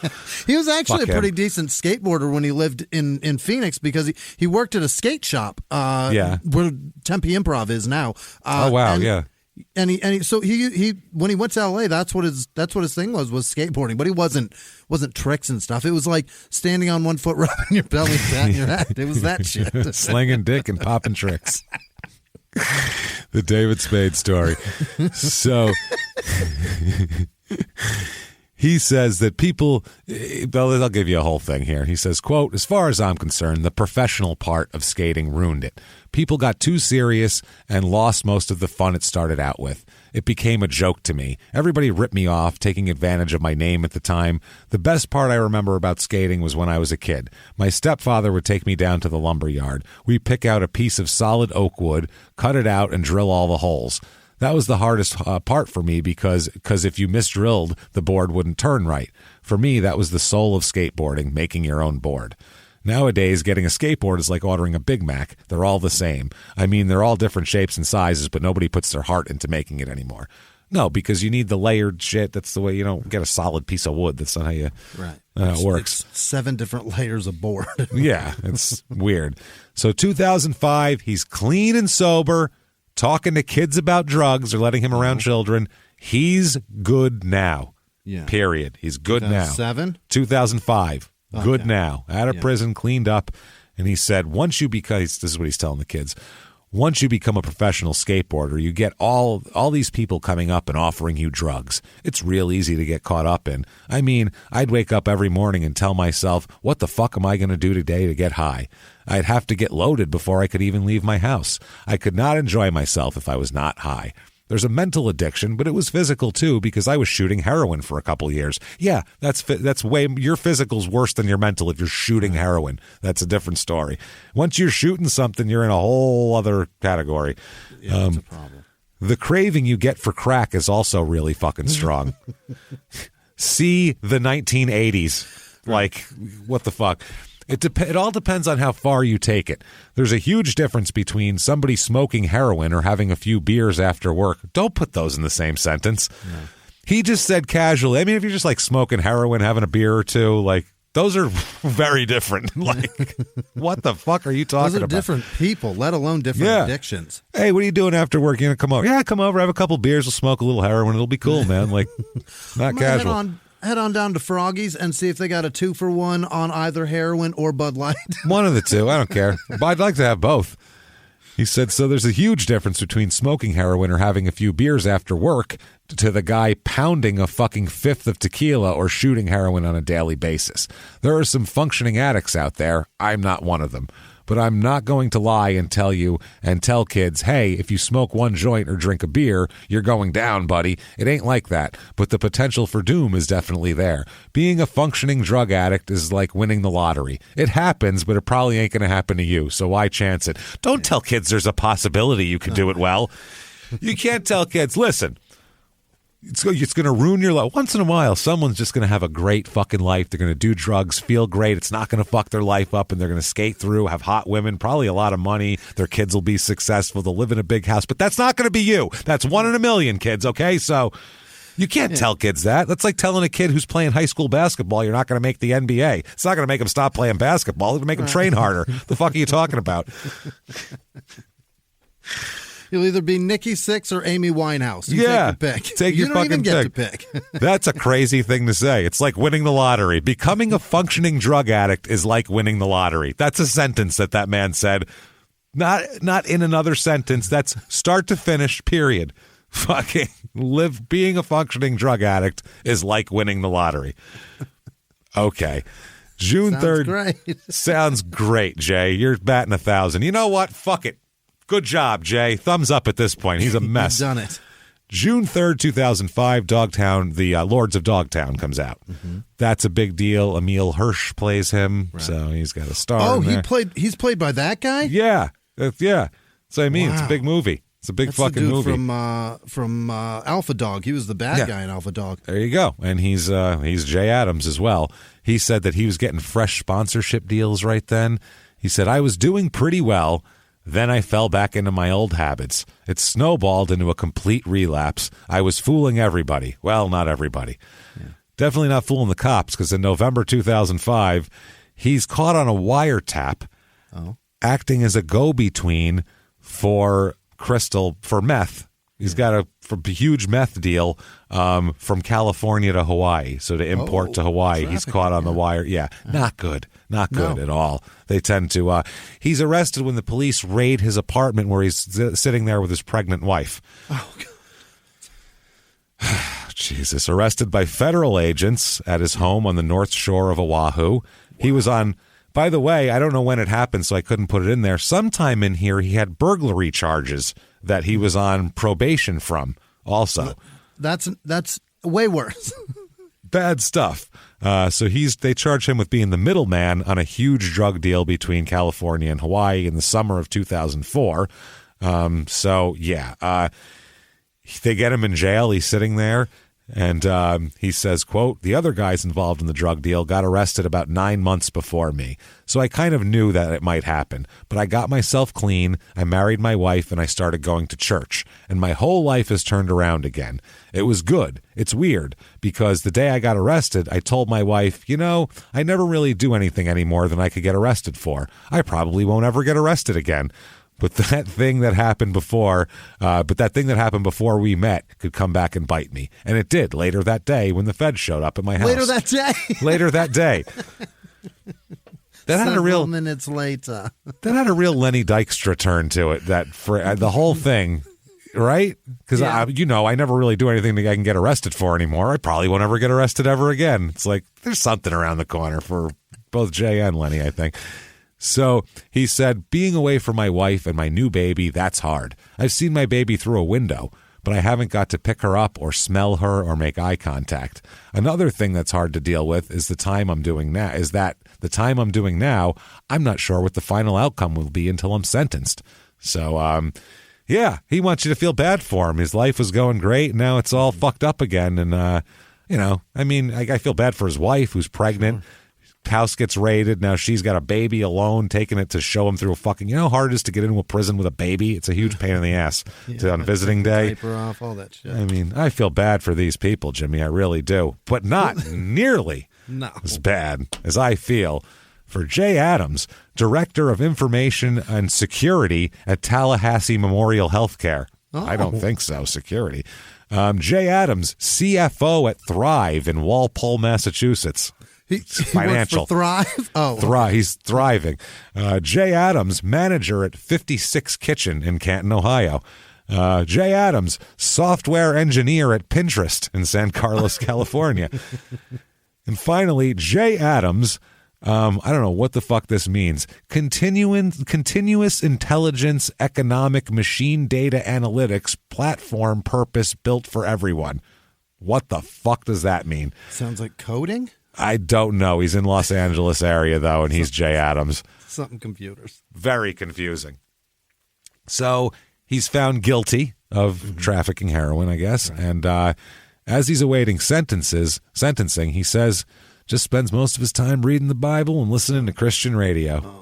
S3: He was actually a pretty decent skateboarder when he lived in Phoenix, because he worked at a skate shop where Tempe Improv is now.
S1: Oh, wow, yeah.
S3: And he when he went to LA, that's what his thing was skateboarding, but he wasn't tricks and stuff. It was like standing on one foot, rubbing your belly, patting your head. It was that shit.
S1: Slinging dick and popping tricks. The David Spade story. So he says that people, I'll give you a whole thing here. He says, quote, as far as I'm concerned, the professional part of skating ruined it. People got too serious and lost most of the fun it started out with. It became a joke to me. Everybody ripped me off, taking advantage of my name at the time. The best part I remember about skating was when I was a kid. My stepfather would take me down to the lumber yard. We'd pick out a piece of solid oak wood, cut it out, and drill all the holes. That was the hardest part for me because if you misdrilled, the board wouldn't turn right. For me, that was the soul of skateboarding, making your own board. Nowadays, getting a skateboard is like ordering a Big Mac. They're all the same. I mean, they're all different shapes and sizes, but nobody puts their heart into making it anymore. No, because you need the layered shit. That's the way you don't get a solid piece of wood. That's not how you it works.
S3: It's 7 different layers of board.
S1: Yeah, it's weird. So 2005, he's clean and sober, talking to kids about drugs or letting him around children. He's good now.
S3: Yeah.
S1: Period. He's good now. 2005. Good now. Out of prison, cleaned up. And he said, this is what he's telling the kids, once you become a professional skateboarder, you get all these people coming up and offering you drugs. It's real easy to get caught up in. I mean, I'd wake up every morning and tell myself, what the fuck am I going to do today to get high? I'd have to get loaded before I could even leave my house. I could not enjoy myself if I was not high. There's a mental addiction, but it was physical too, because I was shooting heroin for a couple years. Yeah, that's way, your physical's worse than your mental if you're shooting heroin. That's a different story. Once you're shooting something, you're in a whole other category.
S3: Yeah, that's a problem.
S1: The craving you get for crack is also really fucking strong. See the 1980s. Like, what the fuck? It all depends on how far you take it. There's a huge difference between somebody smoking heroin or having a few beers after work. Don't put those in the same sentence. No. He just said casually. I mean, if you're just like smoking heroin, having a beer or two, like those are very different. Like, what the fuck are you talking about?
S3: Those are different people, let alone different addictions.
S1: Hey, what are you doing after work? You gonna come over? Yeah, come over, have a couple beers, we'll smoke a little heroin. It'll be cool, man. Like, not casual.
S3: Head on down to Froggy's and see if they got a 2-for-1 on either heroin or Bud Light.
S1: One of the two. I don't care. But I'd like to have both. He said, so there's a huge difference between smoking heroin or having a few beers after work to the guy pounding a fucking fifth of tequila or shooting heroin on a daily basis. There are some functioning addicts out there. I'm not one of them. But I'm not going to lie and tell kids, hey, if you smoke one joint or drink a beer, you're going down, buddy. It ain't like that. But the potential for doom is definitely there. Being a functioning drug addict is like winning the lottery. It happens, but it probably ain't going to happen to you. So why chance it? Don't tell kids there's a possibility you can do it well. You can't tell kids, listen, it's going to ruin your life. Once in a while, someone's just going to have a great fucking life. They're going to do drugs, feel great. It's not going to fuck their life up, and they're going to skate through, have hot women, probably a lot of money. Their kids will be successful. They'll live in a big house. But that's not going to be you. That's 1 in a million, kids, okay? So you can't tell kids that. That's like telling a kid who's playing high school basketball you're not going to make the NBA. It's not going to make him stop playing basketball. It's going to make him train harder. The fuck are you talking about?
S3: You'll either be Nikki Sixx or Amy Winehouse. You take your pick.
S1: Take your fucking pick. You don't even get to pick. That's a crazy thing to say. It's like winning the lottery. Becoming a functioning drug addict is like winning the lottery. That's a sentence that man said. Not in another sentence. That's start to finish, period. Fucking being a functioning drug addict is like winning the lottery. Okay. June 3rd.
S3: Great.
S1: Sounds great, Jay. You're batting 1,000. You know what? Fuck it. Good job, Jay. Thumbs up at this point. He's a mess.
S3: You've done it.
S1: June 3rd, 2005, Dogtown, the Lords of Dogtown comes out. Mm-hmm. That's a big deal. Emil Hirsch plays him, so he's got a star in there.
S3: He's played by that guy?
S1: Yeah. Yeah. So I mean, It's a big movie. It's a big
S3: That's
S1: fucking
S3: the dude
S1: movie.
S3: From Alpha Dog. He was the bad guy in Alpha Dog.
S1: There you go. And he's Jay Adams as well. He said that he was getting fresh sponsorship deals right then. He said, I was doing pretty well. Then I fell back into my old habits. It snowballed into a complete relapse. I was fooling everybody. Well, not everybody. Yeah. Definitely not fooling the cops, because in November 2005, he's caught on a wiretap acting as a go-between for meth. He's got a huge meth deal from California to Hawaii. So to import to Hawaii, he's caught on the wire. Yeah, not good. Not good at all. They tend to. He's arrested when the police raid his apartment where he's sitting there with his pregnant wife.
S3: Oh,
S1: God. Jesus. Arrested by federal agents at his home on the North Shore of Oahu. Wow. He was on. By the way, I don't know when it happened, so I couldn't put it in there. Sometime in here, he had burglary charges that he was on probation from also.
S3: That's way worse.
S1: Bad stuff. So they charge him with being the middleman on a huge drug deal between California and Hawaii in the summer of 2004. They get him in jail. He's sitting there. And he says, quote, the other guys involved in the drug deal got arrested about 9 months before me. So I kind of knew that it might happen. But I got myself clean, I married my wife, and I started going to church. And my whole life has turned around again. It was good. It's weird, because the day I got arrested, I told my wife, I never really do anything any more than I could get arrested for. I probably won't ever get arrested again. But that thing that happened before we met could come back and bite me. And it did later that day when the feds showed up at my house.
S3: Later that day. That had a real minutes later.
S1: That had a real Lenny Dykstra turn to it. The whole thing, right? Because I never really do anything that I can get arrested for anymore. I probably won't ever get arrested ever again. It's like there's something around the corner for both Jay and Lenny, I think. So he said, being away from my wife and my new baby, that's hard. I've seen my baby through a window, but I haven't got to pick her up or smell her or make eye contact. Another thing that's hard to deal with is the time I'm doing now, I'm not sure what the final outcome will be until I'm sentenced. So, he wants you to feel bad for him. His life was going great. Now it's all fucked up again. And, I feel bad for his wife who's pregnant. Sure. House gets raided. Now she's got a baby alone, taking it to show him through a fucking. You know how hard it is to get into a prison with a baby? It's a huge pain in the ass on visiting day.
S3: Diaper off, all that shit.
S1: I mean, I feel bad for these people, Jimmy. I really do, but not nearly as bad as I feel for Jay Adams, Director of Information and Security at Tallahassee Memorial Healthcare. Oh. I don't think so. Security. Jay Adams, CFO at Thrive in Walpole, Massachusetts. Financial.
S3: He works for Thrive? Oh.
S1: He's thriving. Jay Adams, manager at 56 Kitchen in Canton, Ohio. Jay Adams, software engineer at Pinterest in San Carlos, California. And finally, Jay Adams, I don't know what the fuck this means. Continuous intelligence, economic machine data analytics, platform purpose built for everyone. What the fuck does that mean?
S3: Sounds like coding?
S1: I don't know. He's in Los Angeles area, though, and he's Jay Adams.
S3: Something computers.
S1: Very confusing. So he's found guilty of trafficking heroin, I guess. Right. And as he's awaiting sentencing, he says just spends most of his time reading the Bible and listening to Christian radio.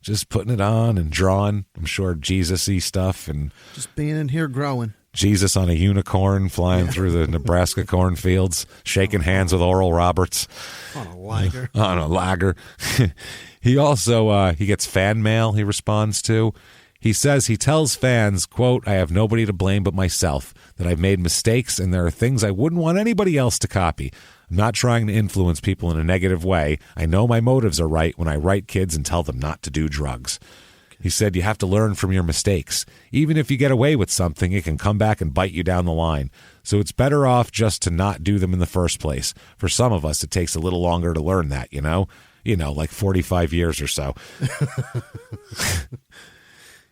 S1: Just putting it on and drawing, I'm sure, Jesus-y stuff. And
S3: just being in here growing.
S1: Jesus on a unicorn flying through the Nebraska cornfields, shaking hands with Oral Roberts.
S3: On a lager.
S1: On a lager. He also, he gets fan mail he responds to. He says he tells fans, quote, I have nobody to blame but myself, that I've made mistakes and there are things I wouldn't want anybody else to copy. I'm not trying to influence people in a negative way. I know my motives are right when I write kids and tell them not to do drugs. He said you have to learn from your mistakes. Even if you get away with something, it can come back and bite you down the line. So it's better off just to not do them in the first place. For some of us, it takes a little longer to learn that, like 45 years or so.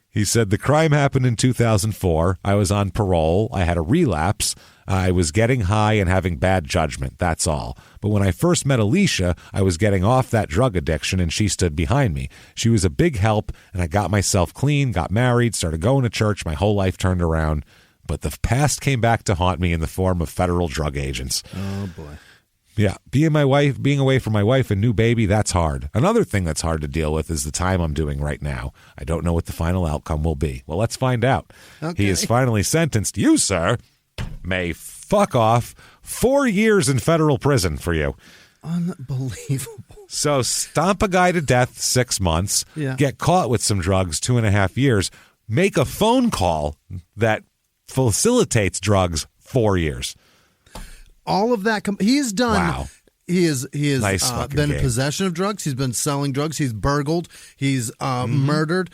S1: He said the crime happened in 2004. I was on parole. I had a relapse. I was getting high and having bad judgment. That's all. But when I first met Alicia, I was getting off that drug addiction, and she stood behind me. She was a big help, and I got myself clean, got married, started going to church. My whole life turned around. But the past came back to haunt me in the form of federal drug agents.
S3: Oh, boy.
S1: Yeah, being away from my wife and new baby, that's hard. Another thing that's hard to deal with is the time I'm doing right now. I don't know what the final outcome will be. Well, let's find out.
S3: Okay.
S1: He is finally sentenced. You, sir, may fuck off 4 years in federal prison for you.
S3: Unbelievable.
S1: So stomp a guy to death 6 months, get caught with some drugs 2.5 years, make a phone call that facilitates drugs 4 years.
S3: All of that. He's done.
S1: Wow.
S3: He has
S1: Nice
S3: been in
S1: game.
S3: possession of drugs. He's been selling drugs. He's burgled. He's murdered.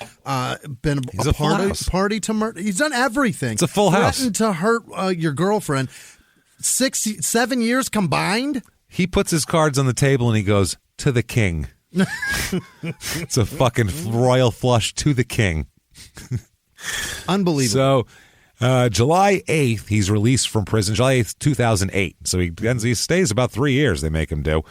S3: Been
S1: He's
S3: a
S1: full house.
S3: party to murder. He's done everything.
S1: It's a full house.
S3: Threatened to hurt your girlfriend. 7 years combined.
S1: He puts his cards on the table and he goes, to the king. It's a fucking royal flush to the king.
S3: Unbelievable.
S1: So July 8th, he's released from prison. July 8th, 2008. So he stays about 3 years, they make him do.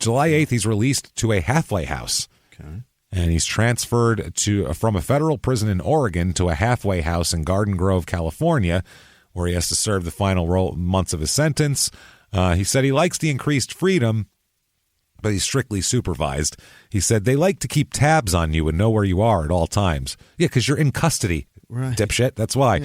S1: July 8th, he's released to a halfway house.
S3: Okay.
S1: And he's transferred from a federal prison in Oregon to a halfway house in Garden Grove, California, where he has to serve the final months of his sentence. He said he likes the increased freedom, but he's strictly supervised. He said they like to keep tabs on you and know where you are at all times. Yeah, because you're in custody,
S3: right.
S1: Dipshit. That's why.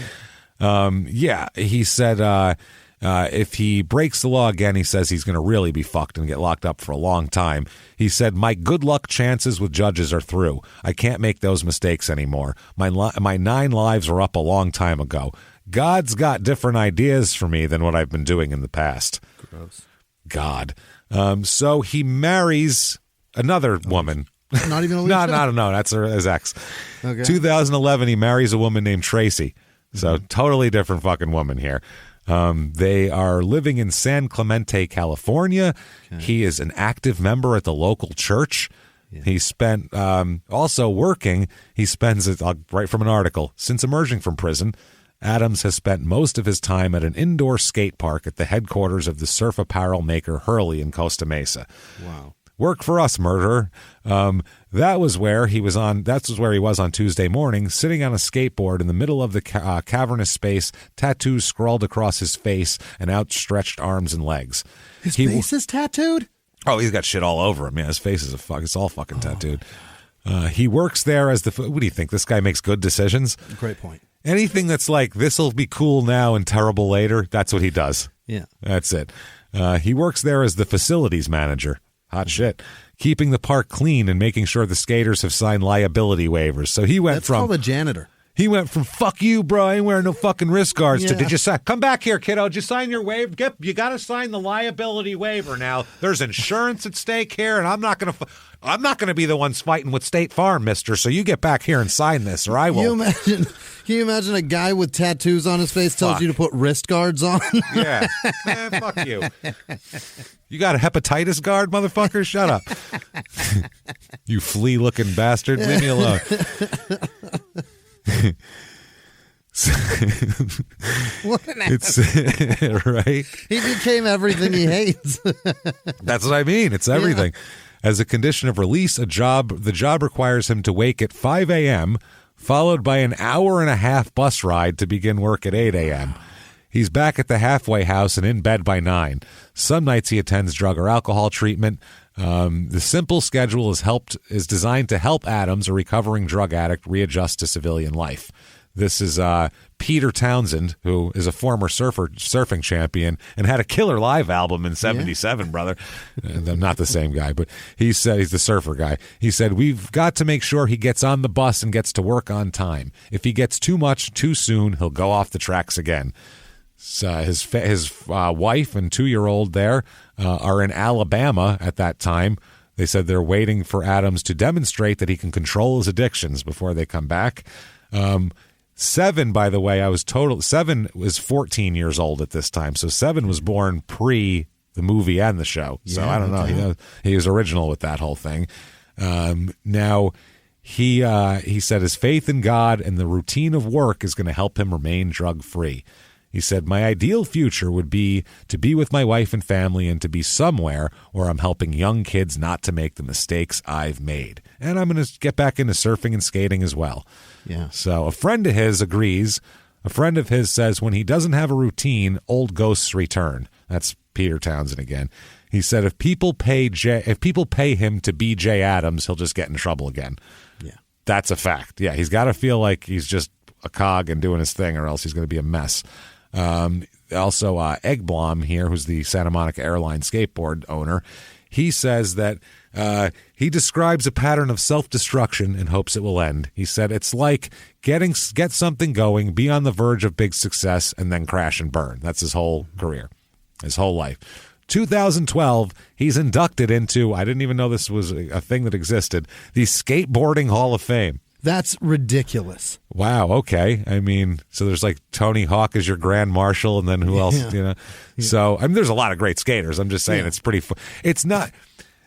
S1: He said if he breaks the law again, he says he's going to really be fucked and get locked up for a long time. He said, my good luck chances with judges are through. I can't make those mistakes anymore. My 9 lives were up a long time ago. God's got different ideas for me than what I've been doing in the past.
S3: Gross.
S1: God. So he marries another woman.
S3: Not even Alicia?
S1: No. That's his ex.
S3: Okay.
S1: 2011, he marries a woman named Tracy. So totally different fucking woman here. They are living in San Clemente, California. Okay. He is an active member at the local church. Yeah. He spent also working. He spends it right from an article. Since emerging from prison, Adams has spent most of his time at an indoor skate park at the headquarters of the surf apparel maker Hurley in Costa Mesa.
S3: Wow.
S1: Work for us, murderer. That was where he was on. That was where he was on Tuesday morning, sitting on a skateboard in the middle of the cavernous space, tattoos scrawled across his face and outstretched arms and legs.
S3: His face is tattooed?
S1: Oh, he's got shit all over him. Yeah, his face is it's all fucking tattooed. He works there as what do you think? This guy makes good decisions?
S3: Great point.
S1: Anything that's like, this will be cool now and terrible later, that's what he does.
S3: Yeah.
S1: That's it. He works there as the facilities manager. Hot shit. Keeping the park clean and making sure the skaters have signed liability waivers. So he went
S3: That's called a janitor.
S1: He went from, fuck you, bro, I ain't wearing no fucking wrist guards, to, did you sign? Come back here, kiddo. Did you sign your waiver? You got to sign the liability waiver now. There's insurance at stake here, and I'm not going to be the ones fighting with State Farm, mister, so you get back here and sign this, or I will.
S3: Can you imagine a guy with tattoos on his face tells you to put wrist guards on?
S1: Yeah. Man, fuck you. You got a hepatitis guard, motherfucker? Shut up. You flea-looking bastard. Leave me alone.
S3: What an ass.
S1: Right?
S3: He became everything he hates.
S1: That's what I mean. It's everything. Yeah. As a condition of release, the job requires him to wake at 5 a.m., followed by an hour-and-a-half bus ride to begin work at 8 a.m. He's back at the halfway house and in bed by 9. Some nights he attends drug or alcohol treatment. The simple schedule is designed to help Adams, a recovering drug addict, readjust to civilian life. This is Peter Townsend, who is a former surfing champion and had a killer live album in 77, brother. I'm not the same guy, but he said he's the surfer guy. He said, we've got to make sure he gets on the bus and gets to work on time. If he gets too much too soon, he'll go off the tracks again. His wife and 2-year-old there are in Alabama at that time. They said they're waiting for Adams to demonstrate that he can control his addictions before they come back. 7, by the way, 7 was 14 years old at this time. So 7 was born pre the movie and the show. So I don't know. He was original with that whole thing. Now, he said his faith in God and the routine of work is going to help him remain drug-free. He said, my ideal future would be to be with my wife and family and to be somewhere where I'm helping young kids not to make the mistakes I've made. And I'm going to get back into surfing and skating as well.
S3: Yeah.
S1: So a friend of his agrees. A friend of his says when he doesn't have a routine, old ghosts return. That's Peter Townsend again. He said if people pay him to be Jay Adams, he'll just get in trouble again.
S3: Yeah.
S1: That's a fact. Yeah, he's got to feel like he's just a cog and doing his thing, or else he's going to be a mess. Also, Eggblom here, who's the Santa Monica Airlines skateboard owner, he says that he describes a pattern of self-destruction and hopes it will end. He said it's like get something going, be on the verge of big success, and then crash and burn. That's his whole career, his whole life. 2012, he's inducted into, I didn't even know this was a thing that existed, the Skateboarding Hall of Fame.
S3: That's ridiculous.
S1: Wow, okay. I mean, so there's like Tony Hawk as your grand marshal, and then who else, Yeah. So, I mean, there's a lot of great skaters. I'm just saying it's pretty fun. It's not,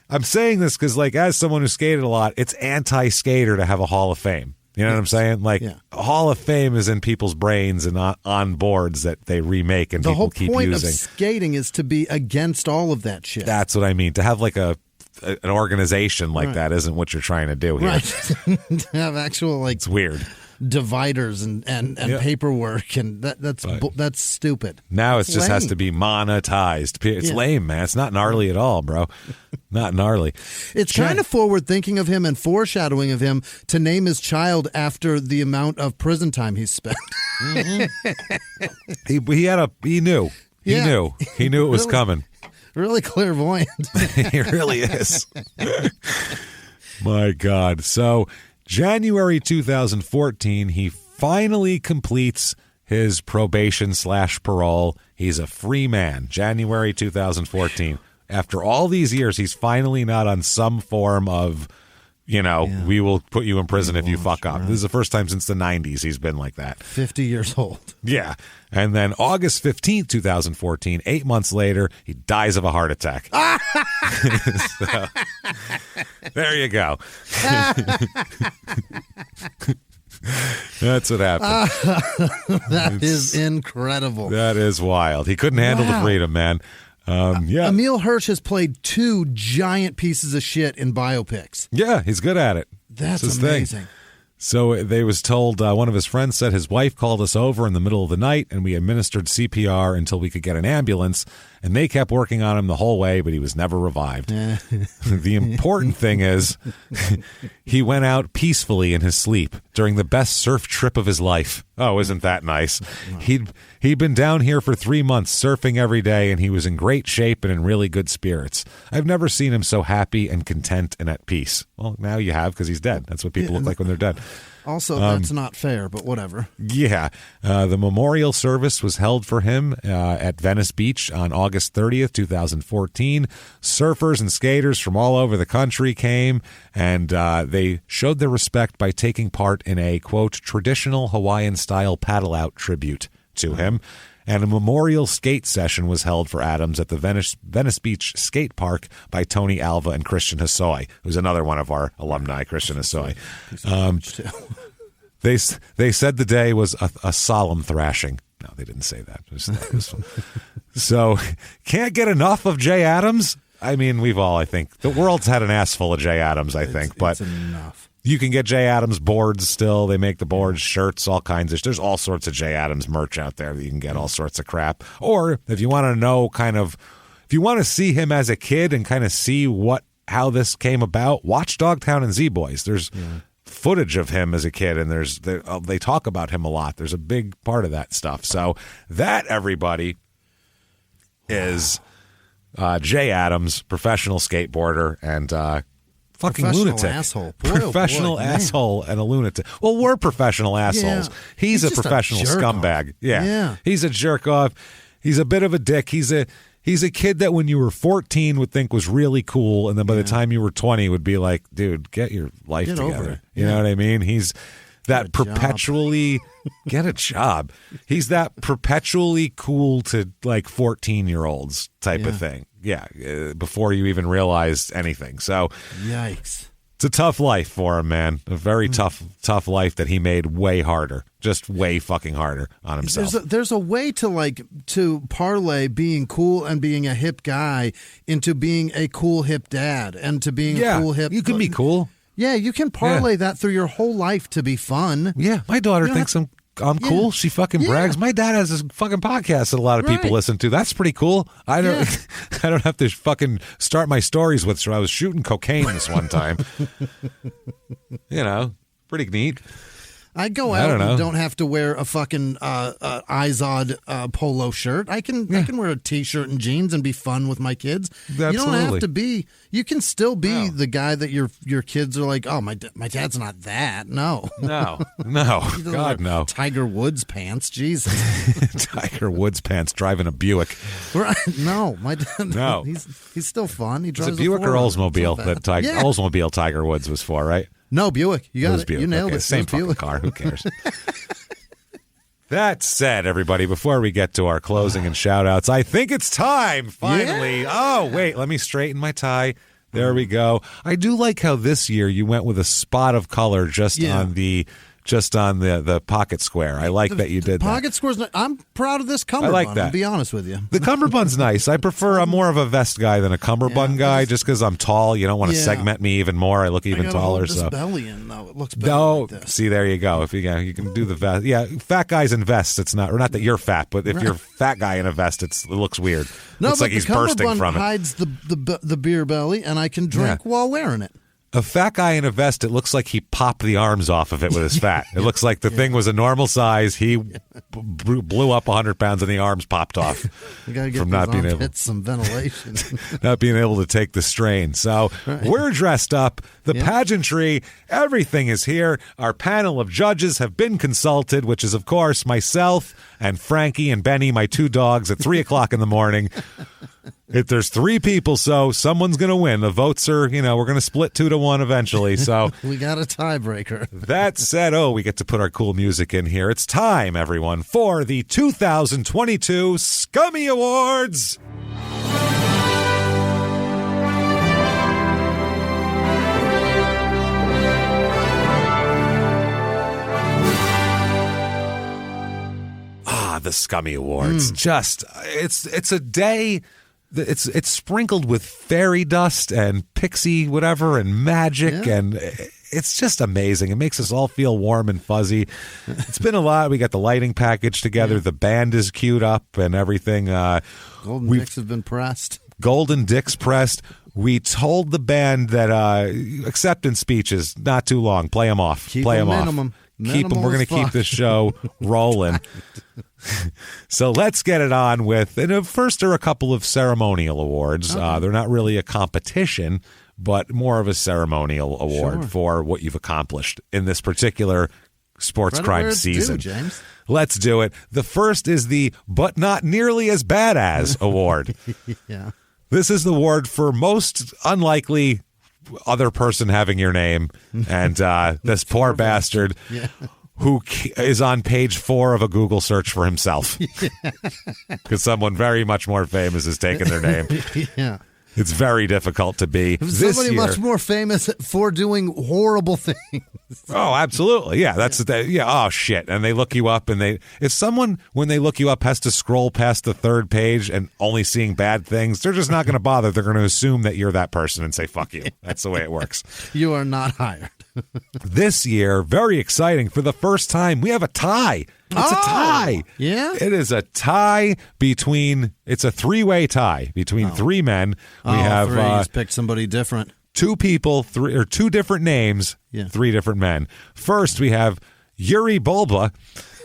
S1: I'm saying this because, like, as someone who skated a lot, it's anti-skater to have a Hall of Fame. You know what I'm saying? Like, a Hall of Fame is in people's brains and on boards that they remake and people keep using.
S3: The whole point of skating is to be against all of that shit.
S1: That's what I mean. To have like an organization like that isn't what you're trying to do here.
S3: Right. To have actual, like,
S1: it's weird.
S3: Dividers and paperwork, and that's stupid.
S1: Now it just has to be monetized. It's lame, man. It's not gnarly at all, bro. Not gnarly.
S3: It's kind of forward thinking of him and foreshadowing of him to name his child after the amount of prison time he's spent.
S1: He knew it was coming.
S3: Really clairvoyant.
S1: He really is. My God. So January 2014, he finally completes his probation/parole. He's a free man. January 2014. After all these years, he's finally not on some form of, we will put you in prison if you fuck up. This is the first time since the 90s he's been like that.
S3: 50 years old.
S1: Yeah. And then August 15th, 2014, 8 months later, he dies of a heart attack. So, there you go. That's what happened.
S3: That is incredible.
S1: That is wild. He couldn't handle the freedom, man.
S3: Emil Hirsch has played 2 giant pieces of shit in biopics.
S1: Yeah, he's good at it.
S3: That's amazing.
S1: Thing. So they was told, one of his friends said his wife called us over in the middle of the night and we administered CPR until we could get an ambulance, and they kept working on him the whole way, but he was never revived. The important thing is he went out peacefully in his sleep during the best surf trip of his life. Oh, isn't that nice? He'd been down here for 3 months surfing every day, and he was in great shape and in really good spirits. I've never seen him so happy and content and at peace. Well, now you have, because he's dead. That's what people look like when they're dead.
S3: Also, that's not fair, but whatever.
S1: Yeah. The memorial service was held for him at Venice Beach on August 30th, 2014. Surfers and skaters from all over the country came, and they showed their respect by taking part in a, quote, traditional Hawaiian-style paddle-out tribute to him. And a memorial skate session was held for Adams at the Venice Beach Skate Park by Tony Alva and Christian Hosoi, who's another one of our alumni, Christian Hosoi. They said the day was a solemn thrashing. No, they didn't say that. So, can't get enough of Jay Adams? I mean, I think. The world's had an ass full of Jay Adams, I think. But
S3: it's enough.
S1: You can get Jay Adams boards still. They make the boards, shirts, all kinds of. There's all sorts of Jay Adams merch out there that you can get all sorts of crap. Or if you want to know if you want to see him as a kid and kind of see how this came about, watch Dogtown and Z-Boys. There's footage of him as a kid, and they talk about him a lot. There's a big part of that stuff. So that, everybody, is Jay Adams, professional skateboarder, and fucking lunatic.
S3: Asshole.
S1: Professional asshole and a lunatic. Well, we're professional assholes.
S3: Yeah.
S1: He's a professional scumbag. Yeah. He's a jerk off. He's a bit of a dick. He's a kid that when you were 14 would think was really cool, and then by the time you were 20 would be like, dude, get your life together. You know what I mean? He's that perpetually get a job. He's that perpetually cool to like 14-year-olds type of thing. Yeah, before you even realized anything. So,
S3: yikes.
S1: It's a tough life for him, man. A very tough life that he made way harder. Just way fucking harder on himself.
S3: There's a way to parlay being cool and being a hip guy into being a cool hip dad and to being a cool hip.
S1: You can be cool.
S3: Yeah, you can parlay that through your whole life to be fun.
S1: Yeah, my daughter thinks I'm cool. She fucking brags. My dad has this fucking podcast that a lot of people listen to. That's pretty cool. I don't I don't have to fucking start my stories with. So I was shooting cocaine this one time. Pretty neat.
S3: I go out and don't have to wear a fucking Izod polo shirt. I can wear a t-shirt and jeans and be fun with my kids.
S1: Absolutely.
S3: You don't have to be. You can still be the guy that your kids are like. Oh, my dad's not that. No.
S1: God no.
S3: Tiger Woods pants. Jesus.
S1: Tiger Woods pants driving a Buick.
S3: Right? No, my dad.
S1: No.
S3: He's still fun. He drives
S1: a Buick or Oldsmobile that Oldsmobile Tiger Woods was for, right?
S3: No, Buick. You got it.
S1: Buick.
S3: You nailed it.
S1: Same fucking car. Who cares? That said, everybody, before we get to our closing and shout-outs, I think it's time, finally. Yeah. Oh, wait, let me straighten my tie. There we go. I do like how this year you went with a spot of color just on the pocket square. I like that you did that.
S3: Pocket square's I'm proud of this cummerbund.
S1: I like that.
S3: I'll be honest with you.
S1: The cummerbund's nice. I'm more of a vest guy than a cummerbund guy just because I'm tall. You don't want to segment me even more. I look even taller.
S3: Hold this belly in, though. It looks better like this.
S1: See, there you go. If you can do the vest. Yeah, fat guys in vests, it's not that you're fat, but if you're a fat guy in a vest, it looks weird.
S3: No,
S1: looks like he's bursting from it.
S3: Hides the beer belly, and I can drink while wearing it.
S1: A fat guy in a vest, it looks like he popped the arms off of it with his fat. It looks like the thing was a normal size. He blew up 100 pounds and the arms popped off.
S3: You got to get not being able some ventilation.
S1: Not being able to take the strain. So we're dressed up. The pageantry, everything is here. Our panel of judges have been consulted, which is, of course, myself and Frankie and Benny, my two dogs, at 3 o'clock in the morning. If there's 3 people, so someone's going to win. The votes are, we're going to split 2-1 eventually. So
S3: we got a tiebreaker.
S1: That said, we get to put our cool music in here. It's time, everyone, for the 2022 Scummy Awards. The Scummy Awards. It's a day. It's sprinkled with fairy dust and pixie whatever and magic and it's just amazing. It makes us all feel warm and fuzzy. It's been a lot. We got the lighting package together. The band is queued up and everything.
S3: Golden dicks have been pressed.
S1: Golden dicks pressed. We told the band that acceptance speeches not too long. Play them off. Play them off. Keep them. We're going to keep this show rolling. So let's get it on with. And first, there are a couple of ceremonial awards. They're not really a competition, but more of a ceremonial award for what you've accomplished in this particular sports crime season.
S3: James.
S1: Let's do it. The first is the "But Not Nearly As Bad As" award.
S3: Yeah.
S1: This is the award for most unlikely other person having your name, and this poor bastard who is on page 4 of a Google search for himself because someone very much more famous has taken their name.
S3: Yeah.
S1: It's very difficult to be.
S3: Somebody much more famous for doing horrible things.
S1: Oh, absolutely. Yeah, that's oh shit. And they look you up and if someone when they look you up has to scroll past the 3rd page and only seeing bad things, they're just not going to bother. They're going to assume that you're that person and say fuck you. That's the way it works.
S3: You are not hired.
S1: This year, very exciting. For the first time, we have a tie. It's a tie.
S3: Yeah?
S1: It is a tie it's a 3-way tie between 3 men. We have
S3: pick somebody different.
S1: 2 people, 2 different names, 3 different men. First, we have Yuri Bulba,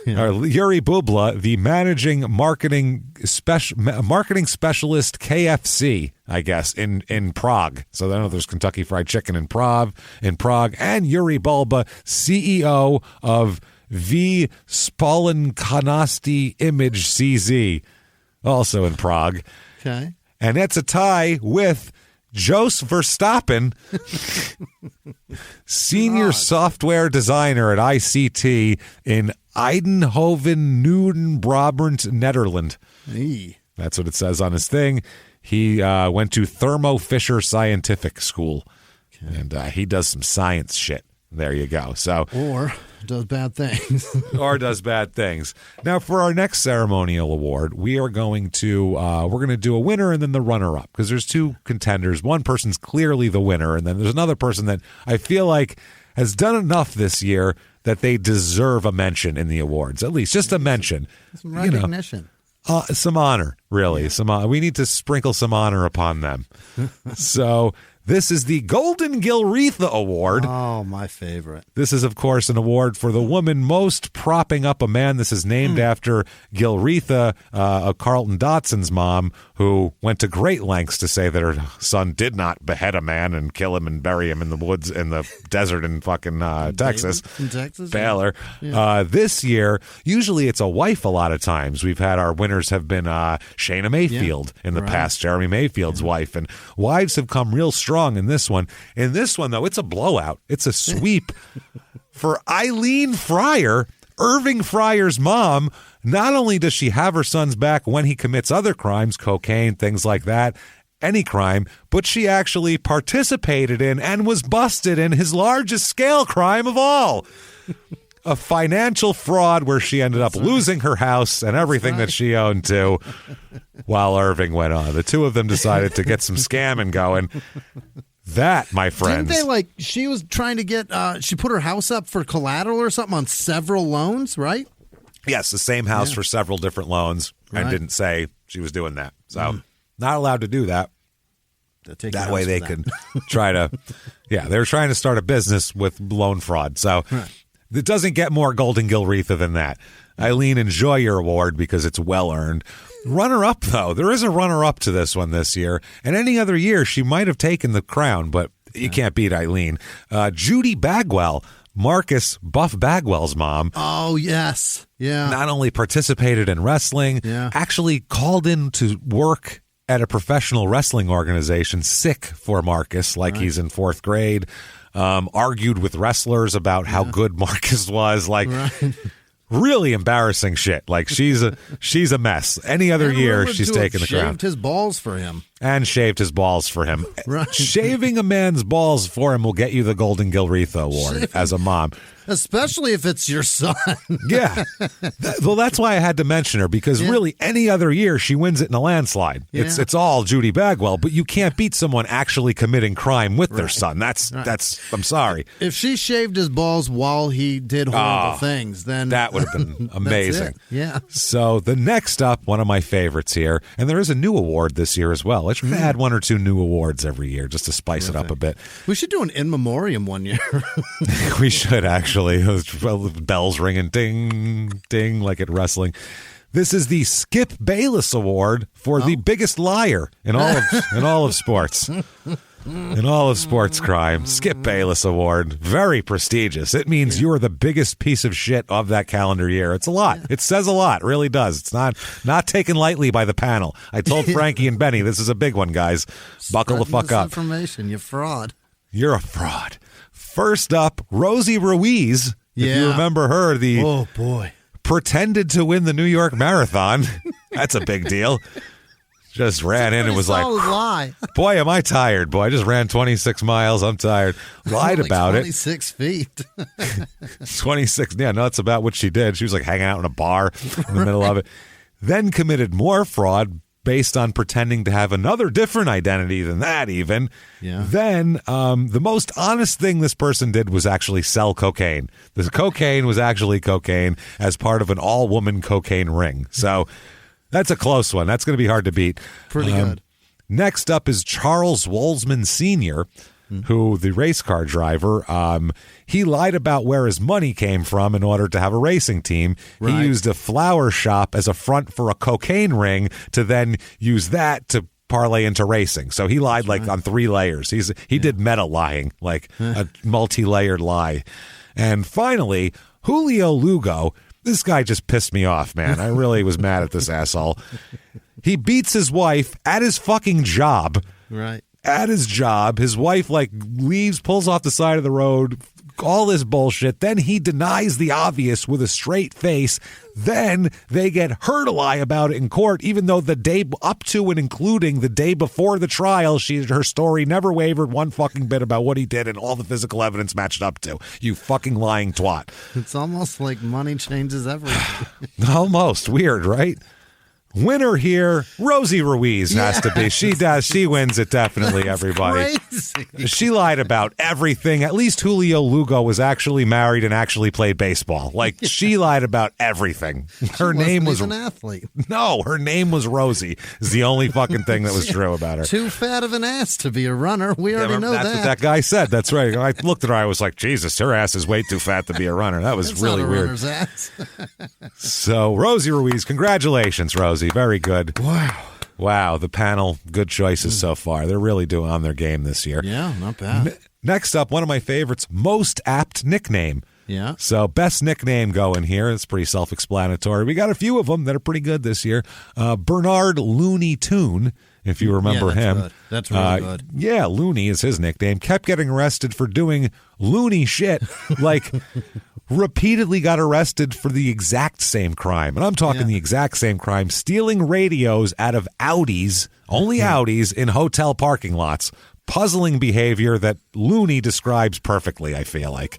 S1: Yuri Bubla, the managing marketing specialist KFC, I guess, in Prague. So I know there's Kentucky Fried Chicken in Prague, and Yuri Bulba, CEO of V. Spolenkanosti Image CZ, also in Prague.
S3: Okay.
S1: And it's a tie with Jos Verstappen, senior software designer at ICT in Eindhoven, Brabant, Netherlands.
S3: Hey.
S1: That's what it says on his thing. He went to Thermo Fisher Scientific School. And he does some science shit. There you go. So,
S3: or does bad things.
S1: Or does bad things. Now, for our next ceremonial award, we are going to do a winner and then the runner-up, because there's two contenders. One person's clearly the winner, and then there's another person that I feel like has done enough this year that they deserve a mention in the awards, at least just a mention.
S3: Some recognition.
S1: Some honor, really. Yeah. We need to sprinkle some honor upon them. So this is the Golden Gilretha Award.
S3: Oh, my favorite.
S1: This is, of course, an award for the woman most propping up a man. This is named after Gilretha, Carlton Dotson's mom, who went to great lengths to say that her son did not behead a man and kill him and bury him in the woods in the desert in fucking Texas.
S3: In Texas?
S1: Baylor.
S3: Yeah.
S1: This year, usually it's a wife a lot of times. We've had our winners have been Shayna Mayfield in the past, Jeremy Mayfield's wife. And wives have come real strong in this one. In this one, though, it's a blowout. It's a sweep for Eileen Fryer, Irving Fryer's mom. Not only does she have her son's back when he commits other crimes, cocaine, things like that, any crime, but she actually participated in and was busted in his largest scale crime of all. A financial fraud where she ended up losing her house and everything that she owned too while Irving went on. The two of them decided to get some scamming going. That, my friends.
S3: Didn't they, she was trying to get, she put her house up for collateral or something on several loans, right?
S1: Yes, the same house for several different loans, and didn't say she was doing that. So not allowed to do that. That way they could try to, they were trying to start a business with loan fraud. So it doesn't get more Golden Gilretha than that. Eileen, enjoy your award because it's well-earned. Runner-up, though. There is a runner-up to this one this year. And any other year, she might have taken the crown, but you can't beat Eileen. Judy Bagwell, Marcus Buff Bagwell's mom.
S3: Oh, yes. Yeah.
S1: Not only participated in wrestling, actually called in to work at a professional wrestling organization, sick for Marcus, he's in fourth grade. Argued with wrestlers about how good Marcus was. Really embarrassing shit. She's a mess. Any other year, she's taken the crown.
S3: Shaved his balls for him.
S1: And shaved his balls for him.
S3: Right.
S1: Shaving a man's balls for him will get you the Golden Gilretha Award as a mom.
S3: Especially if it's your son.
S1: Yeah. Well, that's why I had to mention her, because really any other year she wins it in a landslide. Yeah. It's all Judy Bagwell, but you can't beat someone actually committing crime with their son. That's I'm sorry.
S3: If she shaved his balls while he did horrible things, then
S1: that would have been amazing.
S3: Yeah.
S1: So the next up, one of my favorites here, and there is a new award this year as well. I should add one or two new awards every year just to spice it up a bit.
S3: We should do an in memoriam one year.
S1: We should actually. Bells ringing, ding, ding, like at wrestling. This is the Skip Bayless Award for the biggest liar in all of sports. In all of sports crime, Skip Bayless Award, very prestigious. It means you are the biggest piece of shit of that calendar year. It's a lot. It says a lot. It really does. It's not taken lightly by the panel. I told Frankie and Benny, this is a big one, guys. Buckle the fuck up.
S3: Information, you fraud.
S1: You're a fraud. First up, Rosie Ruiz. If you remember her,
S3: oh boy,
S1: pretended to win the New York Marathon. That's a big deal. Just ran in and was like,
S3: lie.
S1: Boy, am I tired. Boy, I just ran 26 miles. I'm tired. Lied about
S3: 26 feet.
S1: 26. Yeah, no, that's about what she did. She was hanging out in a bar in the middle of it. Then committed more fraud based on pretending to have another different identity than that even.
S3: Yeah.
S1: Then the most honest thing this person did was actually sell cocaine. The cocaine was actually cocaine as part of an all-woman cocaine ring. So that's a close one. That's going to be hard to beat.
S3: Pretty good.
S1: Next up is Charles Wolzman Sr., who, the race car driver, he lied about where his money came from in order to have a racing team. Right. He used a flower shop as a front for a cocaine ring to then use that to parlay into racing. So he lied on 3 layers. He did meta lying, a multi-layered lie. And finally, Julio Lugo. This guy just pissed me off, man. I really was mad at this asshole. He beats his wife at his fucking job.
S3: Right.
S1: At his job, his wife leaves, pulls off the side of the road, all this bullshit. Then he denies the obvious with a straight face. Then they get her to lie about it in court, even though the day up to and including the day before the trial, her story never wavered one fucking bit about what he did and all the physical evidence matched up to. You fucking lying twat.
S3: It's almost like money changes everything.
S1: Almost. Weird, right? Winner here, Rosie Ruiz has to be. She does. She wins it, definitely, everybody.
S3: Crazy.
S1: She lied about everything. At least Julio Lugo was actually married and actually played baseball. Like, she lied about everything. Her name was
S3: an athlete.
S1: No, her name was Rosie. Is the only fucking thing that was true about her.
S3: Too fat of an ass to be a runner. We already know
S1: that's
S3: that.
S1: What that guy said. That's right. I looked at her. I was like, Jesus, her ass is way too fat to be a runner. That was
S3: That's
S1: really
S3: not a
S1: weird.
S3: runner's ass.
S1: So, Rosie Ruiz, congratulations, Rosie. Very good.
S3: Wow,
S1: the panel, good choices so far. They're really doing on their game this year.
S3: Yeah, not bad.
S1: Next up, one of my favorites, most apt nickname.
S3: Yeah.
S1: So best nickname going here. It's pretty self-explanatory. We got a few of them that are pretty good this year. Bernard Looney Tune, if you remember him.
S3: Good. That's really good.
S1: Yeah, Looney is his nickname. Kept getting arrested for doing loony shit. Like... repeatedly got arrested for the exact same crime. And I'm talking the exact same crime, stealing radios out of Audis, only Audis, in hotel parking lots. Puzzling behavior that Looney describes perfectly, I feel like.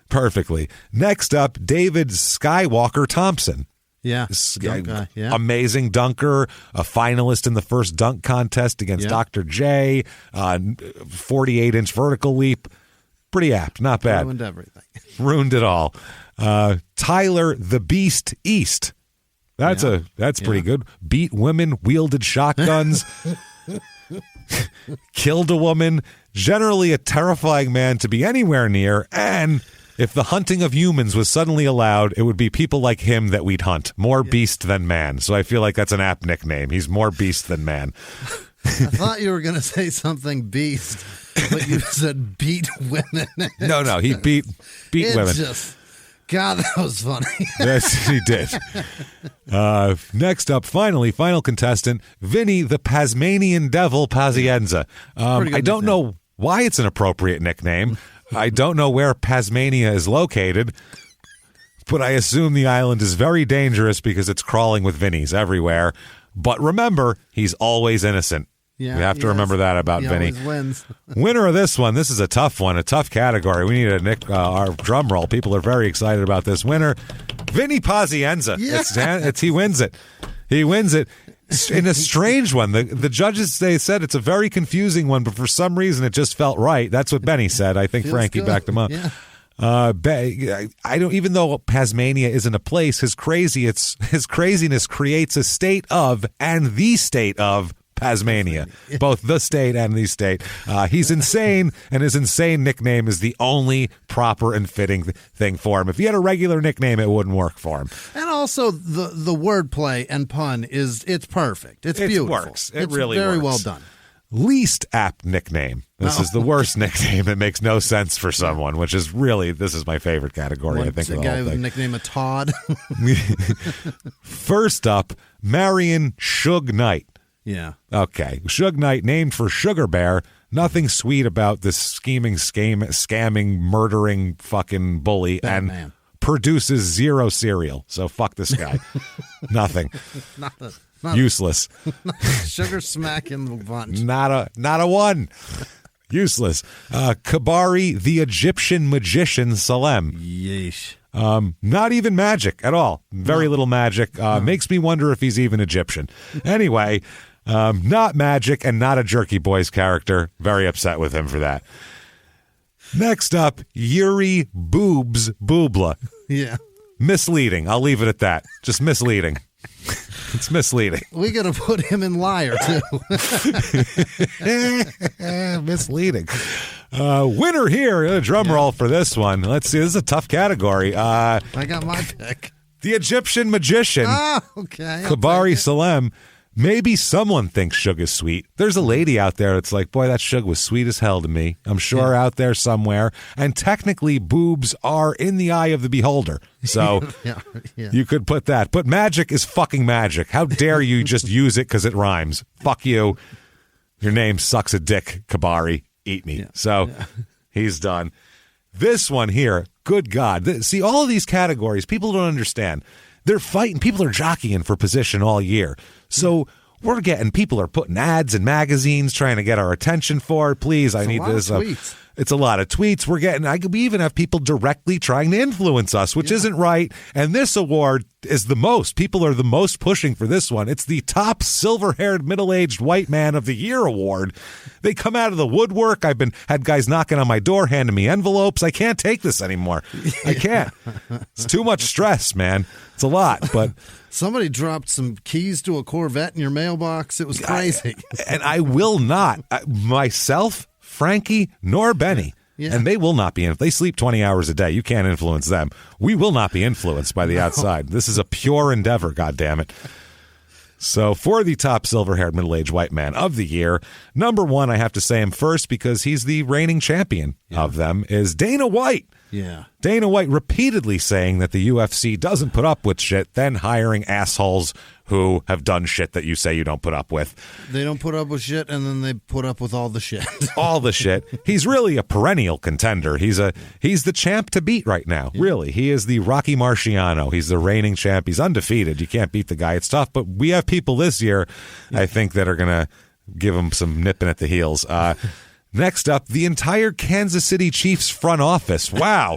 S1: Perfectly. Next up, David Skywalker Thompson.
S3: Yeah.
S1: Amazing dunker, a finalist in the first dunk contest against Dr. J, 48-inch vertical leap. Pretty apt, not bad.
S3: Ruined everything.
S1: Ruined it all. Tyler the Beast East. That's pretty good. Beat women, wielded shotguns, killed a woman. Generally a terrifying man to be anywhere near. And if the hunting of humans was suddenly allowed, it would be people like him that we'd hunt. More beast than man. So I feel like that's an apt nickname. He's more beast than man.
S3: I thought you were going to say something beast, but you said beat women.
S1: No, he beat women.
S3: God, that was funny.
S1: Yes, he did. Next up, final contestant, Vinny the Pasmanian Devil Pazienza. I don't know why it's an appropriate nickname. I don't know where Pasmania is located, but I assume the island is very dangerous because it's crawling with Vinnies everywhere. But remember, he's always innocent.
S3: Yeah,
S1: we have to remember that about Vinny.
S3: Always wins.
S1: Winner of this one. This is a tough one, a tough category. We need our drum roll. People are very excited about this winner. Vinny Pazienza.
S3: Yeah.
S1: He wins it. He wins it in a strange one. The judges, they said it's a very confusing one, but for some reason it just felt right. That's what Benny said. I think Frankie backed him up.
S3: Yeah.
S1: I don't. Even though Pasmania isn't a place, his craziness creates a state of and the state of Pasmania, both the state and the state. He's insane, and his insane nickname is the only proper and fitting thing for him. If he had a regular nickname, it wouldn't work for him.
S3: And also, the wordplay and pun it's perfect. It's beautiful.
S1: It works. It really
S3: very
S1: works.
S3: well done.
S1: Least apt nickname. This is the worst nickname. It makes no sense for someone, which is really, this is my favorite category, I think.
S3: A guy with a nickname of Todd.
S1: First up, Marion Suge Knight.
S3: Yeah.
S1: Okay. Suge Knight, named for Sugar Bear. Nothing sweet about this scamming, murdering fucking bully.
S3: Batman.
S1: And produces zero cereal. So fuck this guy. Nothing. Useless.
S3: Sugar smack in the bunch.
S1: Not a one. Useless. Kabari, the Egyptian magician Salem.
S3: Yeesh.
S1: Not even magic at all. Very little magic. Makes me wonder if he's even Egyptian. Anyway, not magic and not a Jerky Boys character. Very upset with him for that. Next up, Yuri Boobs Boobla.
S3: Yeah.
S1: Misleading. I'll leave it at that. Just misleading. It's misleading.
S3: We got to put him in liar, too.
S1: Misleading. Winner here. A drum roll for this one. Let's see. This is a tough category.
S3: I got my pick.
S1: The Egyptian magician.
S3: Okay.
S1: Kabari Salem. Maybe someone thinks Suge is sweet. There's a lady out there that's like, boy, that Suge was sweet as hell to me. I'm sure out there somewhere. And technically, boobs are in the eye of the beholder. So
S3: yeah.
S1: You could put that. But magic is fucking magic. How dare you just use it because it rhymes? Fuck you. Your name sucks a dick, Kabari. Eat me.
S3: Yeah.
S1: So He's done. This one here, good God. See, all of these categories, people don't understand. They're fighting. People are jockeying for position all year. So people are putting ads in magazines trying to get our attention for it. Please, I need this. It's a lot of tweets. We even have people directly trying to influence us, which isn't right. And this award is the most. People are the most pushing for this one. It's the top silver-haired middle-aged white man of the year award. They come out of the woodwork. I've had guys knocking on my door, handing me envelopes. I can't take this anymore. I can't. It's too much stress, man. It's a lot, but
S3: somebody dropped some keys to a Corvette in your mailbox. It was crazy.
S1: And I will not myself, Frankie, nor Benny. Yeah. And they will not be they sleep 20 hours a day. You can't influence them. We will not be influenced by the outside. This is a pure endeavor, goddammit. So for the top silver-haired middle-aged white man of the year, number one, I have to say him first because he's the reigning champion of them, is Dana White.
S3: Yeah.
S1: Dana White repeatedly saying that the UFC doesn't put up with shit, then hiring assholes who have done shit that you say you don't put up with.
S3: They don't put up with shit, and then they put up with all the shit.
S1: All the shit. He's really a perennial contender. He's the champ to beat right now. Yeah. Really. He is the Rocky Marciano. He's the reigning champ. He's undefeated. You can't beat the guy. It's tough, but we have people this year, I think, that are going to give him some nipping at the heels. Next up, the entire Kansas City Chiefs front office. Wow.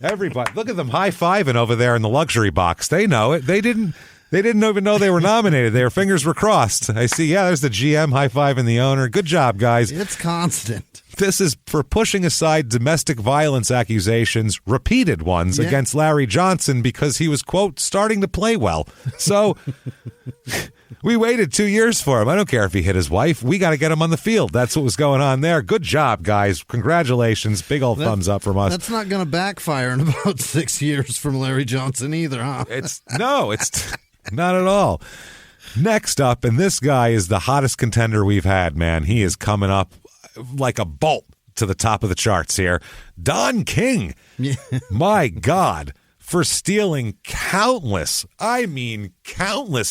S1: Everybody, look at them high-fiving over there in the luxury box. They know it. They didn't even know they were nominated. Their fingers were crossed. I see, there's the GM high-fiving the owner. Good job, guys.
S3: It's constant.
S1: This is for pushing aside domestic violence accusations, repeated ones, against Larry Johnson because he was, quote, starting to play well. So we waited 2 years for him. I don't care if he hit his wife. We got to get him on the field. That's what was going on there. Good job, guys. Congratulations. Big old thumbs up from us.
S3: That's not going to backfire in about 6 years from Larry Johnson either, huh?
S1: It's not at all. Next up, and this guy is the hottest contender we've had, man. He is coming up like a bolt to the top of the charts here. Don King. Yeah. My God. For stealing countless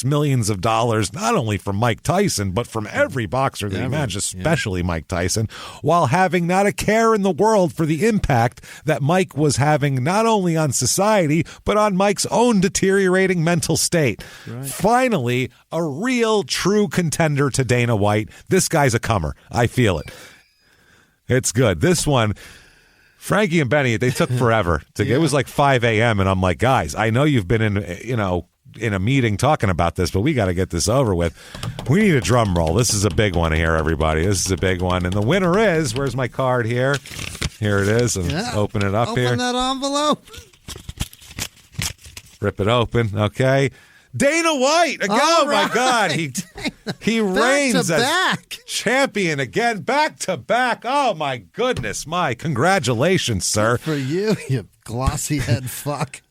S1: millions of dollars, not only from Mike Tyson, but from every boxer that he managed, especially Mike Tyson, while having not a care in the world for the impact that Mike was having not only on society, but on Mike's own deteriorating mental state. Right. Finally, a real, true contender to Dana White. This guy's a comer. I feel it. It's good. This one... Frankie and Benny, they took forever to get. It was like 5 a.m. and I'm like, guys, I know you've been in a meeting talking about this, but we got to get this over with. We need a drum roll. This is a big one here, everybody. This is a big one. And the winner is, where's my card here? Here it is. And open it up here.
S3: Open that envelope.
S1: Rip it open. Okay. Dana White. Oh, my God. He reigns as champion again, back to back. Oh, my goodness. My congratulations, sir.
S3: Good for you glossy head fuck.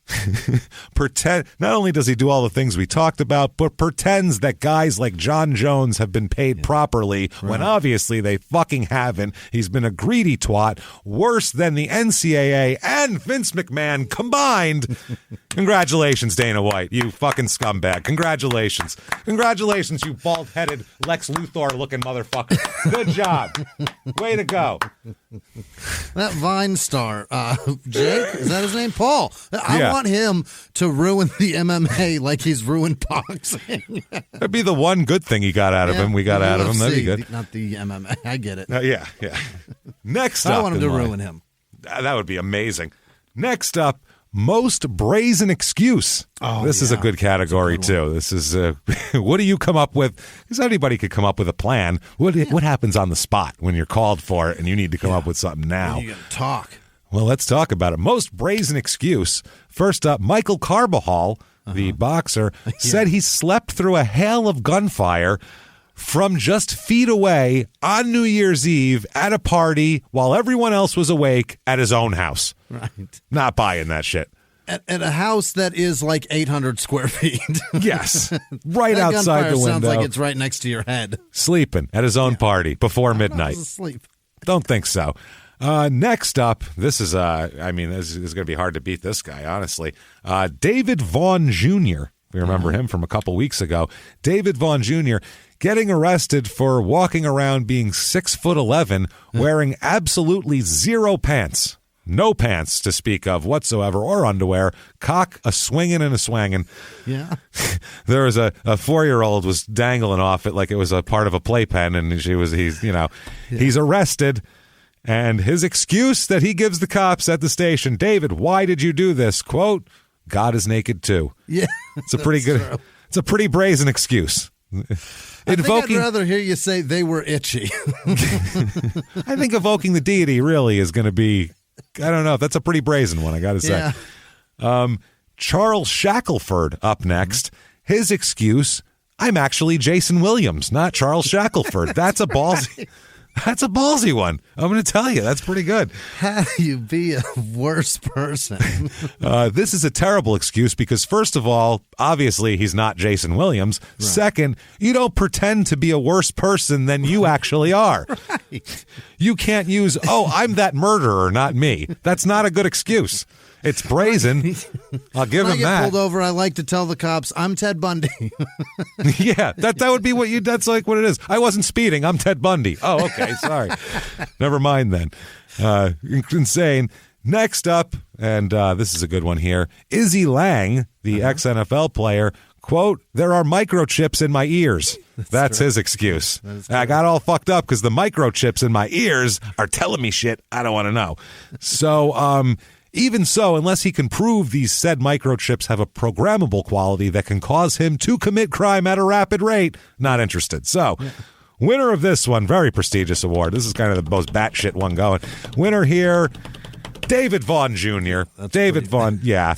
S1: Not only does he do all the things we talked about, but pretends that guys like John Jones have been paid properly when obviously they fucking haven't. He's been a greedy twat, worse than the NCAA and Vince McMahon combined. Congratulations, Dana White, you fucking scumbag. Congratulations, you bald-headed Lex Luthor-looking motherfucker. Good job. Way to go.
S3: That Vine star, Jake, is that his name? Paul. I want him to ruin the MMA like he's ruined boxing.
S1: That'd be the one good thing he got out of him. We got out of him. That'd be good.
S3: Not the MMA. I get it.
S1: Yeah. Next up.
S3: I want him to ruin him.
S1: That would be amazing. Next up, most brazen excuse. This is a good category, too. This is, what do you come up with? Because anybody could come up with a plan. What happens on the spot when you're called for it and you need to come up with something now?
S3: You got to talk.
S1: Well, let's talk about it. Most brazen excuse. First up, Michael Carbajal, the boxer, said he slept through a hail of gunfire from just feet away on New Year's Eve at a party while everyone else was awake at his own house.
S3: Right.
S1: Not buying that shit.
S3: At a house that is like 800 square feet.
S1: Yes. Right outside the window.
S3: Sounds like it's right next to your head.
S1: Sleeping at his own party before midnight.
S3: Asleep.
S1: Don't think so. Next up, this is, this is going to be hard to beat this guy, honestly. David Vaughn Jr., We remember him from a couple weeks ago. David Vaughn Jr. getting arrested for walking around being 6'11", wearing absolutely zero pants. No pants to speak of whatsoever, or underwear. Cock a-swinging and a-swanging.
S3: Yeah.
S1: There was a 4-year-old was dangling off it like it was a part of a playpen, and he's arrested. And his excuse that he gives the cops at the station, David, why did you do this? Quote, God is naked too.
S3: Yeah.
S1: It's a pretty good, true. It's a pretty brazen excuse.
S3: I think I'd rather hear you say they were itchy.
S1: I think evoking the deity really is going to be, I don't know, that's a pretty brazen one, I got to say.
S3: Yeah.
S1: Charles Shackelford up next. His excuse, I'm actually Jason Williams, not Charles Shackelford. That's a ballsy. That's a ballsy one. I'm going to tell you. That's pretty good.
S3: How do you be a worse person?
S1: This is a terrible excuse because, first of all, obviously he's not Jason Williams. Right. Second, you don't pretend to be a worse person than you actually are. Right. You can't use, I'm that murderer, not me. That's not a good excuse. It's brazen. I'll give him that. When I get
S3: pulled over, I like to tell the cops, I'm Ted Bundy.
S1: Yeah, that would be that's like what it is. I wasn't speeding. I'm Ted Bundy. Oh, okay. Sorry. Never mind then. Insane. Next up, and this is a good one here, Izzy Lang, the ex-NFL player, quote, there are microchips in my ears. That's his excuse. I got all fucked up because the microchips in my ears are telling me shit I don't want to know. So, even so, unless he can prove these said microchips have a programmable quality that can cause him to commit crime at a rapid rate, not interested. So, winner of this one, very prestigious award. This is kind of the most batshit one going. Winner here, David Vaughn Jr.
S3: That's
S1: David Vaughn, yeah.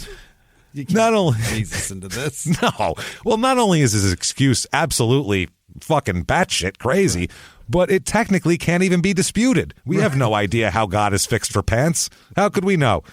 S3: You can't Jesus into this.
S1: No. Well, not only is his excuse absolutely fucking batshit crazy, but it technically can't even be disputed. We have no idea how God is fixed for pants. How could we know?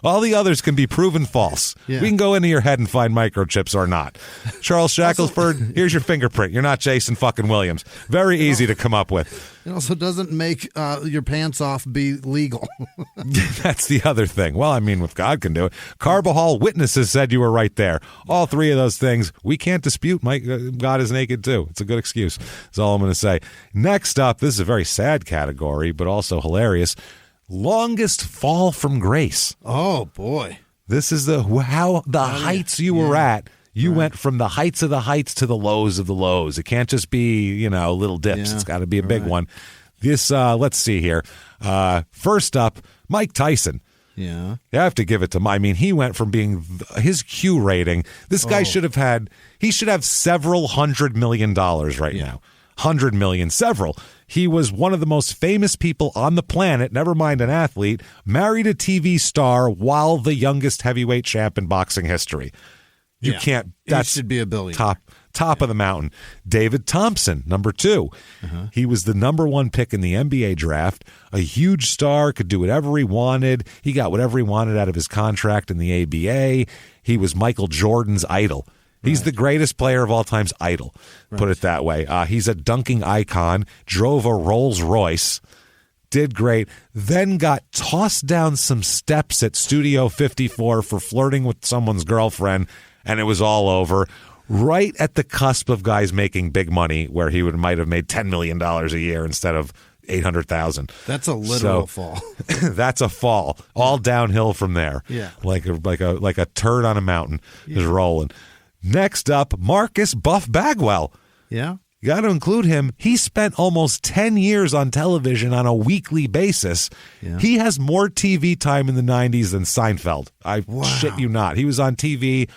S1: All the others can be proven false. Yeah. We can go into your head and find microchips or not. Charles Shackelford, here's your fingerprint. You're not Jason fucking Williams. Very easy to come up with.
S3: It also doesn't make your pants off be legal.
S1: That's the other thing. Well, I mean, if God can do it. Carbajal witnesses said you were right there. All three of those things, we can't dispute. God is naked too. It's a good excuse. That's all I'm going to say. Next up, this is a very sad category, but also hilarious. Longest fall from grace.
S3: Oh, boy.
S1: This is the heights you were at. You went from the heights of the heights to the lows of the lows. It can't just be, little dips. It's got to be a big one. This, let's see here. First up, Mike Tyson.
S3: Yeah.
S1: You have to give it to him. I mean, he went from being his Q rating. This guy should have several $100 million right now. 100 million, several. He was one of the most famous people on the planet, never mind an athlete, married a TV star while the youngest heavyweight champ in boxing history. You can't, that
S3: should be a billionaire.
S1: Top of the mountain. David Thompson, number 2. He was the number 1 pick in the NBA draft, a huge star, could do whatever he wanted. He got whatever he wanted out of his contract in the ABA. He was Michael Jordan's idol. He's the greatest player of all time's idol, put it that way. He's a dunking icon, drove a Rolls Royce, did great, then got tossed down some steps at Studio 54 for flirting with someone's girlfriend, and it was all over. Right at the cusp of guys making big money, where he might have made $10 million a year instead of $800,000.
S3: That's a literal fall.
S1: That's a fall. All downhill from there.
S3: Yeah,
S1: like a turd on a mountain is rolling. Next up, Marcus Buff Bagwell.
S3: Yeah.
S1: You got to include him. He spent almost 10 years on television on a weekly basis. Yeah. He has more TV time in the 90s than Seinfeld. I shit you not. He was on TV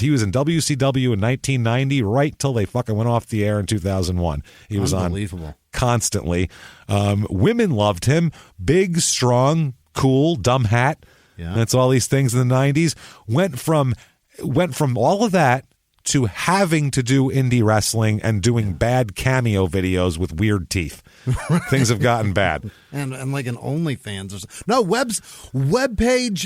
S1: he was in WCW in 1990 right till they fucking went off the air in 2001. He was on constantly. Women loved him. Big, strong, cool, dumb hat.
S3: Yeah.
S1: That's all these things in the 90s. Went from all of that to having to do indie wrestling and doing bad cameo videos with weird teeth. Things have gotten bad.
S3: And like an OnlyFans or something. No, webpage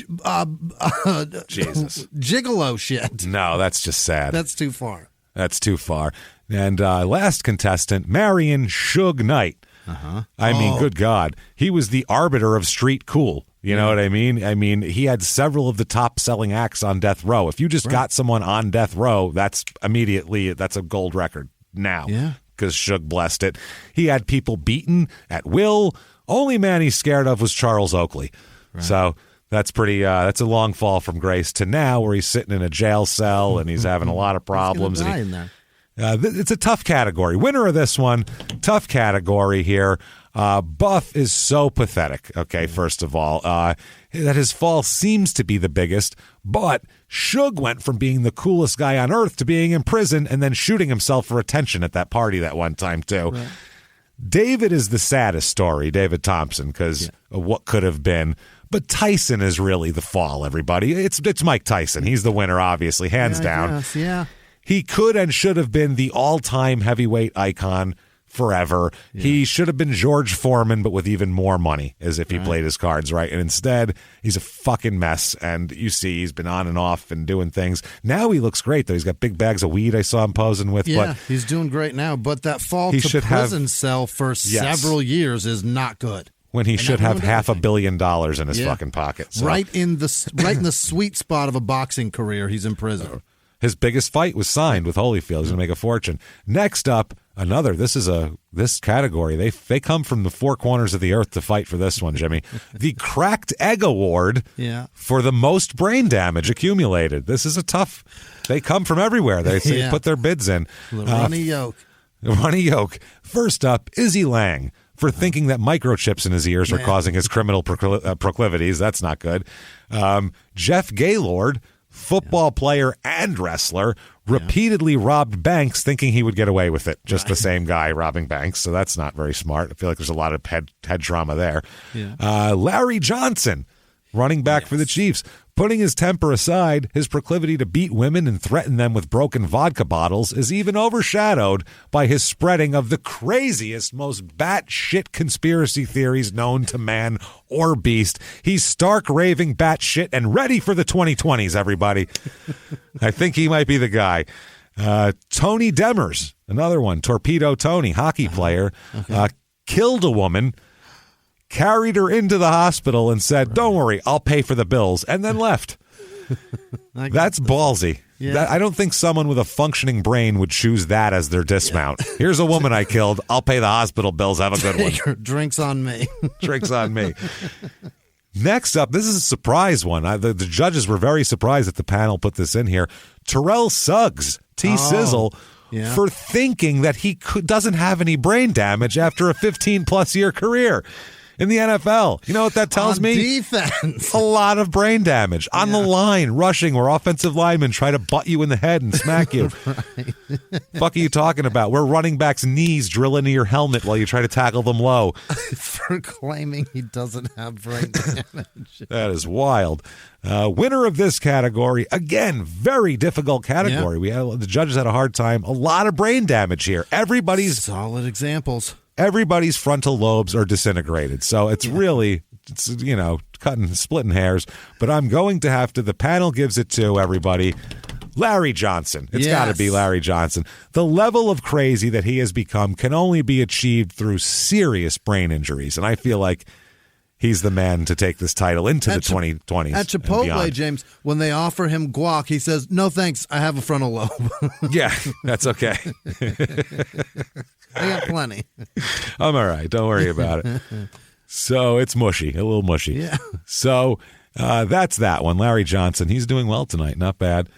S1: Jesus.
S3: Gigolo shit.
S1: No, that's just sad.
S3: That's too far.
S1: That's too far. And last contestant, Marion Suge Knight. I mean, good God. He was the arbiter of street cool. You know what I mean? I mean, he had several of the top-selling acts on death row. If you just got someone on death row, that's a gold record now.
S3: Yeah.
S1: Because Suge blessed it. He had people beaten at will. Only man he's scared of was Charles Oakley. Right. So that's that's a long fall from grace to now where he's sitting in a jail cell and he's having a lot of problems.
S3: He's gonna die in there.
S1: It's a tough category. Winner of this one, tough category here. Buff is so pathetic, okay, first of all, that his fall seems to be the biggest, but Suge went from being the coolest guy on earth to being in prison and then shooting himself for attention at that party that one time, too. Right. David is the saddest story, David Thompson, because of what could have been. But Tyson is really the fall, everybody. It's Mike Tyson. He's the winner, obviously, hands down.
S3: Yeah.
S1: He could and should have been the all-time heavyweight icon forever. Yeah. He should have been George Foreman, but with even more money, as if he played his cards right. And instead, he's a fucking mess. And you see, he's been on and off and doing things. Now he looks great, though. He's got big bags of weed I saw him posing with.
S3: Yeah,
S1: but
S3: he's doing great now. But that fall to prison cell for several years is not good.
S1: When he should have $500 million in his fucking pocket. So.
S3: Right in the sweet spot of a boxing career, he's in prison.
S1: His biggest fight was signed with Holyfield. He's going to make a fortune. Next up, another. This category. They come from the four corners of the earth to fight for this one, Jimmy. The Cracked Egg Award for the most brain damage accumulated. This is a tough. They come from everywhere. They put their bids in.
S3: Ronnie Yoke.
S1: Ronnie Yoke. First up, Izzy Lang. For thinking that microchips in his ears are causing his criminal proclivities. That's not good. Jeff Gaylord, football player and wrestler, repeatedly robbed banks thinking he would get away with it. Just the same guy robbing banks, so that's not very smart. I feel like there's a lot of head trauma there. Yeah. Larry Johnson, running back for the Chiefs. Putting his temper aside, his proclivity to beat women and threaten them with broken vodka bottles is even overshadowed by his spreading of the craziest, most batshit conspiracy theories known to man or beast. He's stark raving batshit and ready for the 2020s, everybody. I think he might be the guy. Tony Demers, another one, Torpedo Tony, hockey player, killed a woman, carried her into the hospital and said, "Don't worry, I'll pay for the bills," and then left. That's ballsy. Yeah. I don't think someone with a functioning brain would choose that as their dismount. Here's a woman I killed. I'll pay the hospital bills. Have a good one.
S3: Drinks on me.
S1: Drinks on me. Next up, this is a surprise one. The judges were very surprised that the panel put this in here. Terrell Suggs, T-Sizzle, for thinking that he doesn't have any brain damage after a 15-plus year career in the NFL. You know what that tells me?
S3: Defense.
S1: A lot of brain damage. On the line, rushing, where offensive linemen try to butt you in the head and smack you. Fuck are you talking about? Where running backs' knees drill into your helmet while you try to tackle them low.
S3: For claiming he doesn't have brain damage.
S1: That is wild. Winner of this category, again, very difficult category. The judges had a hard time. A lot of brain damage here. Everybody's
S3: solid examples.
S1: Everybody's frontal lobes are disintegrated. So it's really, splitting hairs. But I'm going to have to, the panel gives it to everybody, Larry Johnson. It's got to be Larry Johnson. The level of crazy that he has become can only be achieved through serious brain injuries. And I feel like he's the man to take this title into the 2020s.
S3: At Chipotle, James, when they offer him guac, he says, "No thanks, I have a frontal lobe."
S1: Yeah, that's okay.
S3: I got plenty.
S1: I'm all right. Don't worry about it. So it's mushy, a little mushy.
S3: Yeah.
S1: So that's that one. Larry Johnson, he's doing well tonight. Not bad.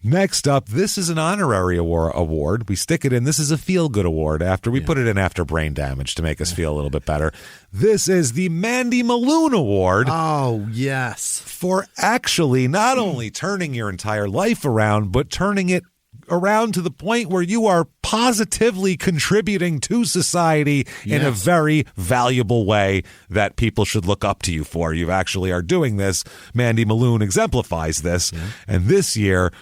S1: Next up, this is an honorary award. We stick it in. This is a feel-good award. After we put it in after brain damage to make us feel a little bit better. This is the Mandy Maloon Award.
S3: Oh, yes.
S1: For actually not only turning your entire life around, but turning it around to the point where you are positively contributing to society in a very valuable way that people should look up to you for. You actually are doing this. Mandy Maloon exemplifies this. Yeah. And this year,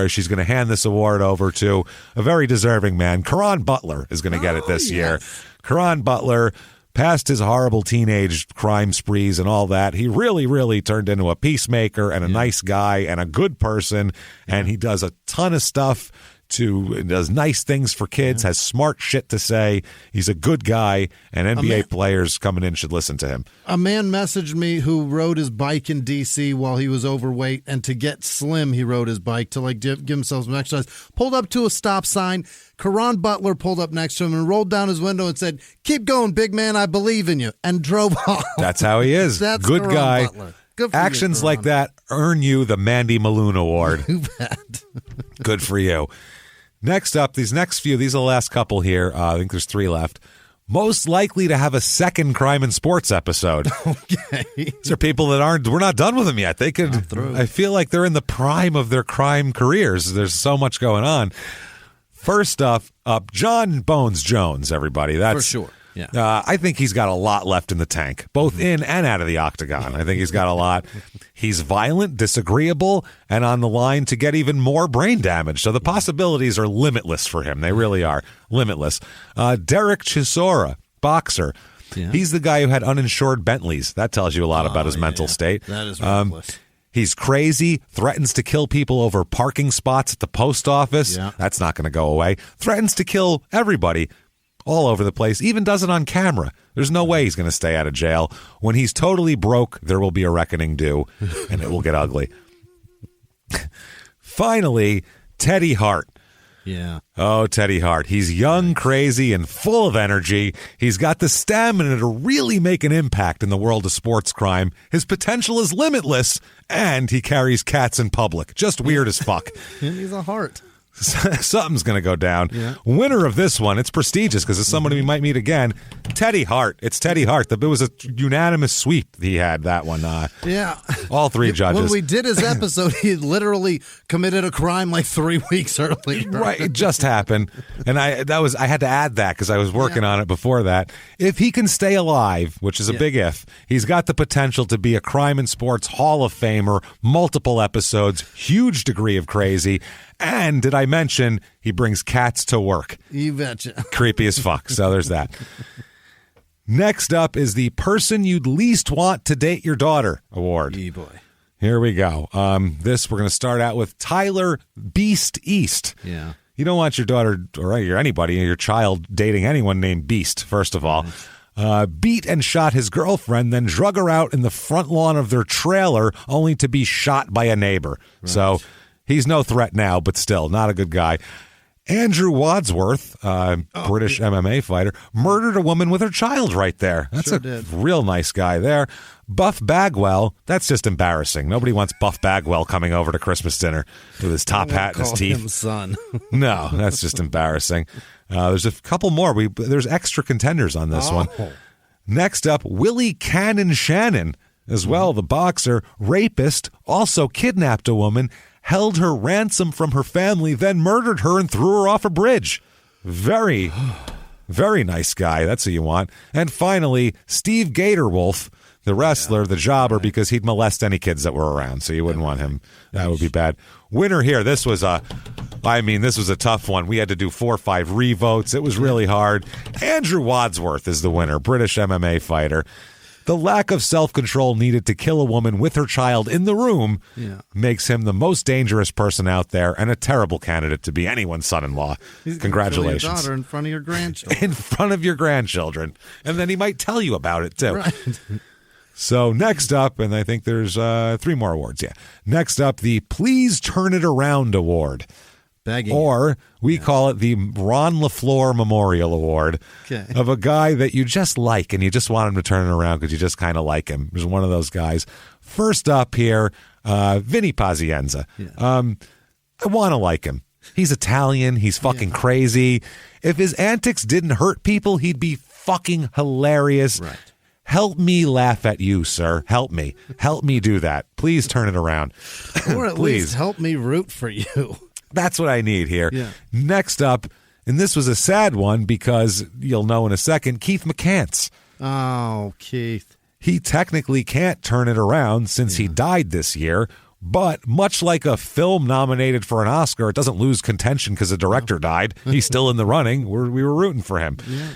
S1: she's going to hand this award over to a very deserving man. Karan Butler is going to get it this year. Karan Butler, past his horrible teenage crime sprees and all that, he really, really turned into a peacemaker and a nice guy and a good person, and he does a ton of stuff does nice things for kids, has smart shit to say. He's a good guy, and NBA players coming in should listen to him.
S3: A man messaged me who rode his bike in D.C. while he was overweight, and to get slim, he rode his bike to give himself some exercise. Pulled up to a stop sign. Karan Butler pulled up next to him and rolled down his window and said, "Keep going, big man, I believe in you," and drove off.
S1: That's how he is.
S3: That's
S1: good
S3: Karan
S1: guy.
S3: Butler. Good for
S1: Actions
S3: you,
S1: like that earn you the Mandy Maloon Award.
S3: You bet.
S1: Good for you. Next up, these are the last couple here. I think there's 3 left. Most likely to have a second Crime and Sports episode.
S3: Okay.
S1: These are people that we're not done with them yet. They could, I feel like they're in the prime of their crime careers. There's so much going on. First up, John Bones Jones, everybody. That's
S3: for sure. Yeah.
S1: I think he's got a lot left in the tank, both in and out of the octagon. I think he's got a lot. He's violent, disagreeable, and on the line to get even more brain damage. So the possibilities are limitless for him. They really are limitless. Derek Chisora, boxer.
S3: Yeah.
S1: He's the guy who had uninsured Bentleys. That tells you a lot about his mental state.
S3: That is reckless.
S1: He's crazy, threatens to kill people over parking spots at the post office.
S3: Yeah.
S1: That's not going to go away. Threatens to kill everybody all over the place, even does it on camera. There's no way he's going to stay out of jail. When he's totally broke, there will be a reckoning due, and it will get ugly. Finally, Teddy Hart.
S3: Yeah.
S1: Oh, Teddy Hart. He's young, crazy, and full of energy. He's got the stamina to really make an impact in the world of sports crime. His potential is limitless, and he carries cats in public. Just weird as fuck.
S3: And he's a heart.
S1: Something's going to go down.
S3: Yeah.
S1: Winner of this one, it's prestigious because it's somebody we might meet again. Teddy Hart. It's Teddy Hart. It was a unanimous sweep he had, that one.
S3: Yeah.
S1: All 3 judges.
S3: When we did his episode, he literally committed a crime like 3 weeks early.
S1: Right. It just happened. And I had to add that because I was working on it before that. If he can stay alive, which is a big if, he's got the potential to be a Crime and Sports Hall of Famer, multiple episodes, huge degree of crazy. And did I mention he brings cats to work?
S3: You betcha.
S1: Creepy as fuck. So there's that. Next up is the Person You'd Least Want to Date Your Daughter Award.
S3: Boy.
S1: Here we go. We're going to start out with Tyler Beast East.
S3: Yeah.
S1: You don't want your daughter or your child dating anyone named Beast, first of all. Beat and shot his girlfriend, then drug her out in the front lawn of their trailer only to be shot by a neighbor.
S3: Right.
S1: So he's no threat now, but still not a good guy. Andrew Wadsworth, British MMA fighter, murdered a woman with her child right there. That's real nice guy there. Buff Bagwell, that's just embarrassing. Nobody wants Buff Bagwell coming over to Christmas dinner with his top hat and his teeth.
S3: Him son.
S1: No, that's just embarrassing. There's a couple more. There's extra contenders on this one. Next up, Willie Cannon Shannon as well, the boxer, rapist, also kidnapped a woman, held her ransom from her family, then murdered her and threw her off a bridge. Very, very nice guy. That's who you want. And finally, Steve Gatorwolf, the wrestler, the jobber, because he'd molest any kids that were around, so you wouldn't want him. That would be bad. Winner here, this was a tough one. We had to do 4 or 5 revotes. It was really hard. Andrew Wadsworth is the winner, British MMA fighter. The lack of self-control needed to kill a woman with her child in the room makes him the most dangerous person out there and a terrible candidate to be anyone's son-in-law. Congratulations.
S3: Your daughter in front of your grandchildren.
S1: In front of your grandchildren. And then he might tell you about it, too.
S3: Right.
S1: So next up, and I think there's 3 more awards, Next up, the Please Turn It Around Award.
S3: Begging.
S1: Or we call it the Ron LaFleur Memorial Award of a guy that you just like and you just want him to turn it around because you just kind of like him. He's one of those guys. First up here, Vinny Pazienza. I want to like him. He's Italian. He's fucking crazy. If his antics didn't hurt people, he'd be fucking hilarious.
S3: Right.
S1: Help me laugh at you, sir. Help me. Help me do that. Please turn it around.
S3: Or at least help me root for you.
S1: That's what I need here.
S3: Yeah.
S1: Next up, and this was a sad one because you'll know in a second, Keith McCants.
S3: Oh, Keith.
S1: He technically can't turn it around since he died this year, but much like a film nominated for an Oscar, it doesn't lose contention because the director died. He's still in the running. We were rooting for him.
S3: Yeah.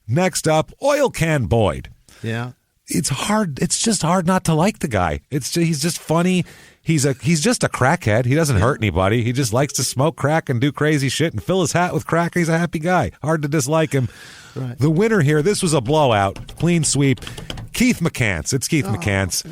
S1: Next up, Oil Can Boyd.
S3: Yeah.
S1: it's hard. It's just hard not to like the guy. He's just funny. He's just a crackhead. He doesn't hurt anybody. He just likes to smoke crack and do crazy shit and fill his hat with crack. He's a happy guy. Hard to dislike him. Right. The winner here, this was a blowout. Clean sweep. Keith McCants. It's Keith McCants.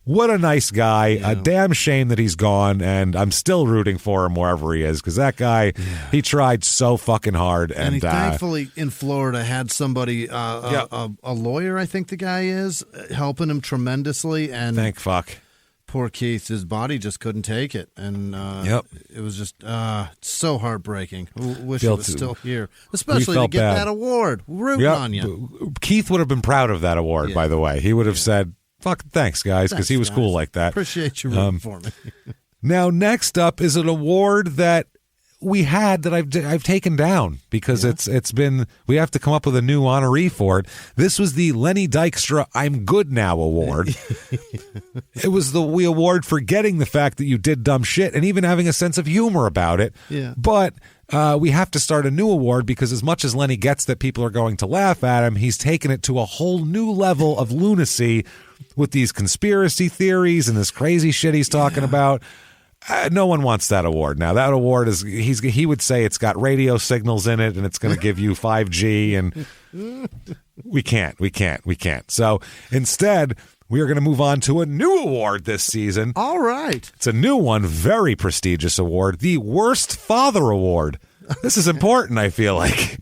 S1: What a nice guy. Yeah. A damn shame that he's gone, and I'm still rooting for him wherever he is, because that guy, he tried so fucking hard. And
S3: he thankfully in Florida had somebody, a lawyer, I think the guy is, helping him tremendously. And
S1: thank fuck.
S3: Poor Keith, his body just couldn't take it. And it was just so heartbreaking. Wish he was still here, especially to get that award. Rooting on you.
S1: Keith would have been proud of that award, by the way. He would have said, fuck, thanks, guys, because he was cool like that.
S3: Appreciate you rooting for me.
S1: Now, next up is an award that we had that I've taken down because it's been, we have to come up with a new honoree for it. This was the Lenny Dykstra I'm Good Now award. It was the award for getting the fact that you did dumb shit and even having a sense of humor about it.
S3: Yeah.
S1: But we have to start a new award because as much as Lenny gets that people are going to laugh at him, he's taken it to a whole new level of lunacy with these conspiracy theories and this crazy shit he's talking about. No one wants that award now. That award is, he would say it's got radio signals in it and it's going to give you 5G, and we can't. So instead, we are going to move on to a new award this season.
S3: All right.
S1: It's a new one, very prestigious award, the Worst Father Award. This is important, I feel like.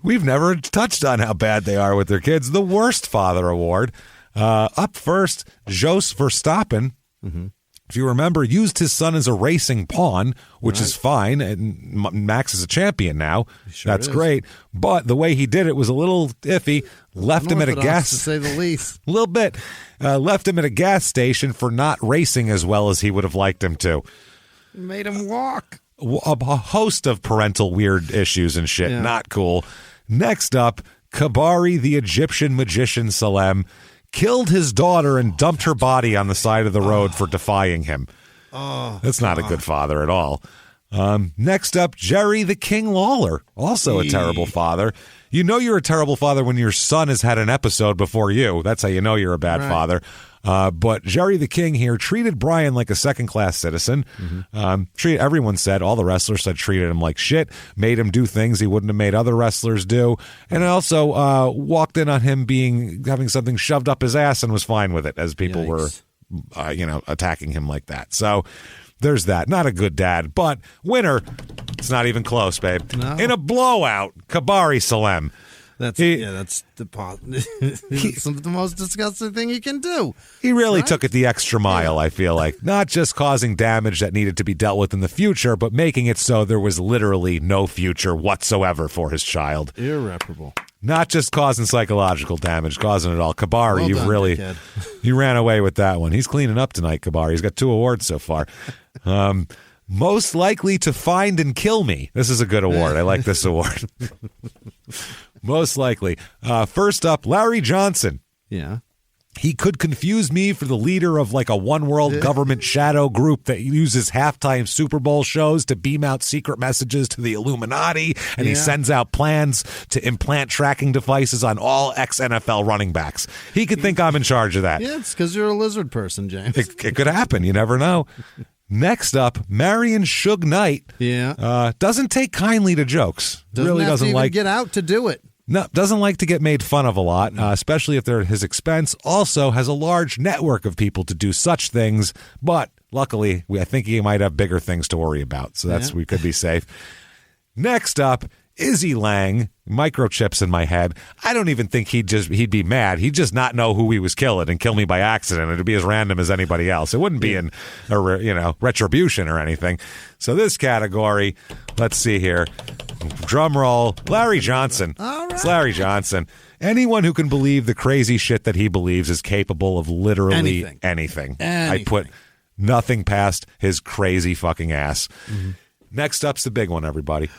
S1: We've never touched on how bad they are with their kids. The Worst Father Award. Up first, Jos Verstappen. Mm-hmm. If you remember, used his son as a racing pawn, which is fine. And Max is a champion now. That's great. But the way he did it was a little iffy. Left him at a gas,
S3: to say the least.
S1: A little bit. Left him at a gas station for not racing as well as he would have liked him to.
S3: Made him walk.
S1: A host of parental weird issues and shit. Not cool. Next up, Kabari, the Egyptian magician Salem, killed his daughter and dumped her body on the side of the road for defying him. That's not a good father at all. Next up, Jerry the King Lawler, also a terrible father. You know you're a terrible father when your son has had an episode before you. That's how you know you're a bad father. But Jerry the King here treated Brian like a second-class citizen. Mm-hmm. Everyone said, all the wrestlers said, treated him like shit, made him do things he wouldn't have made other wrestlers do, and also walked in on him having something shoved up his ass and was fine with it as people were, attacking him like that. So there's that. Not a good dad, but winner, it's not even close, babe.
S3: No.
S1: In a blowout, Kabari Salem.
S3: That's the most disgusting thing you can do.
S1: He really took it the extra mile, I feel like. Not just causing damage that needed to be dealt with in the future, but making it so there was literally no future whatsoever for his child.
S3: Irreparable.
S1: Not just causing psychological damage, causing it all. Kabari, you ran away with that one. He's cleaning up tonight, Kabari. He's got 2 awards so far. Most likely to find and kill me. This is a good award. I like this award. Most likely. First up, Larry Johnson.
S3: Yeah.
S1: He could confuse me for the leader of like a one-world government shadow group that uses halftime Super Bowl shows to beam out secret messages to the Illuminati, and he sends out plans to implant tracking devices on all ex-NFL running backs. He could think I'm in charge of that.
S3: Yeah, it's because you're a lizard person, James.
S1: It could happen. You never know. Next up, Marion Suge Knight.
S3: Yeah.
S1: Doesn't take kindly to jokes.
S3: Doesn't like get out to do it.
S1: No, doesn't like to get made fun of a lot, especially if they're at his expense. Also has a large network of people to do such things, but luckily, I think he might have bigger things to worry about, so we could be safe. Next up, Izzy Lang, microchips in my head. I don't even think he'd be mad. He'd just not know who he was killing and kill me by accident. It'd be as random as anybody else. It wouldn't be in retribution or anything. So this category, let's see here. Drum roll, Larry Johnson.
S3: All right.
S1: It's Larry Johnson. Anyone who can believe the crazy shit that he believes is capable of literally anything. I put nothing past his crazy fucking ass. Mm-hmm. Next up's the big one, everybody.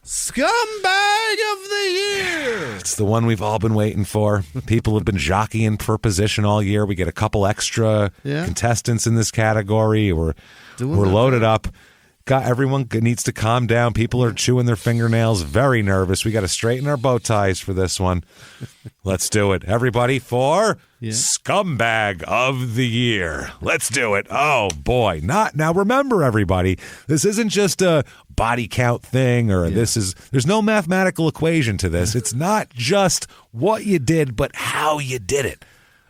S3: Scumbag of the Year.
S1: It's the one we've all been waiting for. People have been jockeying for position all year. We get a couple extra contestants in this category. We're loaded up. Everyone needs to calm down. People are chewing their fingernails, very nervous. We got to straighten our bow ties for this one. Let's do it. Everybody for Scumbag of the Year. Let's do it. Oh, boy. Now, remember, everybody, this isn't just a body count thing or there's no mathematical equation to this. It's not just what you did, but how you did it.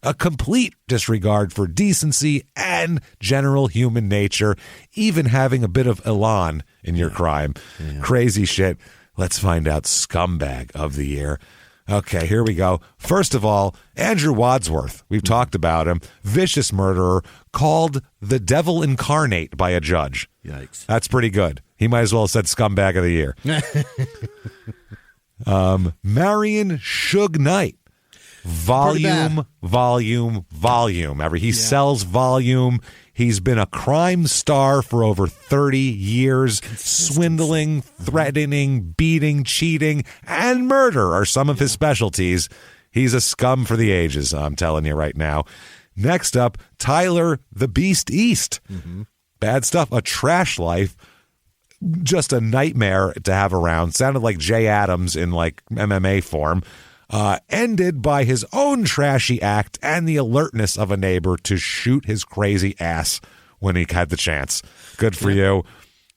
S1: A complete disregard for decency and general human nature, even having a bit of elan in your crime. Yeah. Crazy shit. Let's find out Scumbag of the Year. Okay, here we go. First of all, Andrew Wadsworth. We've talked about him. Vicious murderer, called the devil incarnate by a judge.
S3: Yikes.
S1: That's pretty good. He might as well have said Scumbag of the Year. Marion Suge Knight. Volume. He sells volume. He's been a crime star for over 30 years. Swindling, threatening, beating, cheating, and murder are some of his specialties. He's a scum for the ages, I'm telling you right now. Next up, Tyler the Beast East. Mm-hmm. Bad stuff. A trash life. Just a nightmare to have around. Sounded like Jay Adams in like MMA form. Ended by his own trashy act and the alertness of a neighbor to shoot his crazy ass when he had the chance. Good for you.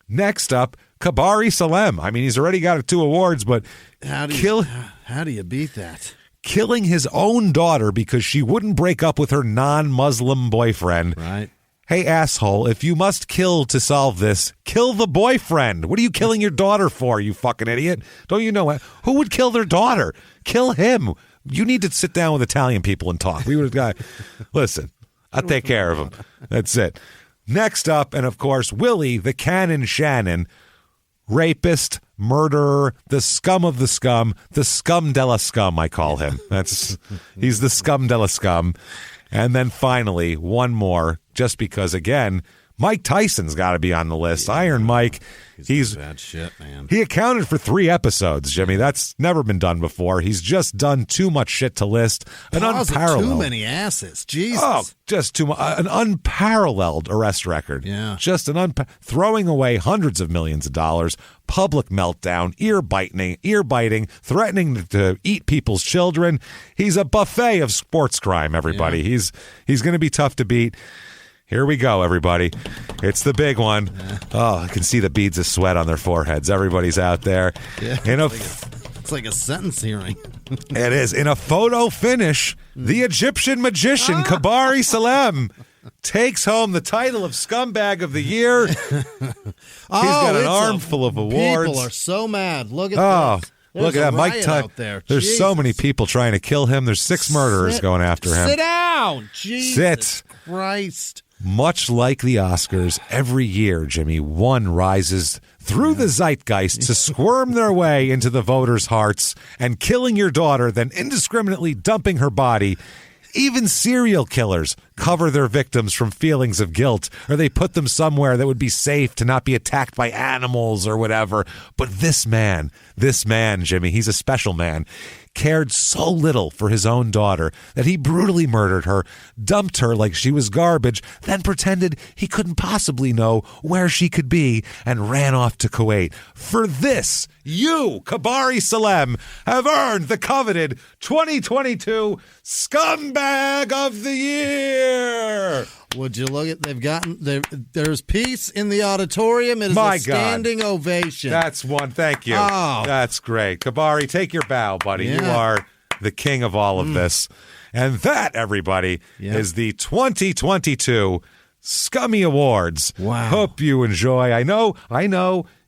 S1: Next up, Kabari Salem. I mean, he's already got 2 awards, but
S3: how do you beat that?
S1: Killing his own daughter because she wouldn't break up with her non-Muslim boyfriend.
S3: Right.
S1: Hey, asshole, if you must kill to solve this, kill the boyfriend. What are you killing your daughter for, you fucking idiot? Don't you know who would kill their daughter? Kill him. You need to sit down with Italian people and talk. We would have got, listen, I'll take care of him. That's it. Next up, and of course, Willie the Cannon Shannon, rapist, murderer, the scum of the scum, the scum de la scum, I call him. He's the scum de la scum. And then finally, one more, just because, again, Mike Tyson's got to be on the list. Yeah. Iron Mike. He's
S3: bad shit, man.
S1: He accounted for 3 episodes, Jimmy. That's never been done before. He's just done too much shit to list.
S3: Too many asses. Jesus.
S1: Oh, just too much. An unparalleled arrest record.
S3: Yeah.
S1: Just throwing away hundreds of millions of dollars. Public meltdown, ear biting, threatening to eat people's children. He's a buffet of sports crime, everybody. Yeah. He's going to be tough to beat. Here we go, everybody. It's the big one. Yeah. Oh, I can see the beads of sweat on their foreheads. Everybody's out there.
S3: Yeah, it's like a sentence hearing.
S1: It is. In a photo finish, the Egyptian magician Kabari Salem takes home the title of Scumbag of the Year. He's got an armful of awards.
S3: People are so mad. Look at this.
S1: Look at that, Mike Tyson.
S3: There.
S1: There's
S3: Jesus.
S1: So many people trying to kill him. There's 6 murderers going after him.
S3: Sit down. Jesus
S1: Sit.
S3: Christ.
S1: Much like the Oscars, every year, Jimmy, one rises through the zeitgeist to squirm their way into the voters' hearts and killing your daughter, then indiscriminately dumping her body. Even serial killers cover their victims from feelings of guilt, or they put them somewhere that would be safe to not be attacked by animals or whatever. But this man, Jimmy, he's a special man, cared so little for his own daughter that he brutally murdered her, dumped her like she was garbage, then pretended he couldn't possibly know where she could be and ran off to Kuwait. For this, you, Kabari Salem, have earned the coveted 2022 Scumbag of the Year.
S3: Would you look at, there's peace in the auditorium. It is a standing ovation.
S1: That's one. Thank you.
S3: Oh.
S1: That's great. Kabari, take your bow, buddy. Yeah. You are the king of all of this. And that, everybody, is the 2022 Scummy Awards.
S3: Wow.
S1: Hope you enjoy. I know.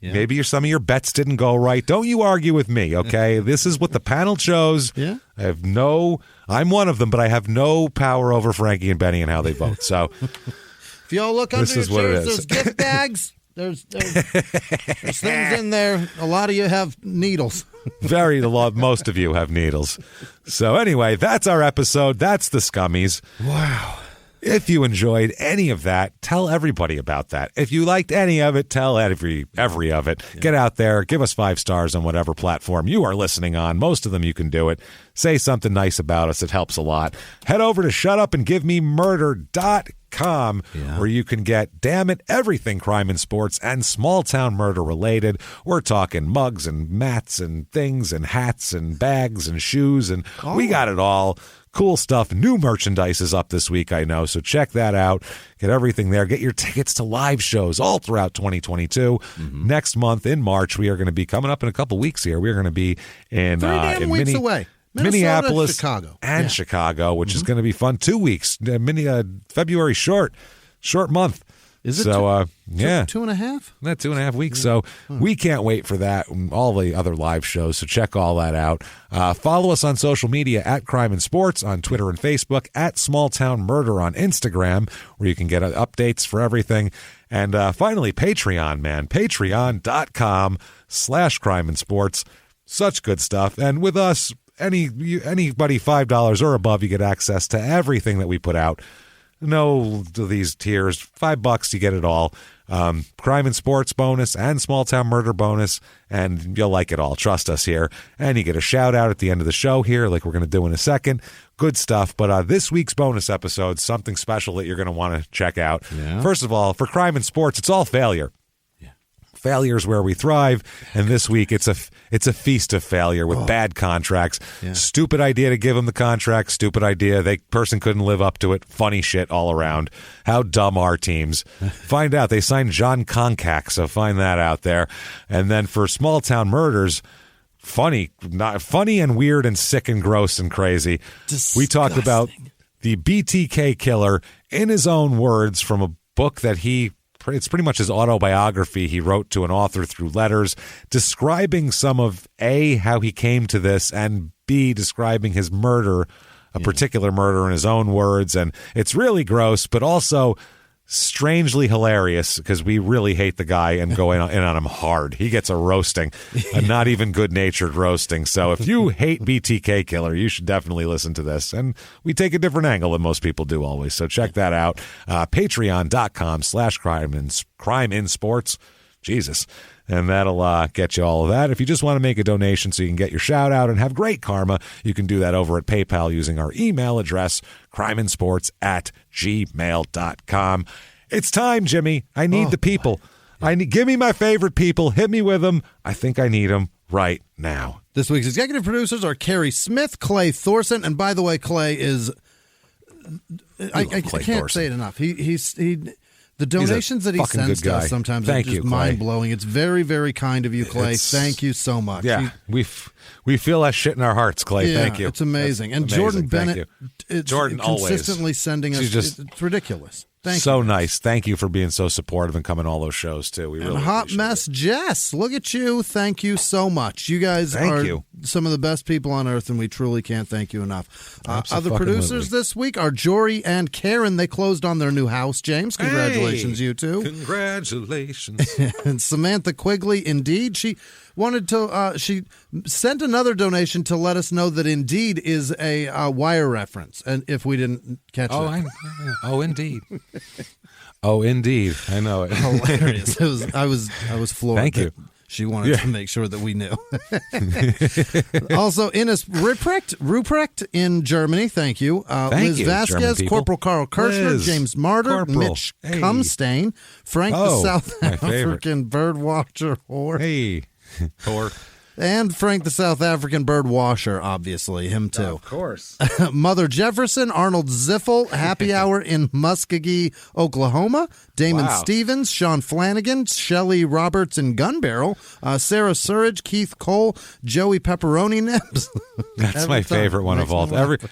S1: Maybe some of your bets didn't go right. Don't you argue with me, okay? This is what the panel chose.
S3: Yeah.
S1: I'm one of them, but I have no power over Frankie and Benny and how they vote. So
S3: if y'all look under your chairs, there's gift bags. There's things in there. A lot of you have needles.
S1: Most of you have needles. So anyway, that's our episode. That's the Scummies.
S3: Wow.
S1: If you enjoyed any of that, tell everybody about that. If you liked any of it, tell every of it. Yeah. Get out there, give us 5 stars on whatever platform you are listening on. Most of them you can do it. Say something nice about us. It helps a lot. Head over to shutupandgivememurder.com. smalltownmurder.com, where you can get, damn it, everything crime and sports and small town murder related. We're talking mugs and mats and things and hats and bags and shoes, and we got it all. Cool stuff. New merchandise is up this week, I know, so check that out. Get everything there. Get your tickets to live shows all throughout 2022. Next month in March, we are going to be coming up in a couple weeks here. We're going to be in
S3: 3 damn weeks away.
S1: Minneapolis,
S3: Chicago.
S1: and Chicago, which is going to be fun. 2 weeks. February short month.
S3: Is it
S1: so?
S3: 2.5?
S1: Not 2.5 weeks. So we can't wait for that and all the other live shows. So check all that out. Follow us on social media at Crime and Sports on Twitter and Facebook, at Small Town Murder on Instagram, where you can get updates for everything. And finally, Patreon, man. Patreon.com/Crime and Sports. Such good stuff. And with us, anybody $5 or above, you get access to everything that we put out. No, these tiers, $5, you get it all. Crime and sports bonus and small town murder bonus, and you'll like it all. Trust us here. And you get a shout out at the end of the show here, like we're going to do in a second. Good stuff. But this week's bonus episode, something special that you're going to want to check out. First of all, for crime and sports, it's all failure. Failure is where we thrive, and this week it's a feast of failure with bad contracts. Stupid idea to give them the contract. Stupid idea. Person couldn't live up to it. Funny shit all around. How dumb are teams? Find out. They signed John Konkak, so find that out there. And then for small town murders, funny and weird and sick and gross and crazy.
S3: Disgusting.
S1: We talked about the BTK killer in his own words from a book that it's pretty much his autobiography he wrote to an author through letters, describing some of A, how he came to this, and B, describing his murder, a particular murder in his own words. And it's really gross, but also strangely hilarious because we really hate the guy and go in on him hard. He gets a roasting, a not even good-natured roasting. So if you hate BTK Killer, you should definitely listen to this. And we take a different angle than most people do always. So check that out. Patreon.com/crime in sports. Jesus. And that'll get you all of that. If you just want to make a donation so you can get your shout out and have great karma, you can do that over at PayPal using our email address, crimeandsports@gmail.com. It's time, Jimmy. I need the people. Give me my favorite people. Hit me with them. I think I need them right now.
S3: This week's executive producers are Carrie Smith, Clay Thorson, and by the way, Clay is I can't say it enough. The donations that he sends to us sometimes are just mind-blowing. It's very, very kind of you, Clay. Thank you so much.
S1: Yeah, we feel that shit in our hearts, Clay.
S3: Yeah,
S1: thank you.
S3: It's amazing.
S1: That's
S3: and
S1: amazing.
S3: Jordan Bennett,
S1: Jordan
S3: consistently
S1: always.
S3: sending us. It's ridiculous. Thank you.
S1: So nice. Thank you for being so supportive and coming to all those shows, too. We really
S3: Hot Mess Jess, look at you. Thank you so much. You guys are some of the best people on earth, and we truly can't thank you enough. Other producers this week are Jory and Karen. They closed on their new house, James. Congratulations, you two.
S1: Congratulations.
S3: And Samantha Quigley, indeed. She wanted to, she sent another donation to let us know that Indeed is a Wire reference, and if we didn't catch that.
S1: Indeed. Oh, indeed. I know it.
S3: Hilarious. I was floored.
S1: Thank you.
S3: She wanted to make sure that we knew. Also, Ines Ruprecht in Germany. Thank you. Liz Vasquez, Corporal Carl Kirshner, James Martyr, Mitch Cumstain, Frank the South African birdwatcher whore.
S1: Hey, whore.
S3: And Frank the South African bird washer, obviously. Him, too.
S1: Of course.
S3: Mother Jefferson, Arnold Ziffel, Happy Hour in Muskogee, Oklahoma. Damon Stevens, Sean Flanagan, Shelley Roberts in Gun Barrel, Sarah Surridge, Keith Cole, Joey Pepperoni Nips.
S1: That's my favorite one of all.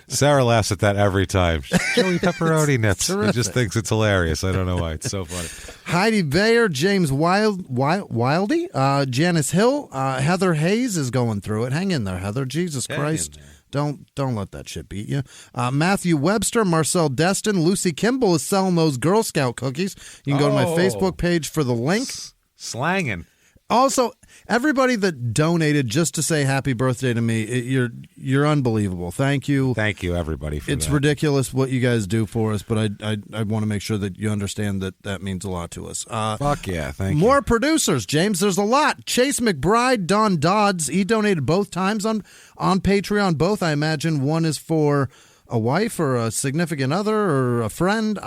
S1: Sarah laughs at that every time. Joey Pepperoni Nips. He just thinks it's hilarious. I don't know why. It's so funny.
S3: Heidi Bayer, James Wildy, Janice Hill, Heather Hayes is going through it. Hang in there, Heather. Jesus Christ. Don't let that shit beat you. Matthew Webster, Marcel Destin, Lucy Kimball is selling those Girl Scout cookies. You can go to my Facebook page for the link.
S1: Slanging.
S3: Also, everybody that donated just to say happy birthday to me, you're unbelievable. Thank you.
S1: Thank you, everybody, for
S3: It's ridiculous what you guys do for us, but I want to make sure that you understand that means a lot to us.
S1: Fuck yeah, thank you.
S3: More producers, James. There's a lot. Chase McBride, Don Dodds. He donated both times on Patreon. Both, I imagine, one is for a wife or a significant other or a friend.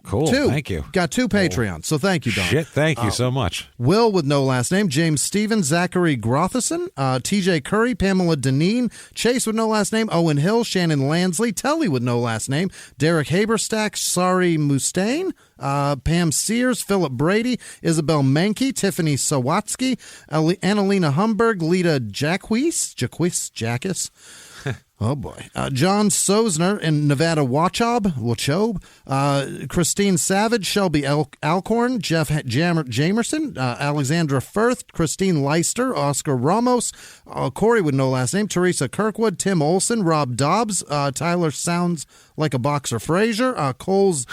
S1: Cool. Thank you.
S3: Got 2 Patreons, so thank you, Don.
S1: Shit, thank you so much.
S3: Will with no last name, James Stevens, Zachary Grothison, TJ Curry, Pamela Deneen, Chase with no last name, Owen Hill, Shannon Lansley, Telly with no last name, Derek Haberstack, Sari Mustaine, Pam Sears, Philip Brady, Isabel Mankey, Tiffany Sawatsky, Annalena Humberg, Lita Jackus. Oh, boy. John Sosner and Nevada Wachob, Christine Savage, Shelby Alcorn, Jeff Jamerson, Alexandra Firth, Christine Leister, Oscar Ramos, Corey with no last name, Teresa Kirkwood, Tim Olson, Rob Dobbs, Tyler Sounds Like a Boxer Frazier, Coles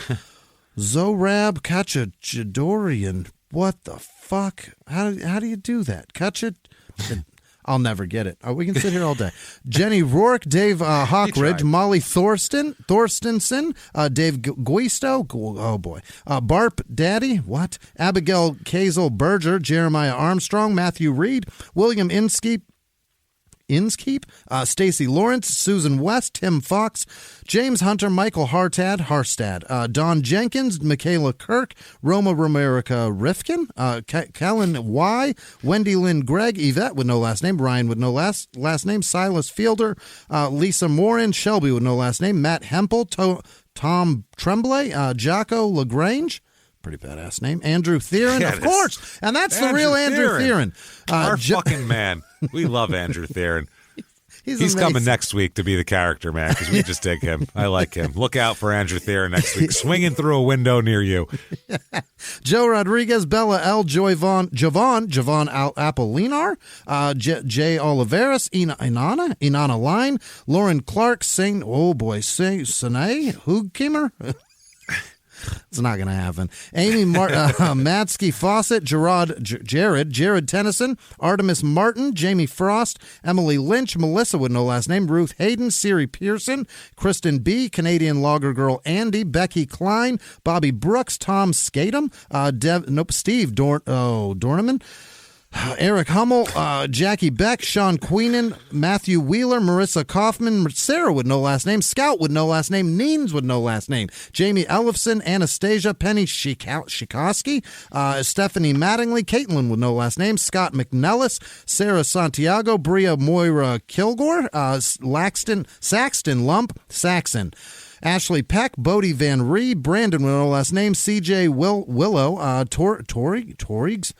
S3: Zorab Kachadorian. What the fuck? How do you do that? I'll never get it. We can sit here all day. Jenny Rourke, Dave Hawkridge, Molly Thorstenson, Dave Guisto, oh boy, Barp Daddy, what? Abigail Kazel Berger, Jeremiah Armstrong, Matthew Reed, William Inskeep, Stacy Lawrence, Susan West, Tim Fox, James Hunter, Michael Harstad, Don Jenkins, Michaela Kirk, Roma Romerica Rifkin, Kellen Y, Wendy Lynn Gregg, Yvette with no last name, Ryan with no last name, Silas Fielder, Lisa Morin, Shelby with no last name, Matt Hempel, Tom Tremblay, Jocko LaGrange. Pretty badass name. Andrew Theron, of course. And that's the real Andrew Theron.
S1: Our fucking man. We love Andrew Theron. He's coming next week to be the character, man, because we just dig him. I like him. Look out for Andrew Theron next week, swinging through a window near you.
S3: Joe Rodriguez, Bella L. Javon Apolinar, Jay Oliveris, Inanna Line, Lauren Clark, Sane Hugkimmer. It's not going to happen. Amy Matsky Fawcett, Jared Tennyson, Artemis Martin, Jamie Frost, Emily Lynch, Melissa with no last name, Ruth Hayden, Siri Pearson, Kristen B, Canadian Logger Girl Andy, Becky Klein, Bobby Brooks, Tom Skatum, Steve Dorneman, Eric Hummel, Jackie Beck, Sean Queenan, Matthew Wheeler, Marissa Kaufman, Sarah with no last name, Scout with no last name, Neens with no last name, Jamie Ellefson, Anastasia, Penny Shikowski, Stephanie Mattingly, Caitlin with no last name, Scott McNellis, Sarah Santiago, Bria Moira Kilgore, Saxton Lump, Saxon. Ashley Peck, Bodie Van Reed, Brandon with no last name, CJ Willow, Torrigs,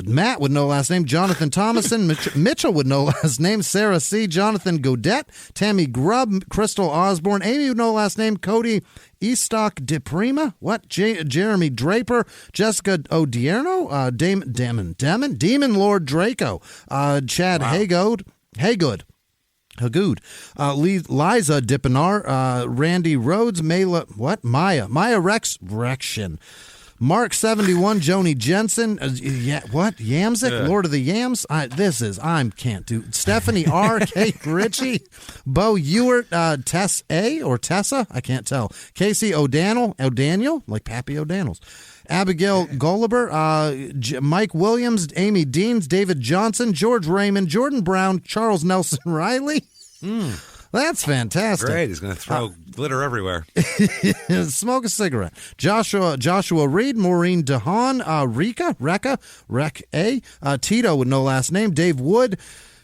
S3: Matt with no last name, Jonathan Thomason, Mitchell with no last name, Sarah C., Jonathan Godette, Tammy Grubb, Crystal Osborne, Amy with no last name, Cody Eastock DePrima, Jeremy Draper, Jessica Odierno, Demon Lord Draco, Chad Haygood, Liza Dippenar, Randy Rhodes, Maya Rection, Mark 71, Joni Jensen, Yamzik, Lord of the Yams. Can't do. Stephanie R, Kate Ritchie, Bo Ewert, Tessa, I can't tell. Casey O'Daniel, like Pappy O'Daniels. Abigail Gulliver, Mike Williams, Amy Deans, David Johnson, George Raymond, Jordan Brown, Charles Nelson Riley. That's fantastic.
S1: Great. He's going to throw glitter everywhere.
S3: Smoke a cigarette. Joshua Reed, Maureen DeHaan, Rek A, Tito with no last name, Dave Wood,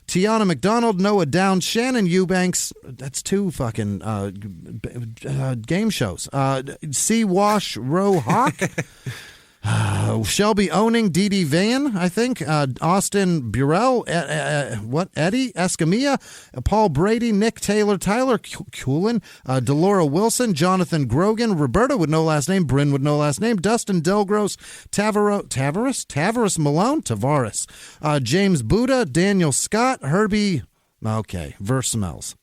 S3: Tiana McDonald, Noah Downs, Shannon Eubanks. That's 2 fucking game shows. C. Wash Row Hawk. Shelby Owning, Dee Dee Van, I think, Austin Burrell, Eddie Escamilla, Paul Brady, Nick Taylor, Tyler Coolin, Delora Wilson, Jonathan Grogan, Roberta with no last name, Bryn with no last name, Dustin Delgros, Tavares Malone, James Buddha, Daniel Scott, Herbie, verse smells.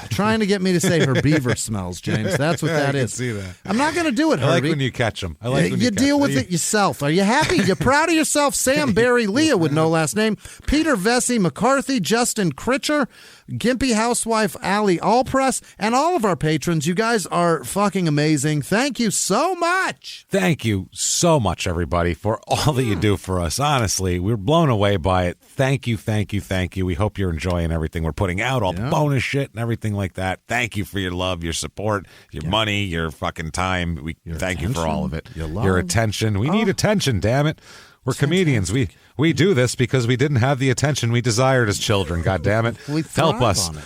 S3: Trying to get me to say her beaver smells, James. That's what that is.
S1: I can see that.
S3: I'm not going to do it, Herbie.
S1: I like when you catch them.
S3: You deal with it yourself. Are you happy? You proud of yourself? Sam Barry, Leah with no last name, Peter Vesey McCarthy, Justin Critcher, Gimpy Housewife Allie Allpress, and all of our patrons. You guys are fucking amazing. Thank you so much.
S1: Thank you so much, everybody, for all that you do for us. Honestly, we're blown away by it. Thank you, thank you, thank you. We hope you're enjoying everything we're putting out, all the bonus bonus shit and everything like that. Thank you for your love, your support, your money, your fucking time. We thank you for all of it. Your attention. We need attention, damn it. We're comedians. We do this because we didn't have the attention we desired as children. God damn it. Help us.
S3: On it.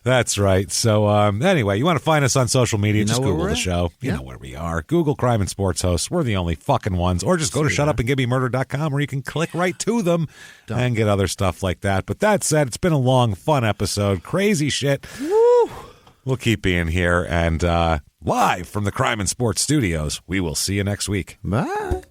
S1: That's right. So anyway, you want to find us on social media, just Google the show. You know where we are. Google Crime and Sports Hosts. We're the only fucking ones. Or just go to shutupandgivememurder.com where you can click right to them and get other stuff like that. But that said, it's been a long, fun episode. Crazy shit. Woo! We'll keep being here. And live from the Crime and Sports Studios, we will see you next week.
S3: Bye.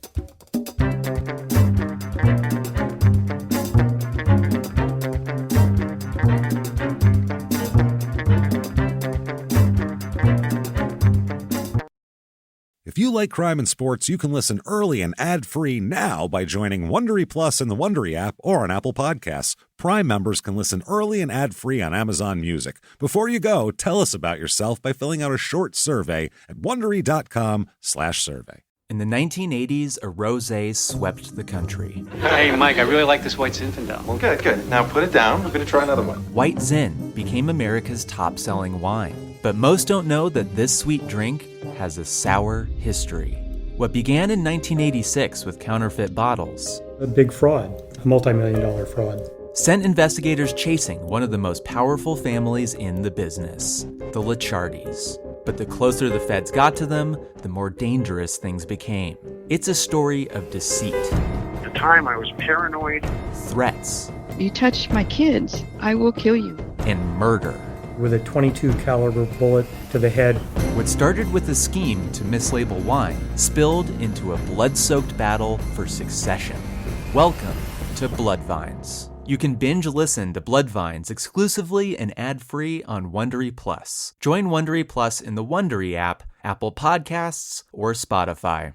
S1: If you like crime and sports, you can listen early and ad-free now by joining Wondery Plus in the Wondery app or on Apple Podcasts. Prime members can listen early and ad-free on Amazon Music. Before you go, tell us about yourself by filling out a short survey at Wondery.com/survey.
S12: In the 1980s, a rosé swept the country.
S16: Hey, Mike, I really like this White Zinfandel.
S17: Well, good. Now put it down. We're going to try another one.
S12: White Zin became America's top-selling wine. But most don't know that this sweet drink has a sour history. What began in 1986 with counterfeit bottles,
S18: A big fraud, a multi-million-dollar fraud,
S12: sent investigators chasing one of the most powerful families in the business, the Licciardis. But the closer the feds got to them, the more dangerous things became. It's a story of deceit.
S19: At the time, I was paranoid.
S12: Threats.
S20: You touch my kids, I will kill you.
S12: And murder.
S18: with a .22 caliber bullet to the head.
S12: What started with a scheme to mislabel wine spilled into a blood-soaked battle for succession. Welcome to Bloodvines. You can binge listen to Bloodvines exclusively and ad-free on Wondery Plus. Join Wondery Plus in the Wondery app, Apple Podcasts, or Spotify.